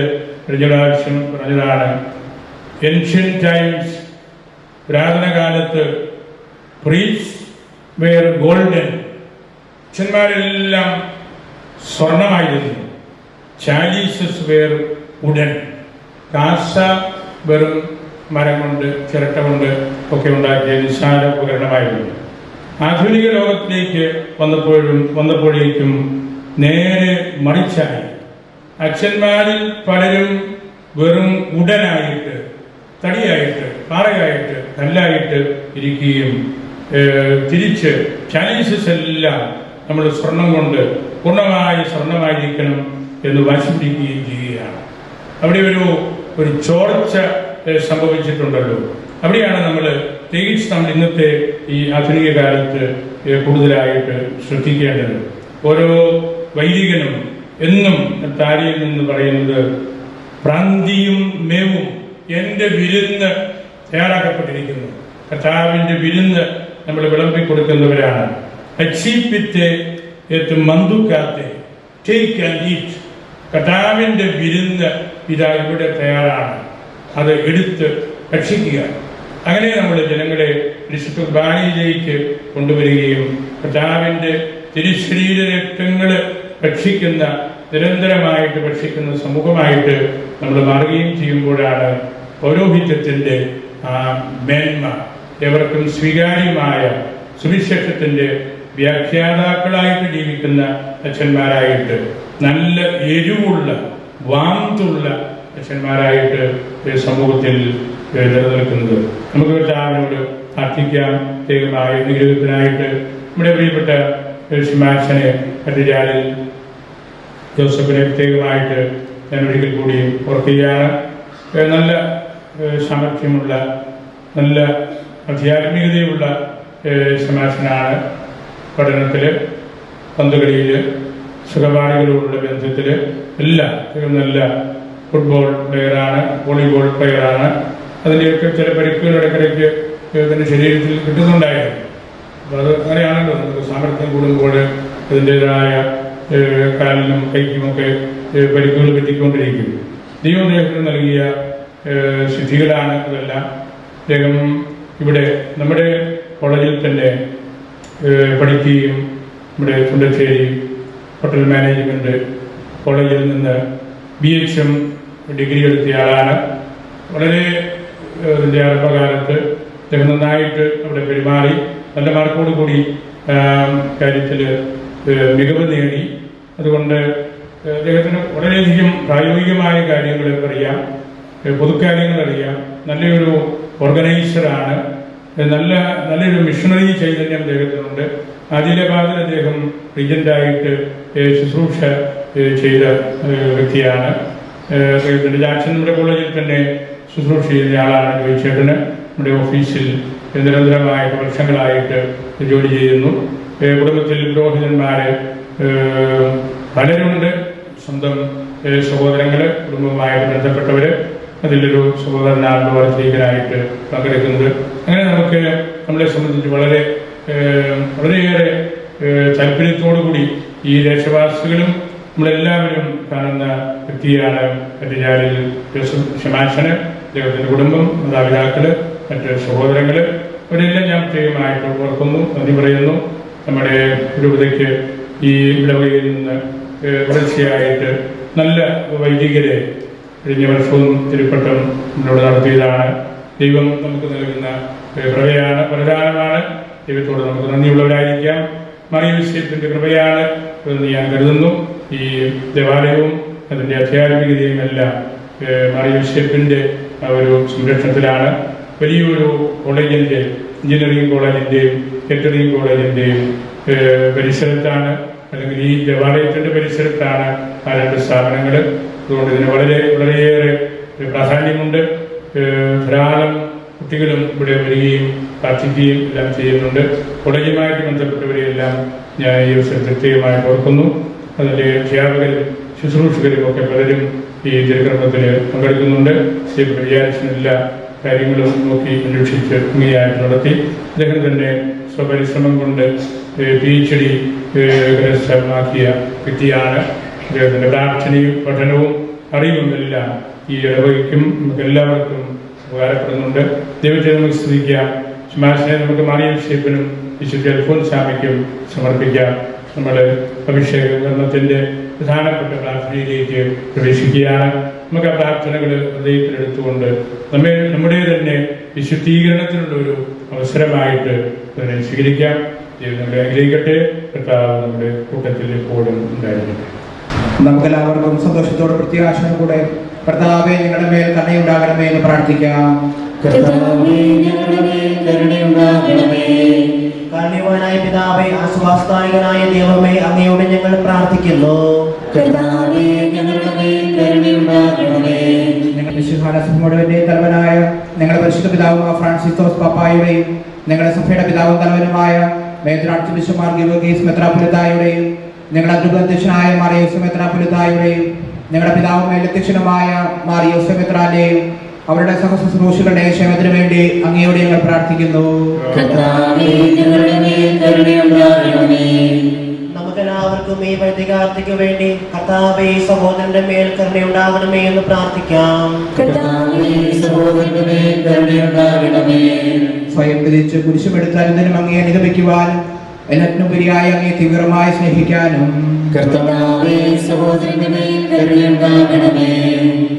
കഴിഞ്ഞ പ്രാവശ്യം പറഞ്ഞതാണ്, ഏൻഷ്യൻ ടൈംസ്, പുരാതന കാലത്ത് priests wear golden, അച്ഛന്മാരെല്ലാം സ്വർണമായിരുന്നു. ചാലീസസ് wear wooden, കാസ വെറും മരം കൊണ്ട്, ചിരട്ട കൊണ്ട് ഒക്കെ ഉണ്ടാക്കിയ നിസ്സാര ഉപകരണമായിരുന്നു. ആധുനിക ലോകത്തിലേക്ക് വന്നപ്പോഴേക്കും നേരെ മറിച്ചായി. അച്ഛന്മാരിൽ പലരും വെറും ഉടനായിട്ട്, തടിയായിട്ട്, പാറയായിട്ട്, കല്ലായിട്ട് ഇരിക്കുകയും തിരിച്ച് ചാലീസസ് എല്ലാം നമ്മൾ സ്വർണം കൊണ്ട് പൂർണ്ണമായി സ്വർണമായിരിക്കണം എന്ന് വാശി പിടിക്കുകയും ചെയ്യുകയാണ്. അവിടെ ഒരു ചോർച്ച സംഭവിച്ചിട്ടുണ്ടല്ലോ. അവിടെയാണ് നമ്മൾ പ്രത്യേകിച്ച് നമ്മൾ ഇന്നത്തെ ഈ ആധുനിക കാലത്ത് കൂടുതലായിട്ട് ശ്രദ്ധിക്കേണ്ടത്. ഓരോ വൈദികനും എന്നും താരിയിൽ നിന്ന് പറയുന്നത്, പ്രാന്തിയും മേവും എൻ്റെ വിരുന്ന് തയ്യാറാക്കപ്പെട്ടിരിക്കുന്നു. കർത്താവിൻ്റെ വിരുന്ന് നമ്മൾ വിളമ്പിക്കൊടുക്കുന്നവരാണ്. അച്ചീപ്പിത്തെ മന്ദുക്കാത്തെ ടേക്ക് ആൻഡ് ഈറ്റ്, കർത്താവിൻ്റെ വിരുന്ന് ഇതാ ഇവിടെ തയ്യാറാണ്, അത് എടുത്ത് ഭക്ഷിക്കുക. അങ്ങനെ നമ്മൾ ജനങ്ങളെ വിശുദ്ധ കുർബാനയിലേക്ക് കൊണ്ടുവരികയും കർത്താവിൻ്റെ തിരുശരീര രക്തങ്ങൾ ഭക്ഷിക്കുന്ന, നിരന്തരമായിട്ട് ഭക്ഷിക്കുന്ന സമൂഹമായിട്ട് നമ്മൾ മാറുകയും ചെയ്യുമ്പോഴാണ് പൗരോഹിത്യത്തിൻ്റെ ആ മേന്മ, എവർക്കും സ്വീകാര്യമായ സുവിശേഷത്തിൻ്റെ വ്യാഖ്യാതാക്കളായിട്ട് ജീവിക്കുന്ന അച്ഛന്മാരായിട്ട്, നല്ല എരിവുള്ള വാന്തുള്ള അച്ഛന്മാരായിട്ട് സമൂഹത്തിൽ നിലനിൽക്കുന്നത്. നമുക്ക് കർത്താവിനോട് പ്രാർത്ഥിക്കാം. പ്രത്യേകമായ അനുഗ്രഹത്തിനായിട്ട് നമ്മുടെ പ്രിയപ്പെട്ട ശിമാശനെ കത്തിജാലിൽ ജോസഫിനെ പ്രത്യേകമായിട്ട് ഞാൻ ഒരിക്കൽ കൂടി ഓർക്കുകയാണ്. നല്ല സാമർഥ്യമുള്ള, നല്ല ആധ്യാത്മികതയുള്ള ശമാശനാണ്. പഠനത്തിൽ, പന്തുകളിയിൽ, സഹപാഠികളോടുള്ള ബന്ധത്തിൽ എല്ലാം നല്ല ഫുട്ബോൾ പ്ലെയറാണ്, വോളിബോൾ പ്ലെയറാണ്. അതിൻ്റെയൊക്കെ ചില പരിക്കുകൾ ഇടയ്ക്കിടയ്ക്ക് ഇതിൻ്റെ ശരീരത്തിൽ കിട്ടുന്നുണ്ടായിരുന്നു. അപ്പോൾ അത് അങ്ങനെയാണല്ലോ, നമുക്ക് സാമർത്ഥ്യം കൂടുമ്പോൾ അതിൻ്റേതായ കാലിനും കൈക്കുമൊക്കെ പരിക്കുകൾ പറ്റിക്കൊണ്ടിരിക്കും. ദൈവം അദ്ദേഹത്തിന് നൽകിയ സിദ്ധികളാണ് അതെല്ലാം. അദ്ദേഹം ഇവിടെ നമ്മുടെ കോളേജിൽ തന്നെ പഠിക്കുകയും നമ്മുടെ തുണ്ടശ്ശേരി ഹോട്ടൽ മാനേജ്മെൻറ്റ് കോളേജിൽ നിന്ന് BHM ഡിഗ്രി എടുത്തയാളാണ്. വളരെ അതിൻ്റെ ആരംഭകാലത്ത് അദ്ദേഹം നന്നായിട്ട് അവിടെ പെരുമാറി നല്ല മാർക്കോട് കൂടി കാര്യത്തിൽ മികവ് നേടി. അതുകൊണ്ട് അദ്ദേഹത്തിന് വളരെയധികം പ്രായോഗികമായ കാര്യങ്ങൾ അറിയാം, പൊതുക്കാര്യങ്ങൾ അറിയാം, നല്ലൊരു ഓർഗനൈസറാണ്, നല്ലൊരു മിഷണറി ചൈതന്യം അദ്ദേഹത്തിനുണ്ട്. ആദിലാബാദിൽ അദ്ദേഹം റീജൻ്റായിട്ട് ശുശ്രൂഷ ചെയ്ത വ്യക്തിയാണ്. അദ്ദേഹത്തിൻ്റെ ജാക്സൺ നമ്മുടെ കോളേജിൽ തന്നെ ശുശ്രൂഷ ചെയ്ത ആളാണ്. ജോയിച്ചേട്ടന് നമ്മുടെ ഓഫീസിൽ നിരന്തരമായ വർഷങ്ങളായിട്ട് ജോലി ചെയ്യുന്നു. കുടുംബത്തിൽ പുരോഹിതന്മാർ പലരുണ്ട്. സ്വന്തം സഹോദരങ്ങൾ, കുടുംബവുമായിട്ട് ബന്ധപ്പെട്ടവർ, അതിലൊരു സഹോദരനാണ് വർദ്ധീകനായിട്ട് പങ്കെടുക്കുന്നത്. അങ്ങനെ നമുക്ക് നമ്മളെ സംബന്ധിച്ച് വളരെയേറെ താല്പര്യത്തോടു കൂടി ഈ ദേശവാസികളും നമ്മളെല്ലാവരും കാണുന്ന വ്യക്തിയാണ് കല്ലിയാലിൽ ജോസഫ് ശമാശന്. അദ്ദേഹത്തിൻ്റെ കുടുംബം, മാതാപിതാക്കൾ, മറ്റ് സഹോദരങ്ങൾ, അവരെല്ലാം ഞാൻ പ്രത്യേകമായിട്ട് ഓർക്കുന്നു, നന്ദി പറയുന്നു. നമ്മുടെ രൂപതയ്ക്ക് ഈ ഇടവകയിൽ നിന്ന് തുടർച്ചയായിട്ട് നല്ല വൈദികരെ കഴിഞ്ഞ വർഷവും തിരുപ്പട്ടം നമ്മളോട് നടത്തിയതാണ്. ദൈവം നമുക്ക് നൽകുന്ന കൃപയാണ്, വരദാനമാണ്. ദൈവത്തോട് നമുക്ക് നന്ദിയുള്ളവരായിരിക്കാം. മറിയൂസേപ്പിൻ്റെ കൃപയാണ് എന്ന് ഞാൻ കരുതുന്നു. ഈ ദേവാലയവും അതിൻ്റെ ആധ്യാത്മികതയും എല്ലാം മറിയൂസേപ്പിൻ്റെ ഒരു സംരക്ഷണത്തിലാണ്. വലിയൊരു കോളേജിൻ്റെ, എഞ്ചിനീയറിംഗ് കോളേജിൻ്റെയും കാറ്ററിംഗ് കോളേജിൻ്റെയും പരിസരത്താണ്, അല്ലെങ്കിൽ ഈ ദേവാലയത്തിൻ്റെ പരിസരത്താണ് ആ രണ്ട് സ്ഥാപനങ്ങൾ. അതുകൊണ്ട് ഇതിന് വളരെയേറെ പ്രാധാന്യമുണ്ട്. ധാരാളം കുട്ടികളും ഇവിടെ വരികയും പ്രാർത്ഥിക്കുകയും എല്ലാം ചെയ്യുന്നുണ്ട്. കോളേജുമായിട്ട് ബന്ധപ്പെട്ടവരെയെല്ലാം ഞാൻ ഈ അവസരം പ്രത്യേകമായിട്ട് ഓർക്കുന്നു. അതിൻ്റെ അധ്യാപകരും ശുശ്രൂഷകരും ഒക്കെ പലരും ഈ തിരുക്രമത്തിൽ പങ്കെടുക്കുന്നുണ്ട്. വിചാരിച്ചെല്ലാ കാര്യങ്ങളും നോക്കി അന്വേഷിച്ച് ഭംഗിയായിട്ട് നടത്തി. അദ്ദേഹം തന്നെ സ്വപരിശ്രമം കൊണ്ട് PhD കരസ്ഥമാക്കിയ വ്യക്തിയാണ്. അദ്ദേഹത്തിൻ്റെ പ്രാർത്ഥനയും പഠനവും അറിവും എല്ലാം ഈ ഇടവകയ്ക്കും നമുക്ക് എല്ലാവർക്കും ഉപകാരപ്പെടുന്നുണ്ട്. ദൈവത്തെ നമുക്ക് സ്തുതിക്കാം. ശമാശനെ നമുക്ക് മറിയൂസേപ്പിനും വിശുദ്ധ അൽഫോൻസാമയ്ക്കും സമർപ്പിക്കാം. നമ്മൾ അഭിഷേകത്തിൻ്റെ പ്രധാനപ്പെട്ട പ്രാർത്ഥനയിലേക്ക് പ്രവേശിക്കുകയാണ്. നമുക്ക് ആ പ്രാർത്ഥനകൾ ഹൃദയത്തിലെടുത്തുകൊണ്ട് നമ്മുടെ തന്നെ വിശുദ്ധീകരണത്തിനുള്ള ഒരു അവസരമായിട്ട് അതിനെ സ്വീകരിക്കാം. ദൈവം നമ്മളെ അനുഗ്രഹിക്കട്ടെ. കർത്താവ് നമ്മുടെ കൂട്ടത്തിൽ എപ്പോഴും ഉണ്ടായിരിക്കട്ടെ. നമുക്കെല്ലാവർക്കും സന്തോഷത്തോടെ പ്രത്യാശയോടെ കൂടെ കർത്താവേ ഞങ്ങളുടെ മേൽ കരുണയുണ്ടാകണമേ എന്ന് പ്രാർത്ഥിക്കാം. കാരുണ്യവാനായ പിതാവേ, ആശ്വാസദായകനായ ദൈവമേ, അങ്ങയോട് ഞങ്ങൾ പ്രാർത്ഥിക്കുന്നു. ഞങ്ങളുടെ വിശുദ്ധാനസഭയുടെ തലവനായ ഞങ്ങളുടെ പരിശുദ്ധ പിതാവും ഫ്രാൻസിസ് പാപ്പായുടെയും ഞങ്ങളുടെ സഭയുടെ പിതാവും തലവനുമായ major archbishop Mar Geevarghese മെത്രാപ്പൊലീത്തായുടെയും ഞങ്ങളുടെ അധ്യക്ഷനായ മാർ യോസേഫ് മെത്രാപ്പൊലീത്തായുടെയും ഞങ്ങളുടെ പിതാവും മേലധ്യക്ഷനുമായ മാർ യോസേഫ് മെത്രാന്റെയും അവരുടെ സഹശുശ്രൂഷകളുടെ ക്ഷേമത്തിനു വേണ്ടി അങ്ങയോട് ഞങ്ങൾ പ്രാർത്ഥിക്കുന്നു. നമുക്കെല്ലാവർക്കും ഈ വൈദികാർത്തിക്ക് വേണ്ടി കർത്താവേ സഹോദരന്റെ മേൽ കരുണയുണ്ടാകണമേ എന്ന് പ്രാർത്ഥിക്കാം. സ്വയം തിരിച്ച് കുരിശുമെടുത്താലും അങ്ങേ അനുഗമിക്കുവാനും എല്ലാറ്റിനുപരിയായി അങ്ങേ തീവ്രമായി സ്നേഹിക്കാനും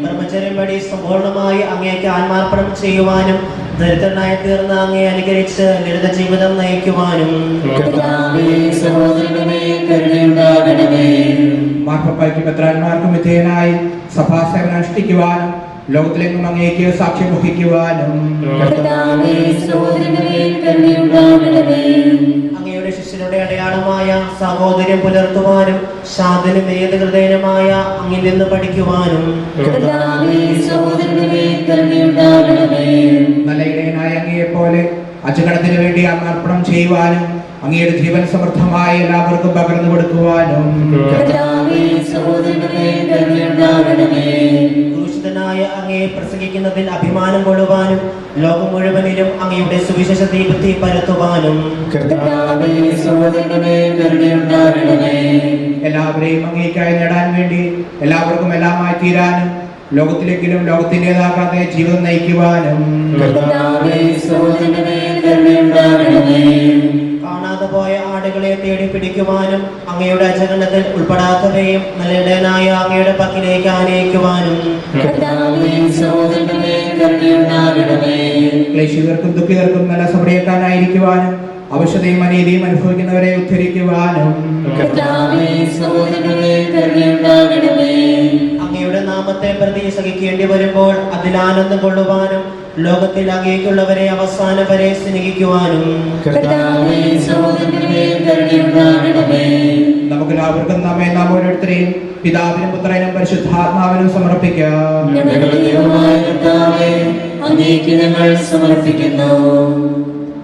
ബ്രഹ്മചര്യം വഴി സമ്പൂർണമായി അങ്ങേക്ക് ആത്മാർപ്പണം ചെയ്യുവാനും ദരിദ്രനായി തീർന്ന അങ്ങേ അനുകരിച്ച് ലളിത ജീവിതം നയിക്കുവാനും മാർപ്പാപ്പയ്ക്കും മെത്രാന്മാർക്കും വിധേയനായി സഭാസേവനം അനുഷ്ഠിക്കുവാനും ലോകത്തിലെങ്ങും അങ്ങേക്ക് സാക്ഷ്യം വഹിക്കുവാനും അങ്ങയുടെ ശിഷ്യരുടെ സഭയുടെ അടയാളമായ സഹോദര്യം പുലർത്തുവാനും ശാന്തനും ഏകഹൃദയനുമായ അങ്ങിൽ നിന്ന് പഠിക്കുവാനും നല്ല ഇടയനായ അങ്ങയെപ്പോലെ അജഗണത്തിന് വേണ്ടി അങ്ങ് അർപ്പണം ചെയ്യുവാനും അങ്ങയുടെ ജീവൻ സമൃദ്ധമായി എല്ലാവർക്കും പകർന്നു കൊടുക്കുവാനും ക്രൂശിതനായ അങ്ങയെ പ്രസംഗിക്കുന്നതിൽ അഭിമാനം കൊള്ളുവാനും ലോകം മുഴുവനിലും അങ്ങയുടെ സുവിശേഷ ദീപത്തെ പരത്തുവാനും എല്ലാവരെയും അങ്ങേക്കായി നേടാൻ വേണ്ടി എല്ലാവർക്കും എല്ലാമായി തീരാനും ലോകത്തിലെങ്കിലും ലോകത്തിൻ്റെതാകാത്ത ജീവിതം നയിക്കുവാനും കാണാതെ പോയ ആടുകളെ തേടി പിടിക്കുവാനും അങ്ങയുടെ അജഗണത്തിൽ ഉൾപ്പെടാത്തവയും നല്ലടനായ അങ്ങയുടെ പക്കിലേക്ക് ആനയിക്കുവാനും ക്ലേശികർക്കും ദുഃഖിതർക്കും നല്ല സമറിയേക്കാനായിരിക്കുവാനും അവശതയും അനീതിയും അനുഭവിക്കുന്നവരെ ഉദ്ധരിക്കുവാനും അങ്ങയുടെ നാമത്തെ പ്രതി സഹിക്കേണ്ടി വരുമ്പോൾ അതിൽ ആനന്ദം കൊള്ളുവാനും ലോകത്തിൽ അങ്ങേക്കുള്ളവരെ അവസാനം വരെ സ്നേഹിക്കുവാനും നമുക്കെല്ലാവർക്കും നമ്മെ നാം ഓരോരുത്തരെയും പിതാവിനും പുത്രനും പരിശുദ്ധാത്മാവിനും സമർപ്പിക്കാം.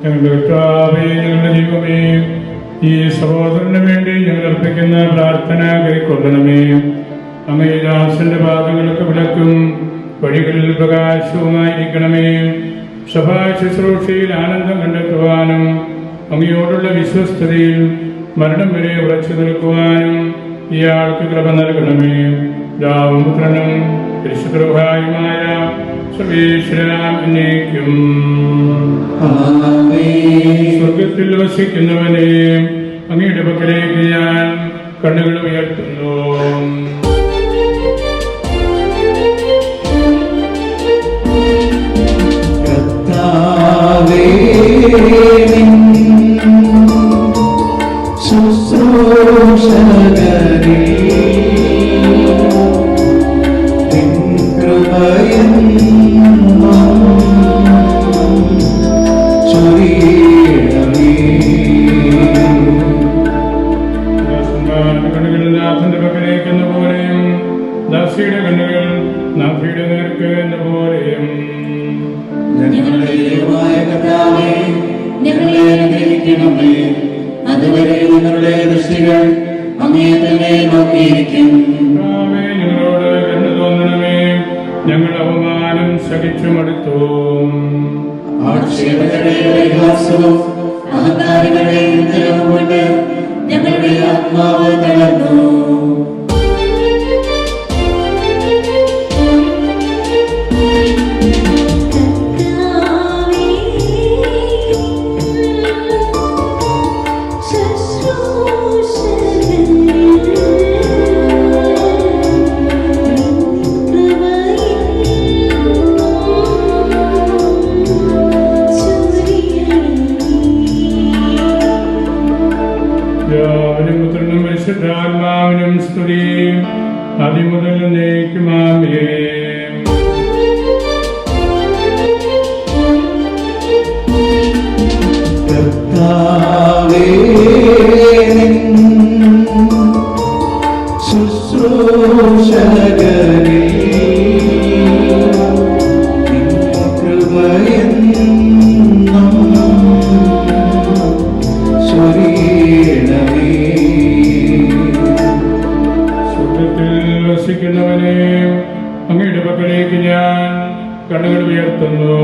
ഞങ്ങളുടെ കർത്താവേ, ഞങ്ങളുടെ ദൈവമേ, ഈ സഹോദരന് വേണ്ടി ഞങ്ങൾ അർപ്പിക്കുന്ന പ്രാർത്ഥന കൈക്കൊള്ളണമേ. അങ്ങേ ദാസന്റെ പാദങ്ങൾക്ക് വിളക്കും വഴികളിൽ പ്രകാശവുമായിരിക്കണമേ. സഭാ ശുശ്രൂഷയിൽ ആനന്ദം കണ്ടെത്തുവാനും അങ്ങയോടുള്ള വിശ്വസ്തതയിൽ മരണം വരെ ഉറച്ചു നിൽക്കുവാനും ഇയാൾക്ക് കൃപ നൽകണമേ. പിതാവും പുത്രനും പരിശുദ്ധരുമായ സർവേശ്വരനാം എന്നേക്കും. സ്വർഗത്തിൽ വസിക്കുന്നവനെ അങ്ങയുടെ പക്കലേക്ക് ഞാൻ കണ്ണുകൾ ഉയർത്തുന്നു. നാഥന്റെ പക്കലേക്ക് എന്ന പോലെയും ദാസിയുടെ കണ്ണുകൾ നാഥയുടെ നേർക്ക് എന്ന പോലെയും. അതുവരെ നിങ്ങളുടെ ദൃഷ്ടികൾ അങ്ങേ തന്നെ നോക്കിയിരിക്കും. ഞങ്ങളോട് കണ്ടു തോന്നണമേ. ഞങ്ങൾ അവമാനം സഹിച്ചു മടുത്തു. ആക്ഷേപങ്ങളുടെ പരിഹാസവും അഹങ്കാരികളുടെ നിന്ദനവും കൊണ്ട് ഞങ്ങളുടെ ആത്മാവ് തളർന്നു. പുത്രനും പരിശുദ്ധാത്മാവിനും സ്തുതി അതിമുതൽ എന്നേക്കുമാമേ. വസിക്കുന്നവനെ അങ്ങയുടെ പക്കലേക്ക് ഞാൻ കണ്ണുകൾ ഉയർത്തുന്നു.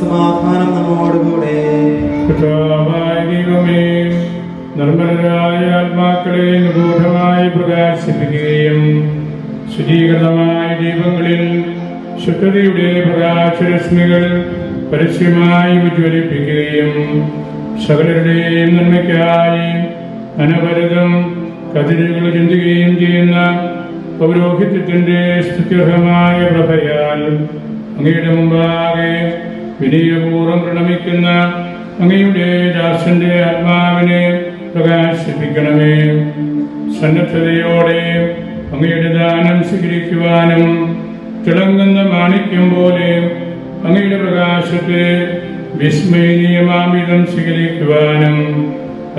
സമാധാനം നമ്മോടുകൂടെ. ദൈവമേ, നിർമ്മലരായ ആത്മാക്കളെ നിഗൂഢമായി പ്രകാശിപ്പിക്കുകയും ശുചീകൃതമായ ദീപങ്ങളിൽ ശുദ്ധതയുടെ പ്രകാശരശ്മികൾ പരസ്യമായി ഉജ്ജ്വലിപ്പിക്കുകയും സകലരുടെയും നന്മയ്ക്കായി അനവരതം കതിരുകൾ ചിന്തുകയും ചെയ്യുന്ന പൗരോഹിത്യത്തിന്റെ സ്തുത്യർഹമായ പ്രഭയാൽ അങ്ങയുടെ മുമ്പാകെ വിനയപൂർവ്വം പ്രണമിക്കുന്ന അങ്ങയുടെ ദാസന്റെ ആത്മാവിനെ പ്രകാശിപ്പിക്കണമേ. സന്നദ്ധതയോടെ അങ്ങയുടെ ദാനം സ്വീകരിക്കുവാനും തിളങ്ങുന്ന മാണിക്യം പോലെ അങ്ങയുടെ പ്രകാശത്തെ വിസ്മയനീയമാംവിധം സ്വീകരിക്കുവാനും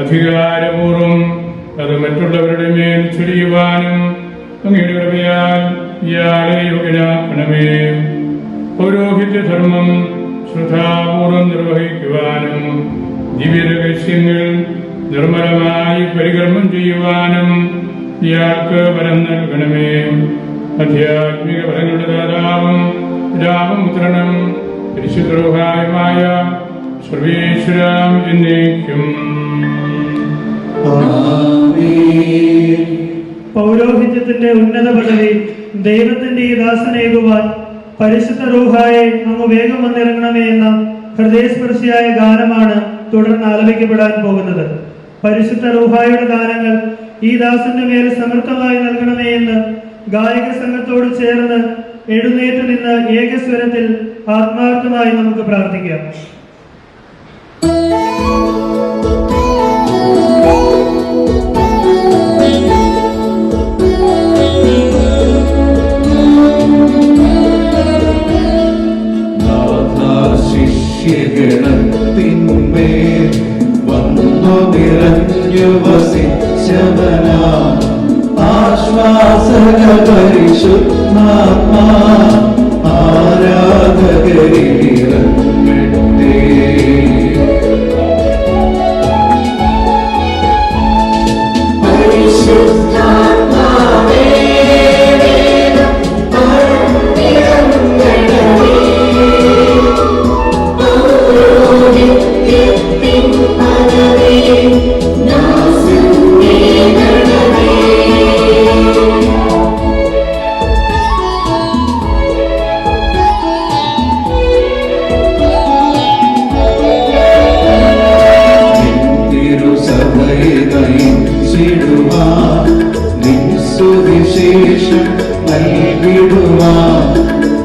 അധികാരപൂർവ്വം അത് മറ്റുള്ളവരുടെ മേൽ ചൊരിയുവാനും അങ്ങയുടെ കൃപയാൽ ഇയാളെ യോഗ്യനാക്കണമേ. പൗരോഹിത്യധർമ്മം ശ്രദ്ധാപൂർവം നിർവഹിക്കുവാനും ദിവ്യരഹസ്യങ്ങൾ നിർമ്മലമായി പരികർമ്മം ചെയ്യുവാനും ഇയാൾക്ക് വരം നൽകണമേ. ആധ്യാത്മിക ഫലങ്ങളുടെ ദാതാവും പിതാവും പുത്രനും പരിശുദ്ധമായ സർവേശ്വരം എന്നേക്കും. പൗരോഹിത്യത്തിന്റെ ഉന്നത പദവി ദൈവത്തിന്റെ ഈ ദാസനേകുവാൻ പരിശുദ്ധ റൂഹായെ അങ്ങ് വേഗം വന്നിറങ്ങണമേ എന്ന ഹൃദയസ്പർശിയായ ഗാനമാണ് തുടർന്ന് ആലപിക്കപ്പെടാൻ പോകുന്നത്. പരിശുദ്ധ റൂഹായുടെ ദാനങ്ങൾ ഈ ദാസന്റെ മേൽ സമർത്ഥമായി നൽകണമേ എന്ന് ഗായക സംഘത്തോട് ചേർന്ന് എഴുന്നേറ്റ് നിന്ന് ഏകസ്വരത്തിൽ ആത്മാർത്ഥമായി നമുക്ക് പ്രാർത്ഥിക്കാം. ശിഷ്യഗണത്തിന്മേൽ വന്നു നിറഞ്ഞു വസിച്ചവനാ ആശ്വാസക പരിശുദ്ധാത്മാ ആരാധകരിലിറങ്ങട്ടെ. പരിശുദ്ധാത്മാവേ സുവിശേഷം നൽകിടുവാൻ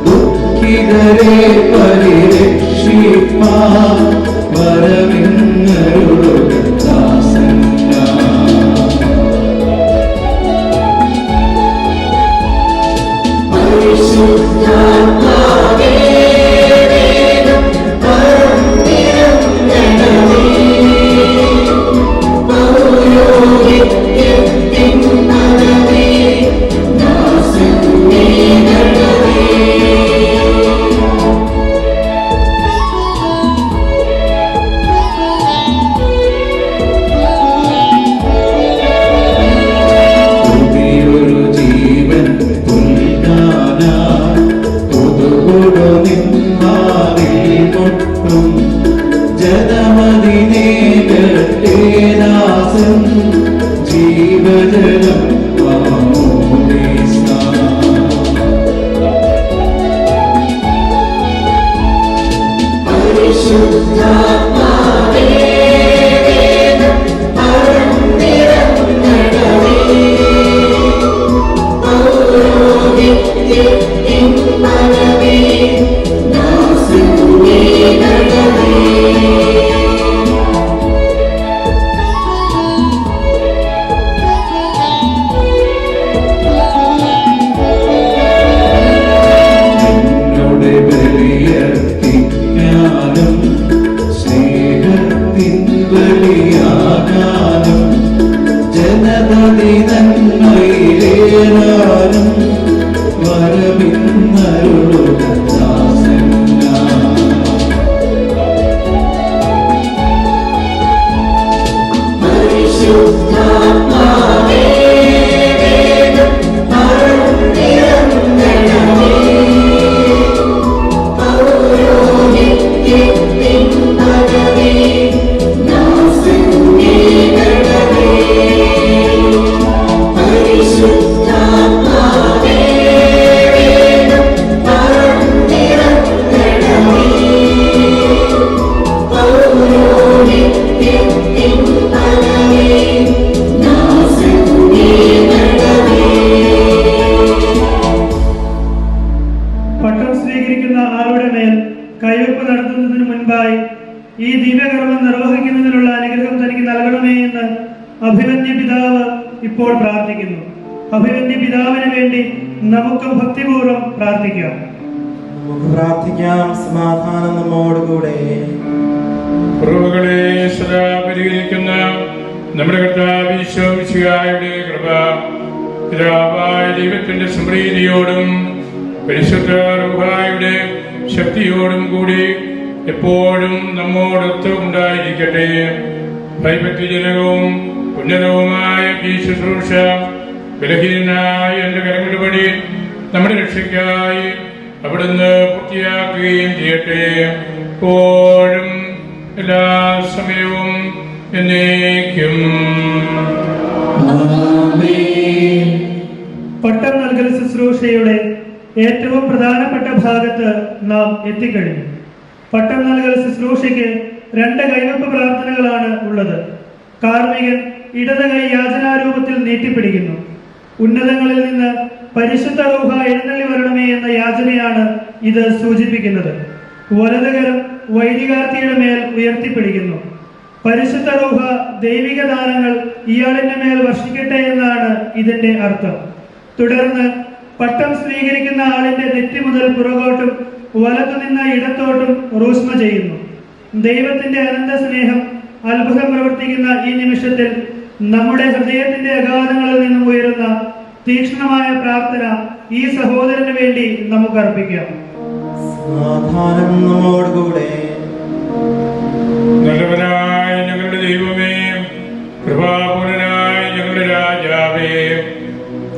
ദുഃഖിതരെ പരിരക്ഷിപ്പാൻ വരവിന്നരുളുക ദാസനാ. പരിശുദ്ധാത്മാവേ ജീവജലം പരിശുദ്ധാത്മാവേ പൗരോഹിത്യത്തിൻ പദവി ദാസനേ നൽകണമേ. ജനതതിനന്മയിലേറാനും വരവിന്നരുളും സ്വീകരിക്കുന്ന ആളുടെ മേൽ കൈവെപ്പ് നടത്തുന്നതിന് മുൻപായി ഈ ദിവ്യകർമ്മം നിർവഹിക്കുന്നതിനുള്ള അനുഗ്രഹം തനിക്ക് നൽകണമേ എന്ന് അഭിമന്യ പിതാവ് ഇപ്പോൾ പ്രാർത്ഥിക്കുന്നു. അഭിമന്യ പിതാവിന് വേണ്ടി നമുക്കും ഭക്തിപൂർവ്വം പ്രാർത്ഥിക്കാം. നമുക്ക് പ്രാർത്ഥിക്കാം. സമാധാനം നമ്മോടുകൂടെ. കുറവുകളെ സദാ പരിഹരിക്കുന്ന നമ്മുടെ കർത്താവ് ഈശോ മിശിഹായുടെ കൃപ പിതാവായ ദൈവത്തിന്റെ സമൃദ്ധിയോടും പരിശുദ്ധ റൂഹായുടെ ശക്തിയോടും കൂടി എപ്പോഴും നമ്മോടൊത്ത് ഉണ്ടായിരിക്കട്ടെ. ഭയഭക്തിജനകവും ഉന്നതവുമായ ഈ ശുശ്രൂഷ ബലഹീനനായ എന്റെ കരങ്ങളുടെ വഴി നമ്മുടെ രക്ഷയ്ക്കായി അവിടുന്ന് പൂർത്തിയാക്കുകയും ചെയ്യട്ടെ. എപ്പോഴും എല്ലാ സമയവും എന്നേക്കും. പട്ടം നൽകൽ ശുശ്രൂഷയുടെ ഏറ്റവും പ്രധാനപ്പെട്ട ഭാഗത്ത് നാം എത്തിക്കഴിഞ്ഞു. പട്ടം നൽകൽ ശുശ്രൂഷയ്ക്ക് 2 കൈവെപ്പ് പ്രാർത്ഥനകളാണ് ഉള്ളത്. കാർമികൻ ഇടത് കൈ യാചനാരൂപത്തിൽ നീട്ടിപ്പിടിക്കുന്നു. ഉന്നതങ്ങളിൽ നിന്ന് പരിശുദ്ധ റൂഹ എഴുന്നള്ളി വരണമേ എന്ന യാചനയാണ് ഇത് സൂചിപ്പിക്കുന്നത്. വലതുകരം വൈദികാർത്തിയുടെ മേൽ ഉയർത്തിപ്പിടിക്കുന്നു. പരിശുദ്ധ റൂഹ ദൈവിക ദാനങ്ങൾ ഇയാളിന്റെ മേൽ വർഷിക്കട്ടെ എന്നാണ് ഇതിന്റെ അർത്ഥം. തുടർന്ന് പട്ടം സ്വീകരിക്കുന്ന ആളിന്റെ നെറ്റി മുതൽ പുറകോട്ടും വലത്തുനിന്ന് ഇടത്തോട്ടും റൂസ്മ ചെയ്യുന്നു. ദൈവത്തിന്റെ അനന്ത സ്നേഹം അത്ഭുതം പ്രവർത്തിക്കുന്ന ഈ നിമിഷത്തിൽ നമ്മുടെ ഹൃദയത്തിന്റെ അഗാധങ്ങളിൽ നിന്നും ഉയരുന്ന തീക്ഷ്ണമായ പ്രാർത്ഥന ഈ സഹോദരന് വേണ്ടി നമുക്ക് അർപ്പിക്കാം. സമാധാനം നമ്മോടുകൂടെ. നല്ലവനായ ഞങ്ങളുടെ ദൈവമേ, കൃപാപൂർണനായ ഞങ്ങളുടെ രാജാവേ,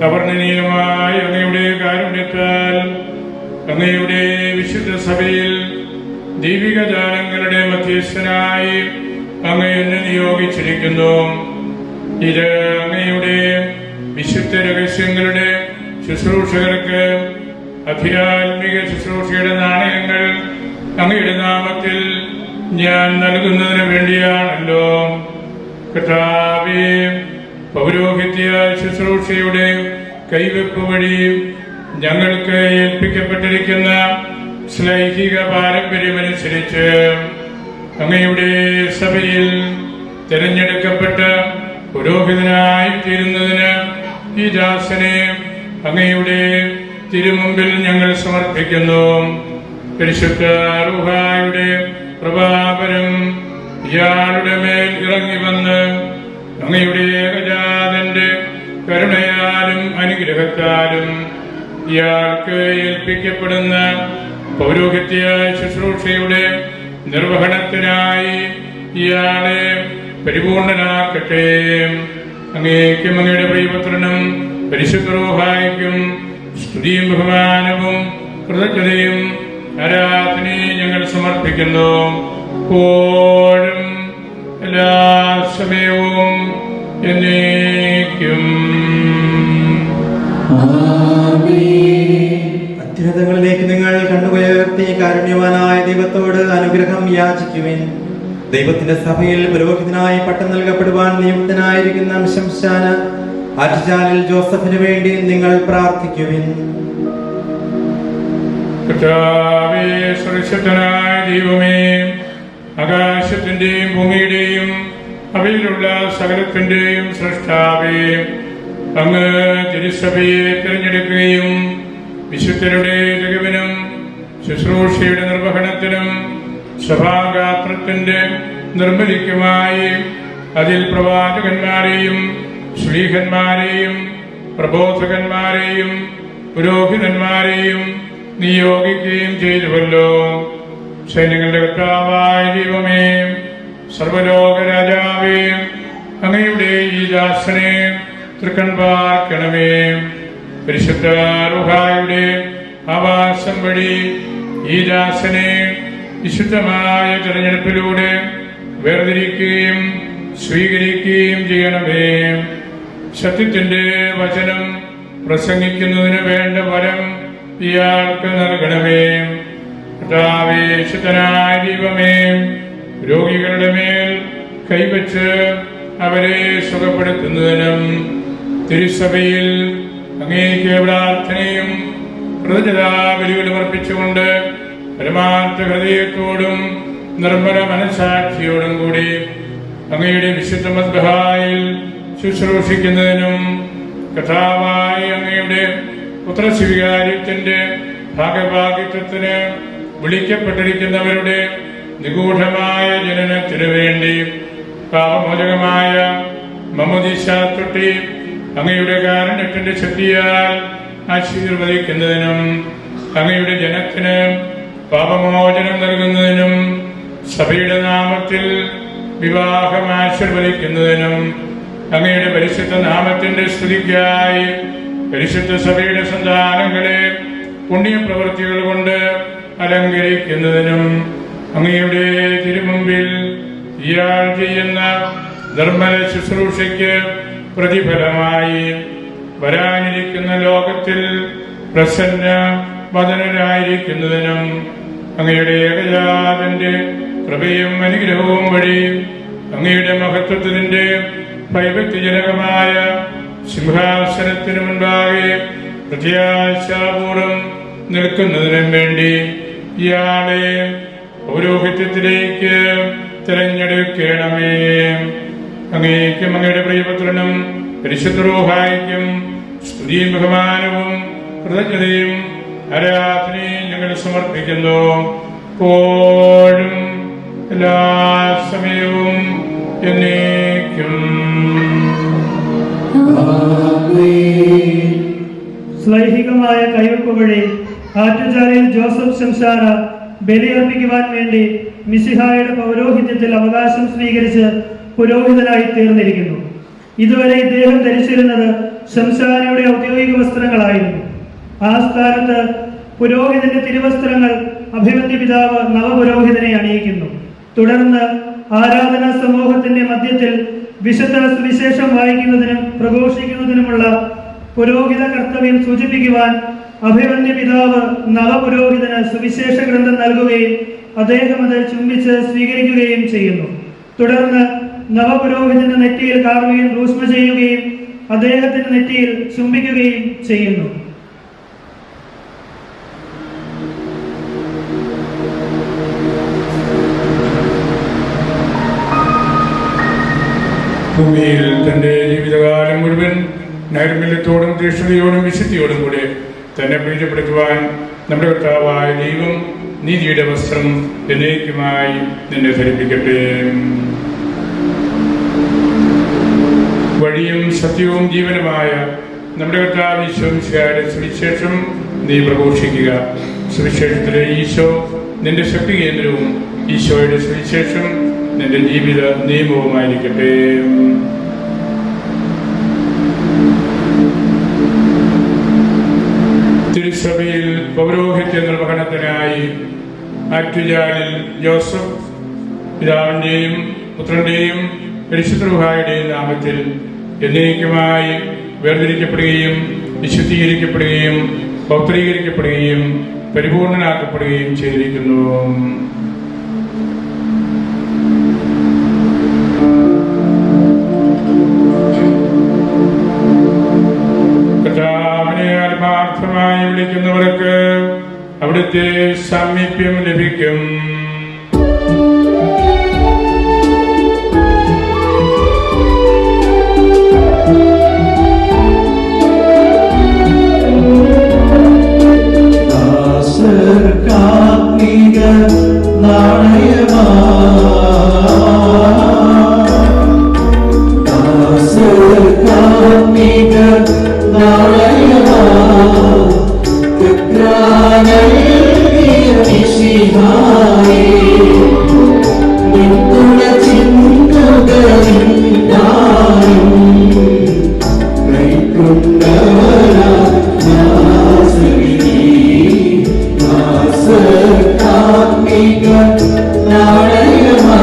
അവർണ്ണനീയമായ അങ്ങയുടെ കാരുണ്യത്താൽ അങ്ങയുടെ വിശുദ്ധ സഭയിൽ ദൈവിക ദാനങ്ങളുടെ മധ്യസ്ഥനായി അങ്ങ് എന്നെ നിയോഗിച്ചിരിക്കുന്നു. ഇത് അങ്ങയുടെ വിശുദ്ധ രഹസ്യങ്ങളുടെ ശുശ്രൂഷകർക്ക് അധ്യാത്മിക ശുശ്രൂഷയുടെ നാണയങ്ങൾ അങ്ങയുടെ നാമത്തിൽ ഞാൻ നൽകുന്നതിന് വേണ്ടിയാണല്ലോ. കർത്താവേ, പൗരോഹിത്യ ശുശ്രൂഷയുടെ കൈവെപ്പ് വഴി ഞങ്ങൾക്ക് ഏൽപ്പിക്കപ്പെട്ടിരിക്കുന്ന ശ്ലൈഹിക പാരമ്പര്യമനുസരിച്ച് അങ്ങയുടെ സഭയിൽ തിരഞ്ഞെടുക്കപ്പെട്ട പുരോഹിതനായി തീരുന്നതിന് ഈ ദാസനെ അങ്ങയുടെ തിരുമുമ്പിൽ ഞങ്ങൾ സമർപ്പിക്കുന്നു. പരിശുദ്ധ റൂഹായുടെ പ്രഭാകരം ഇയാളുടെ മേൽ ഇറങ്ങി വന്ന് അങ്ങയുടെ ഏകജാതന്റെ കരുണയാലും അനുഗ്രഹത്താലും ഇയാൾക്ക് ഏൽപ്പിക്കപ്പെടുന്ന പൗരോഹിത്യ ശുശ്രൂഷയുടെ നിർവഹണത്തിനായി ഇയാളെ പരിപൂർണനാക്കട്ടെ. അങ്ങേക്കും അങ്ങയുടെ പ്രിയപുത്രനും പരിശുദ്ധ റൂഹായ്ക്കും സ്തുതിയും ബഹുമാനവും കൃതജ്ഞതയും ആരാധനയും ഞങ്ങൾ സമർപ്പിക്കുന്നു. എപ്പോഴും എല്ലാ സമയവും എന്നേക്കും. അത്യുന്നതങ്ങളിലേക്ക് നിങ്ങൾ കണ്ണുയർത്തി കാരുണ്യവാനായ ദൈവത്തോട് അനുഗ്രഹം യാചിക്കുവിൻ. ദൈവത്തിന്റെ സഭയിൽ പുരോഹിതനായി പട്ടം നൽകപ്പെടുവാൻ നിയുക്തനായിരിക്കുന്ന ശംശാന ആറ്റുചാലിൽ ജോസഫിന് വേണ്ടി നിങ്ങൾ പ്രാർത്ഥിക്കുവിൻ. കർത്താവേ, സുരക്ഷിതനായ ദൈവമേ, ആകാശത്തിന്റെയും ഭൂമിയുടെയും അവയിലുള്ള സകലത്തിന്റെയും സൃഷ്ടാവേ, അങ്ങ് തിരുസഭയെ തിരഞ്ഞെടുക്കുകയും വിശുദ്ധരുടെ തികവിനും ശുശ്രൂഷയുടെ നിർവഹണത്തിനും സഭാഗാത്രത്തിന്റെ നിർമ്മലിക്കുമായി അതിൽ പ്രവാചകന്മാരെയും ശ്ലീഹന്മാരെയും പ്രബോധകന്മാരെയും പുരോഹിതന്മാരെയും നിയോഗിക്കുകയും ചെയ്തുവല്ലോ. സൈന്യങ്ങളുടെ കർത്താവായ ദൈവമേ, സർവലോക രാജാവേ, അങ്ങയുടെ ഈ ദാസനെ തൃക്കൺ പാർക്കണമേ. പരിശുദ്ധ റൂഹായുടെ ആവാസം വഴി ഈ ദാസനെ വിശുദ്ധമായ തെരഞ്ഞെടുപ്പിലൂടെ വേർതിരിക്കുകയും സ്വീകരിക്കുകയും ചെയ്യണമേ. സത്യത്തിന്റെ വചനം പ്രസംഗിക്കുന്നതിന് വേണ്ട വരം ഇയാൾക്ക് നൽകണമേ. കർത്താവേ, ശുദ്ധനായ ദൈവമേ, രോഗികളുടെ മേൽ കൈവച്ച് അവരെ സുഖപ്പെടുത്തുന്നതിനും തിരുസഭയിൽ അങ്ങേക്ക് പ്രാർത്ഥനയും കൃതജ്ഞതാബലികളും അർപ്പിച്ചുകൊണ്ട് പരമാർത്ഥ ഹൃദയത്തോടും നിർമ്മല മനസാക്ഷിയോടും കൂടി അങ്ങയുടെ വിശുദ്ധ മദ്ബഹായിൽ ശുശ്രൂഷിക്കുന്നതിനും കഥാവായി അങ്ങയുടെ പുത്രസ്വീകാര്യത്തിന്റെ ഭാഗഭാഗിത്വത്തിന് വിളിക്കപ്പെട്ടിരിക്കുന്നവരുടെ നിഗൂഢമായ ജനനത്തിനു വേണ്ടി പാപമോചകമായ മമോദിശ തൊട്ടി അങ്ങയുടെ കാരുണ്യത്തിന്റെ ശക്തിയാൽ ആശീർവദിക്കുന്നതിനും അങ്ങയുടെ ജനത്തിന് പാപമോചനം നൽകുന്നതിനും സഭയുടെ നാമത്തിൽ വിവാഹം ആശീർവദിക്കുന്നതിനും അങ്ങയുടെ പരിശുദ്ധ നാമത്തിന്റെ സ്തുതിക്കായി പരിശുദ്ധ സഭയുടെ സന്താനങ്ങളെ പുണ്യപ്രവൃത്തികൾ കൊണ്ട് അലങ്കരിക്കുന്നതിനും അങ്ങയുടെ തിരുമുമ്പിൽ ഇയാൾ ചെയ്യുന്ന നിർമ്മല ശുശ്രൂഷയ്ക്ക് പ്രതിഫലമായി വരാനിരിക്കുന്ന ലോകത്തിൽ പ്രസന്ന വദനരായിരിക്കുന്നതിനും അങ്ങയുടെ ഏകജാതന്റെ കൃപയും അനുഗ്രഹവും വഴി അങ്ങയുടെ മഹത്വത്തിന്റെ വൈഭക്തിജനകമായ സിംഹാസനത്തിനു മുൻപാകെ പ്രത്യാശാപൂർവം നിൽക്കുന്നതിനും വേണ്ടി ഇയാളെ പൗരോഹിത്യത്തിലേക്ക് തിരഞ്ഞെടുക്കണമേ. അങ്ങേക്കും അങ്ങയുടെ പ്രിയപുത്രനും പരിശുദ്ധ റൂഹായിക്കും സ്തുതിയും ബഹുമാനവും കൃതജ്ഞതയും ആരാധനയും ഞങ്ങൾ സമർപ്പിക്കുന്നു. എപ്പോഴും എല്ലാ സമയവും എന്നേക്കും. ശ്ലൈഹികമായ കൈവെപ്പ് വഴി ആറ്റുചാലിൽ ജോസഫ് ശംശാര ബലിയർപ്പിക്കുവാൻ വേണ്ടി മിശിഹായുടെ പൗരോഹിത്യത്തിൽ അവകാശം സ്വീകരിച്ച് പുരോഹിതനായി തീർന്നിരിക്കുന്നു. ഇതുവരെ ഇദ്ദേഹം ധരിച്ചിരുന്നത് ശംശാരയുടെ ഔദ്യോഗിക വസ്ത്രങ്ങളായിരുന്നു. ആ സ്ഥാനത്ത് പുരോഹിതന്റെ തിരുവസ്ത്രങ്ങൾ അഭിമന്യ പിതാവ് നവപുരോഹിതനെ അണിയിക്കുന്നു. തുടർന്ന് ആരാധനാ സമൂഹത്തിന്റെ മധ്യത്തിൽ വിശുദ്ധ സുവിശേഷം വായിക്കുന്നതിനും പ്രഘോഷിക്കുന്നതിനുമുള്ള പുരോഹിത കർത്തവ്യം സൂചിപ്പിക്കുവാൻ അഭിമന്യ പിതാവ് നവപുരോഹിതന് സുവിശേഷ ഗ്രന്ഥം നൽകുകയും അദ്ദേഹം അത് ചുംബിച്ച് സ്വീകരിക്കുകയും ചെയ്യുന്നു. തുടർന്ന് നവപുരോഹിതന്റെ നെറ്റിയിൽ കാർമീൻ റൂഷ്മ ചെയ്യുകയും അദ്ദേഹത്തിന്റെ നെറ്റിയിൽ ചുംബിക്കുകയും ചെയ്യുന്നു. ഭൂമിയിൽ തന്റെ ജീവിതകാലം മുഴുവൻ നൈർമല്യത്തോടും തീഷ്ണതയോടും വിശുദ്ധിയോടും കൂടെ തന്നെ പ്രീതിപ്പെടുത്തുവാൻ നമ്മുടെ കർത്താവായ ദൈവം നീതിയുടെ വസ്ത്രം എന്നേക്കുമായി നിന്നെ ധരിപ്പിക്കട്ടെ. വഴിയും സത്യവും ജീവനുമായ നമ്മുടെ കർത്താവ് ഈശോ മിശിഹായുടെ സുവിശേഷം നീ പ്രഘോഷിക്കുക. സുവിശേഷത്തിലെ ഈശോ നിന്റെ ശക്തി കേന്ദ്രവും ഈശോയുടെ സുവിശേഷം നിന്റെ ജീവിത നിയമവുമായിരിക്കട്ടെ. തിരുസഭയിൽ പൗരോഹിത്യ നിർവഹണത്തിനായി ആറ്റുചാലിൽ ജോസഫ് പിതാവിൻ്റെയും പുത്രന്റെയും പരിശുദ്ധ റൂഹായുടെയും നാമത്തിൽ എന്നേക്കുമായി വേർതിരിക്കപ്പെടുകയും വിശുദ്ധീകരിക്കപ്പെടുകയും പൗത്രീകരിക്കപ്പെടുകയും പരിപൂർണനാക്കപ്പെടുകയും ചെയ്തിരിക്കുന്നു. കർത്താവിനെ ആത്മാർത്ഥമായി വിളിക്കുന്നവർക്ക് അവിടുത്തെ സാമീപ്യം ലഭിക്കും. കാർമിക നാണയമാ കാർമിക നാണയമാ മിശിഹായേ നിന്നുട ചിന്തകളില്ലായും കൈക്കൊണ്ടവരാ കാർമിക നാണയമാ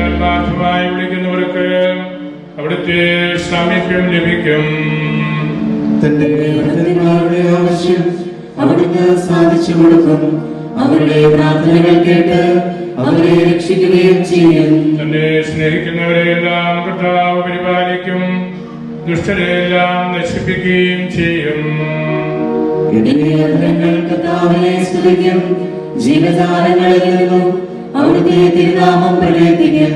ആത്മാർത്ഥമായി വിളിക്കുന്നവർക്ക് അവിടുത്തെ സാമീപ്യം ലഭിക്കും. തന്റെ ഭക്തന്മാരുടെ ആവശ്യം അവിടുന്ന് സാധിച്ചു കൊടുക്കും. അവരുടെ പ്രാർത്ഥനകൾ കേട്ട് അവരെ രക്ഷിക്കുകയും ചെയ്യും. തന്നെ സ്നേഹിക്കുന്നവരെയെല്ലാം കർത്താവ് പരിപാലിക്കും. ദുഷ്ടരെല്ലാം നശിപ്പിക്കുകയും ചെയ്യും. കർത്താവിനെ സ്തുതിക്കും, ജീവജാലങ്ങളിൽ നിന്നും അവിടുത്തെ തിരുനാമം പ്രകീർത്തിക്കും.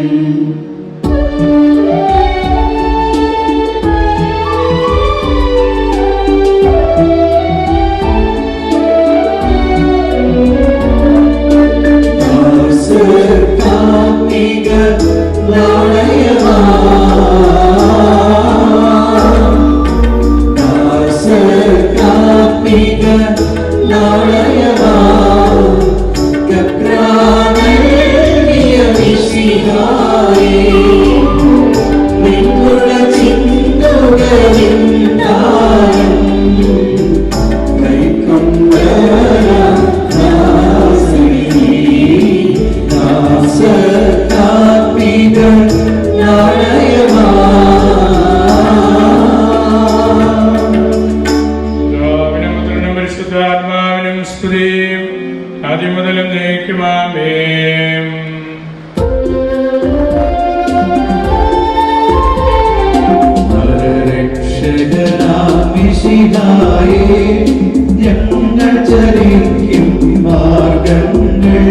ഞങ്ങൾ ചരിക്കും മാർഗങ്ങൾ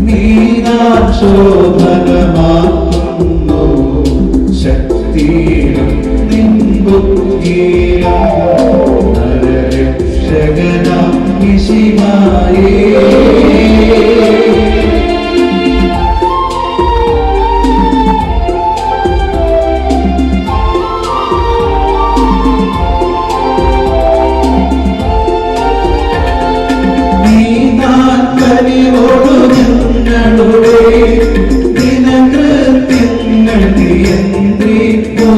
നീനാശോഭനമാക്കുന്നു, ശക്തിയിലും നിൻബുദ്ധിയിലും നരരക്ഷകനാം മിശിഹായേ. ദിനകൃത്യങ്ങൾ നിയന്ത്രിക്കൂ,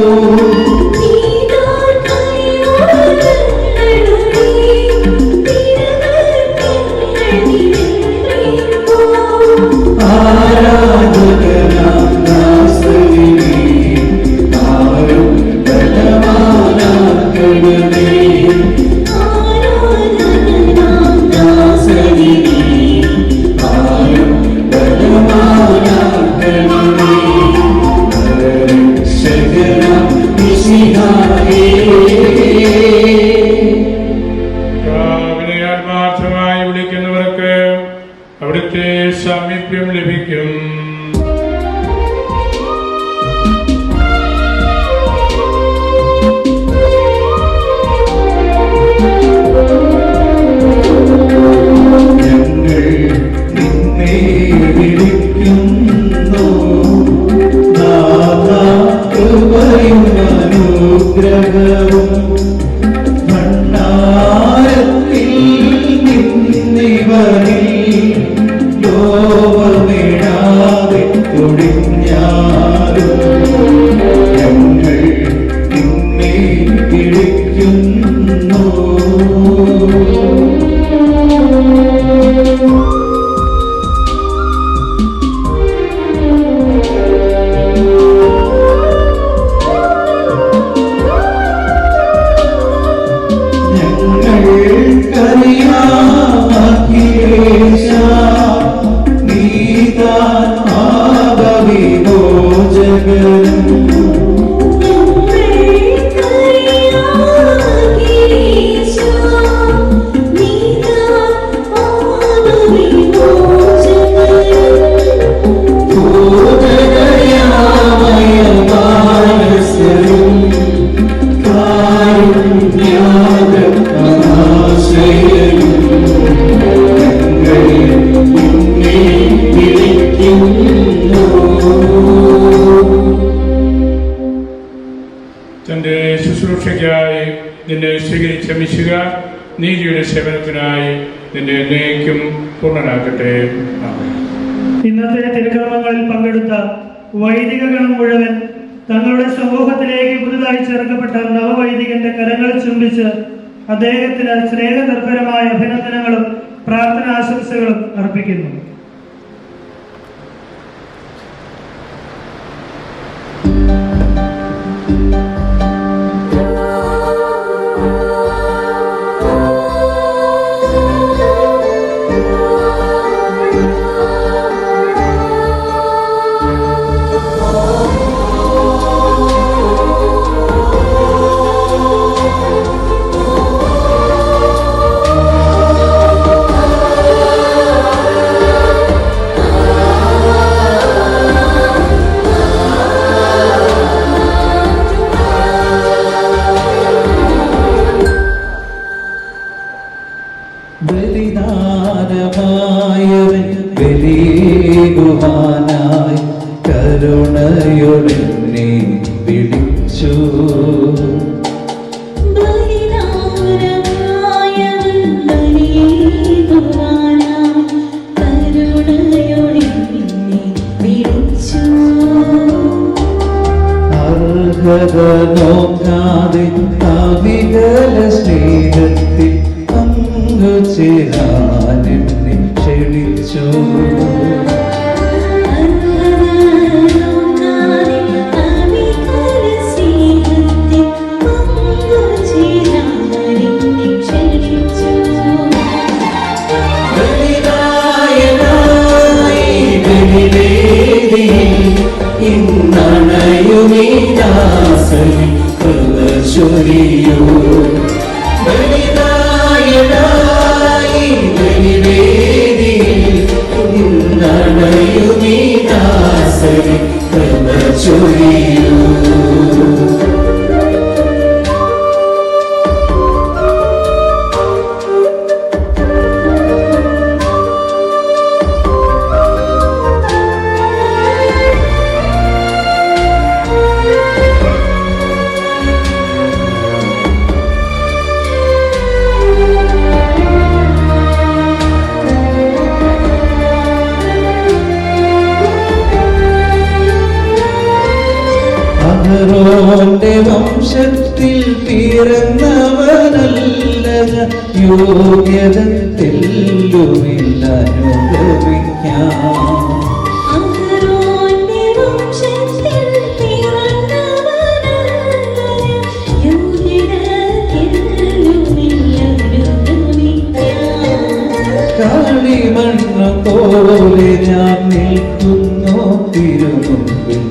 ആരാധകനാം ദാസനെ ആരും ബലവാനാക്കരുതേ. ആത്മാർത്ഥമായി വിളിക്കുന്നവർക്ക് അവിടുത്തെ സാമീപ്യം ലഭിക്കും. ഞങ്ങൾ നിന്നെ വിളിക്കുന്നു, നാഥാ കൃപയും അനുഗ്രഹവും ഭണ്ഡാരത്തിൽ നിന്നിവരിൽ ലോകമിടാതെ ഒഴിഞ്ഞാലും ഞങ്ങൾ നിന്നെ വിളിക്കുന്നു. തന്റെ ശുശ്രൂഷയ്ക്കായി നിന്നെ സ്വീകരിച്ച മിശിഹ നീതിയുടെ സേവനത്തിനായി നിന്നെ എന്നേക്കും പൂർണ്ണനാക്കട്ടെ. ഇന്നത്തെ തിരുക്കർമ്മങ്ങളിൽ പങ്കെടുത്ത വൈദികഗണം മുഴുവൻ തങ്ങളുടെ സമൂഹത്തിലേക്ക് പുതുതായി ചേർക്കപ്പെട്ട നവവൈദികന്റെ കരങ്ങൾ ചുംബിച്ച് അദ്ദേഹത്തിന് സ്നേഹനിർഭരമായ അഭിനന്ദനങ്ങളും പ്രാർത്ഥനാശംസകളും അർപ്പിക്കുന്നു. ബലിയേകുവാനായി കരുണയോടെന്നെ വിളിച്ചു. അർഹത നോക്കാതെ അവികല സ്നേഹത്തിൽ പങ്കുചേരാൻ എന്നെ ക്ഷണിച്ചു. ഇന്നണയുമീദാസനി കൃപചൊരിയൂ. ബലിദായനായി ബലിവേദിയിൽ ഇന്നണയുമീദാസനി കൃപചൊരിയൂ. അഹരോന്റെ വംശത്തിൽ പിറന്നവനല്ല ഞാൻ, യോഗ്യത തെല്ലുമില്ല അനുഭവിക്കാം. കളിമണ്ണ് പോലെ ഞാൻ നിൽക്കുന്നു തിരുമുമ്പിൽ,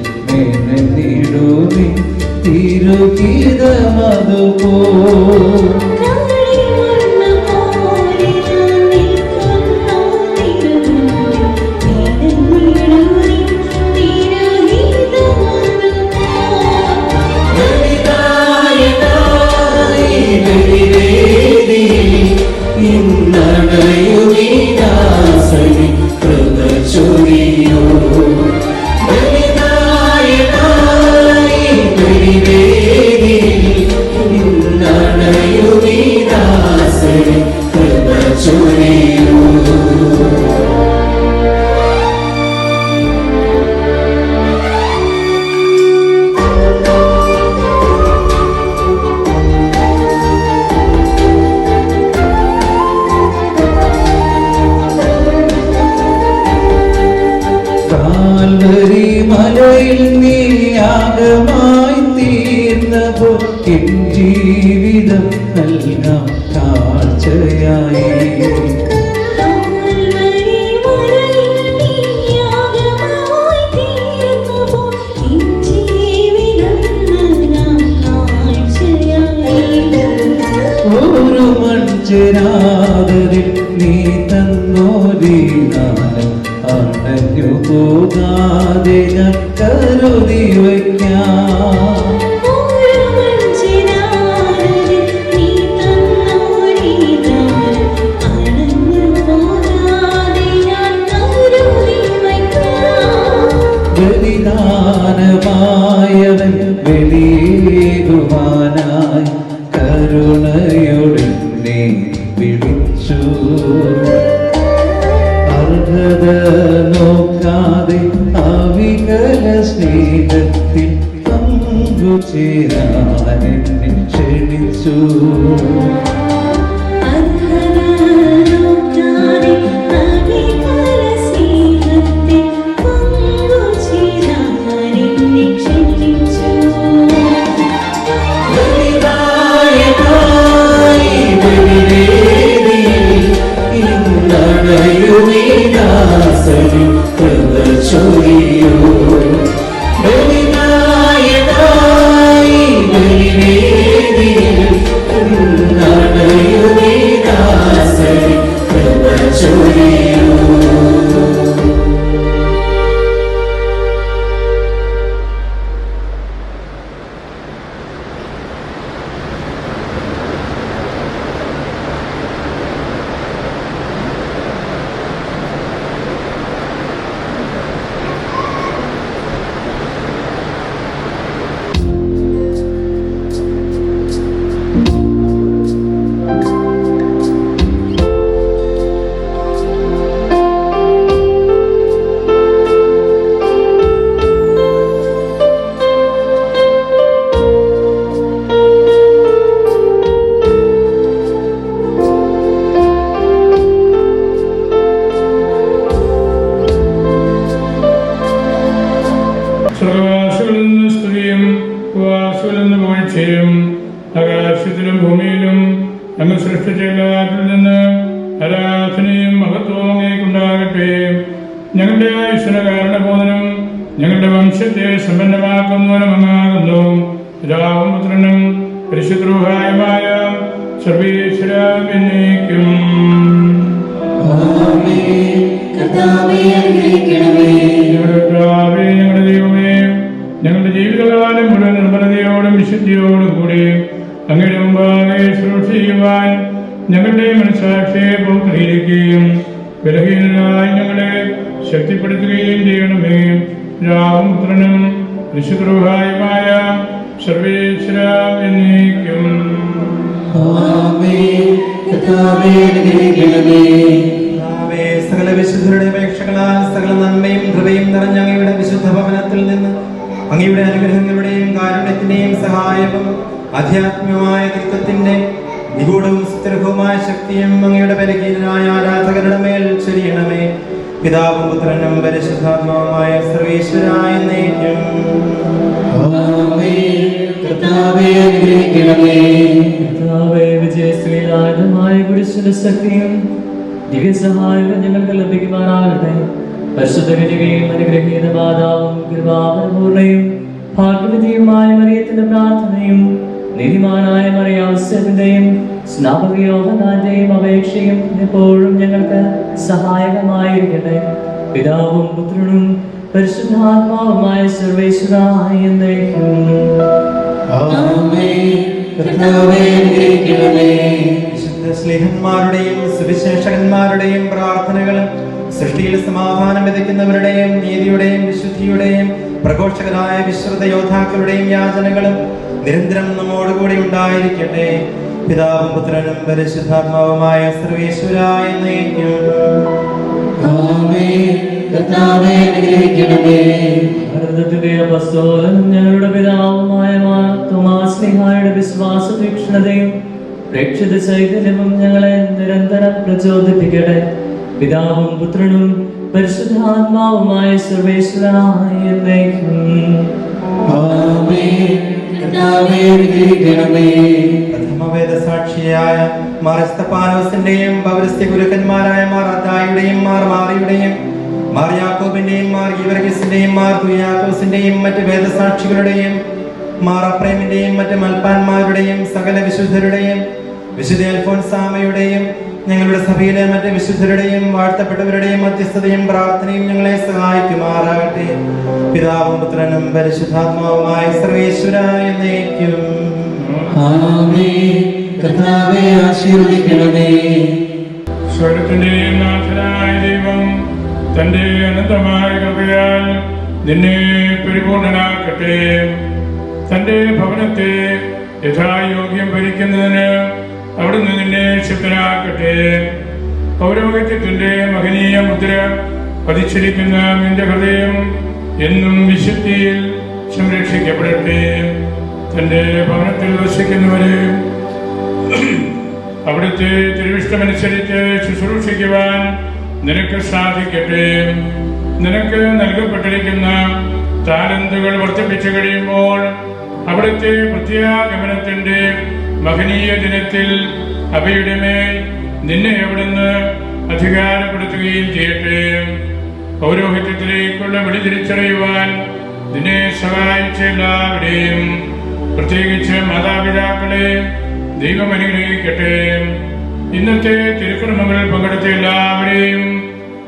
തിരുഗീതമതുപോ. ഇന്നണയുമീദാസനി കൃപചൊരിയൂ. ഇന്നണയുമീദാസനി കൃപചൊരിയൂ. കാൽവരി മലയിൽ നീ യാഗമായി തീർന്നപ്പോൾ എൻ ജീവിതം നൽകാം കാഴ്ചയായി. ഒരു മൺചെരാതരിൽ നീ തന്നോരീനാനം അണഞ്ഞു പോകാതെ ഞാൻ കരുതി വയ്ക്കാം. ബലിദാനമായവൻ ബലിയേകുവാനായി കരുണയോടെന്നെ വിളിച്ചു. അർഹത നോക്കാതെ അവികല സ്നേഹത്തിൽ പങ്കുചേരാൻ എന്നെ ക്ഷണിച്ചു. ഇന്നണയുമീദാസനി കൃപചൊരിയൂ. ബലിദായനായി ബലിവേദിയിൽ ഇന്നണയുമീദാസനി കൃപചൊരിയൂ. സ്വർഗവാസികളിൽ നിന്ന് സ്തുതിയും ഉപവാസികളിൽ നിന്ന് പുകഴ്ചയും ആകാശത്തിലും ഭൂമിയിലും അങ്ങ് സൃഷ്ടിച്ച എല്ലാത്തിൽ നിന്ന് ആരാധനയും മഹത്വവും അങ്ങേക്കുണ്ടാകട്ടെ. ഞങ്ങളുടെ ആയുസ്സിന് കാരണബോധനം ഞങ്ങളുടെ വംശത്തെ സമ്പന്നമാക്കുന്നവനും അങ്ങാകുന്നു. പിതാവും പുത്രനും പരിശുദ്ധമായ സർവീശ്വര എന്നേക്കും. ഞങ്ങളുടെ ദൈവമേ, ഞങ്ങളുടെ ജീവിതകാലം മുഴുവൻ നിർമ്മലതയോടും വിശുദ്ധിയോടും കൂടി അങ്ങയുടെ മുമ്പാകെ ശുശ്രൂഷ ചെയ്യുവാൻ ഞങ്ങളുടെ മനസ്സാക്ഷിയെ പൗത്രീകരിക്കുകയും ബലഹീനരായി ഞങ്ങളെ ശക്തിപ്പെടുത്തുകയും ചെയ്യണമേ. പിതാവും പുത്രനും പരിശുദ്ധമായ സർവേശ്വര എന്നേക്കും. സകല വിശുദ്ധരുടെ അപേക്ഷകളാൽ സകല നന്മയും കൃപയും നിറഞ്ഞ അങ്ങയുടെ വിശുദ്ധ ഭവനത്തിൽ നിന്ന് അങ്ങയുടെ അനുഗ്രഹങ്ങളുടെയും കാരുണ്യത്തിന്റെയും സഹായവും ആധ്യാത്മികമായ തൃത്വത്തിന്റെ നിഗൂഢവും സുസ്ഥിരവുമായ ശക്തിയും അങ്ങയുടെ ബലഹീനനായ ആരാധകരുടെ മേൽ ചൊരിയണമേ. പിതാവും പുത്രനും പരിശുദ്ധാത്മാവുമായ സർവീശ്വരായ എന്നേക്കും. വിജയശ്രീലായുധമായ കുരിശിന്റെ ശക്തിയും ദിവ്യസഹായവും ഞങ്ങൾക്ക് ലഭിക്കുവാനാകട്ടെ. പരിശുദ്ധ കന്യകയും അനുഗ്രഹീത മാതാവും കൃപാപരപൂർണ്ണയും ഭാഗ്യവതിയുമായ മറിയത്തിന്റെ പ്രാർത്ഥനയും നീതിമാനായ മറിയാവിന്റെയും സ്നാപക യോഹന്നാന്റെയും അപേക്ഷയും എപ്പോഴും ഞങ്ങൾക്ക് സഹായകമായിരിക്കട്ടെ. പിതാവും പുത്രനും പരിശുദ്ധാത്മാവുമായ സർവേശ്വരായ എന്നേക്കും. വിശുദ്ധ സ്ലേഹന്മാരുടെയും സുവിശേഷകന്മാരുടെയും പ്രാർത്ഥനകളും സൃഷ്ടിയിൽ സമാധാനം വിതയ്ക്കുന്നവരുടെയും നീതിയുടെയും വിശുദ്ധിയുടെയും പ്രഘോഷകരായ വിശ്രുത യോദ്ധാക്കളുടെയും യാചനകളും നിരന്തരം നമ്മോടുകൂടി ഉണ്ടായിരിക്കട്ടെ. പിതാവും പുത്രനും പരിശുദ്ധാത്മാവുമായ സർവേശ്വരായ എന്നേക്കും. ഭാരതത്തിന്റെ അപ്പസ്തോലൻ ഞങ്ങളുടെ പിതാവുമായ മാർ തോമാശ്ലീഹായുടെ വിശ്വാസ തീക്ഷ്ണതയും പ്രേക്ഷിത ചൈതന്യവും ഞങ്ങളെ നിരന്തരം പ്രചോദിപ്പിക്കട്ടെ. പിതാവും പുത്രനും പരിശുദ്ധാത്മാവുമായ സർവേശ്വരായ എന്നേക്കും. പ്രഥമവേദസാക്ഷിയായ മാർ എസ്തഫാനോസിന്റെയും പൗരസ്ത്യ ഗുരുക്കന്മാരായ മാർ അത്തായുടെയും മാർ മാറിയുടെയും മാർ യാക്കോബിന്റെയും മാർ ഗീവർഗീസിന്റെയും മാർ കുര്യാക്കോസിന്റെയും മറ്റ് വേദസാക്ഷികളുടെയും മാർ അപ്രേമിന്റെയും മറ്റ് മൽപ്പാന്മാരുടെയും സകല വിശുദ്ധരുടെയും വിശുദ്ധ അൽഫോൻസാമയുടെയും ഞങ്ങളുടെ സഭയിലെ മറ്റ് വിശുദ്ധരുടെയും വാഴ്ത്തപ്പെട്ടവരുടെയും മധ്യസ്ഥതയും പ്രാർത്ഥനയും ഞങ്ങളെ സഹായിക്കുമാറാകട്ടെ. പിതാവും പുത്രനും പരിശുദ്ധാത്മാവുമായ സർവേശ്വരായ എന്നേക്കും. സ്വർഗ്ഗത്തിന്റെയും നാഥനായ ദൈവം തന്റെ അനന്തമായ കൃപയാൽ നിന്നെ പരിപൂർണനാക്കട്ടെ. തന്റെ ഭവനത്തെ യഥായോഗ്യം ഭരിക്കുന്നതിന് അവിടുന്ന് നിന്നെ ശക്തനാക്കട്ടെ. പൗരോഹിത്യത്തിന്റെ മഹനീയ മുദ്ര പതിച്ചിരിക്കുന്ന നിന്റെ ഹൃദയം എന്നും വിശുദ്ധിയിൽ സംരക്ഷിക്കപ്പെടട്ടെ. തന്റെ ഭവനത്തിൽ വസിക്കുന്നവരെ അവിടുത്തെ തിരുവിഷ്ടമനുസരിച്ച് ശുശ്രൂഷിക്കുവാൻ നിനക്ക് സാധിക്കട്ടെ. നിനക്ക് നൽകപ്പെട്ടിരിക്കുന്ന താലന്തുകൾ വർദ്ധിപ്പിച്ചു കഴിയുമ്പോൾ അവിടുത്തെ പ്രത്യാഗമനത്തിന്റെ മഹനീയ ദിനത്തിൽ അവയുടെ മേൽ നിന്നെ അവിടുന്ന് അധികാരപ്പെടുത്തുകയും ചെയ്യട്ടെ. പൗരോഹിത്യത്തിലേക്കുള്ള വിളി തിരിച്ചറിയുവാൻ നിന്നെ സഹായിച്ച എല്ലാവരെയും, പ്രത്യേകിച്ച് മാതാപിതാക്കളെ ദൈവം അനുഗ്രഹിക്കട്ടെ. ഇന്നത്തെ തിരുക്രമങ്ങളിൽ പങ്കെടുത്ത എല്ലാവരെയും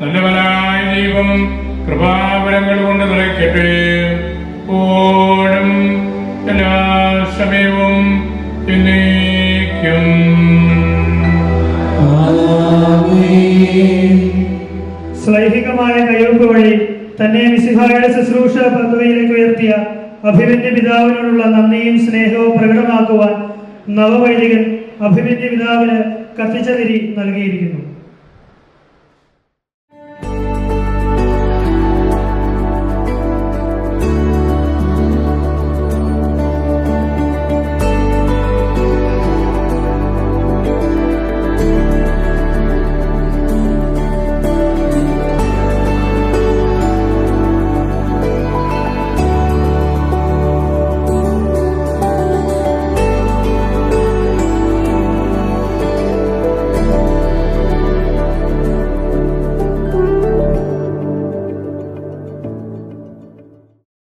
നല്ലവനായ ദൈവം കൃപാവരങ്ങൾ കൊണ്ട് നിറയ്ക്കട്ടെ. ഓണം എല്ലാ സമയവും എന്നേക്കും. ശ്ലൈഹികമായ കയ്യൊപ്പ് വഴി തന്നെ മിശിഹായുടെ ശുശ്രൂഷ പദവിയിലേക്ക് ഉയർത്തിയ അഭിമന്യ പിതാവിനോടുള്ള നന്ദിയും സ്നേഹവും പ്രകടമാക്കുവാൻ നവവൈദികൻ അഭിമന്യ പിതാവിന് കത്തിച്ച തിരി നൽകിയിരിക്കുന്നു.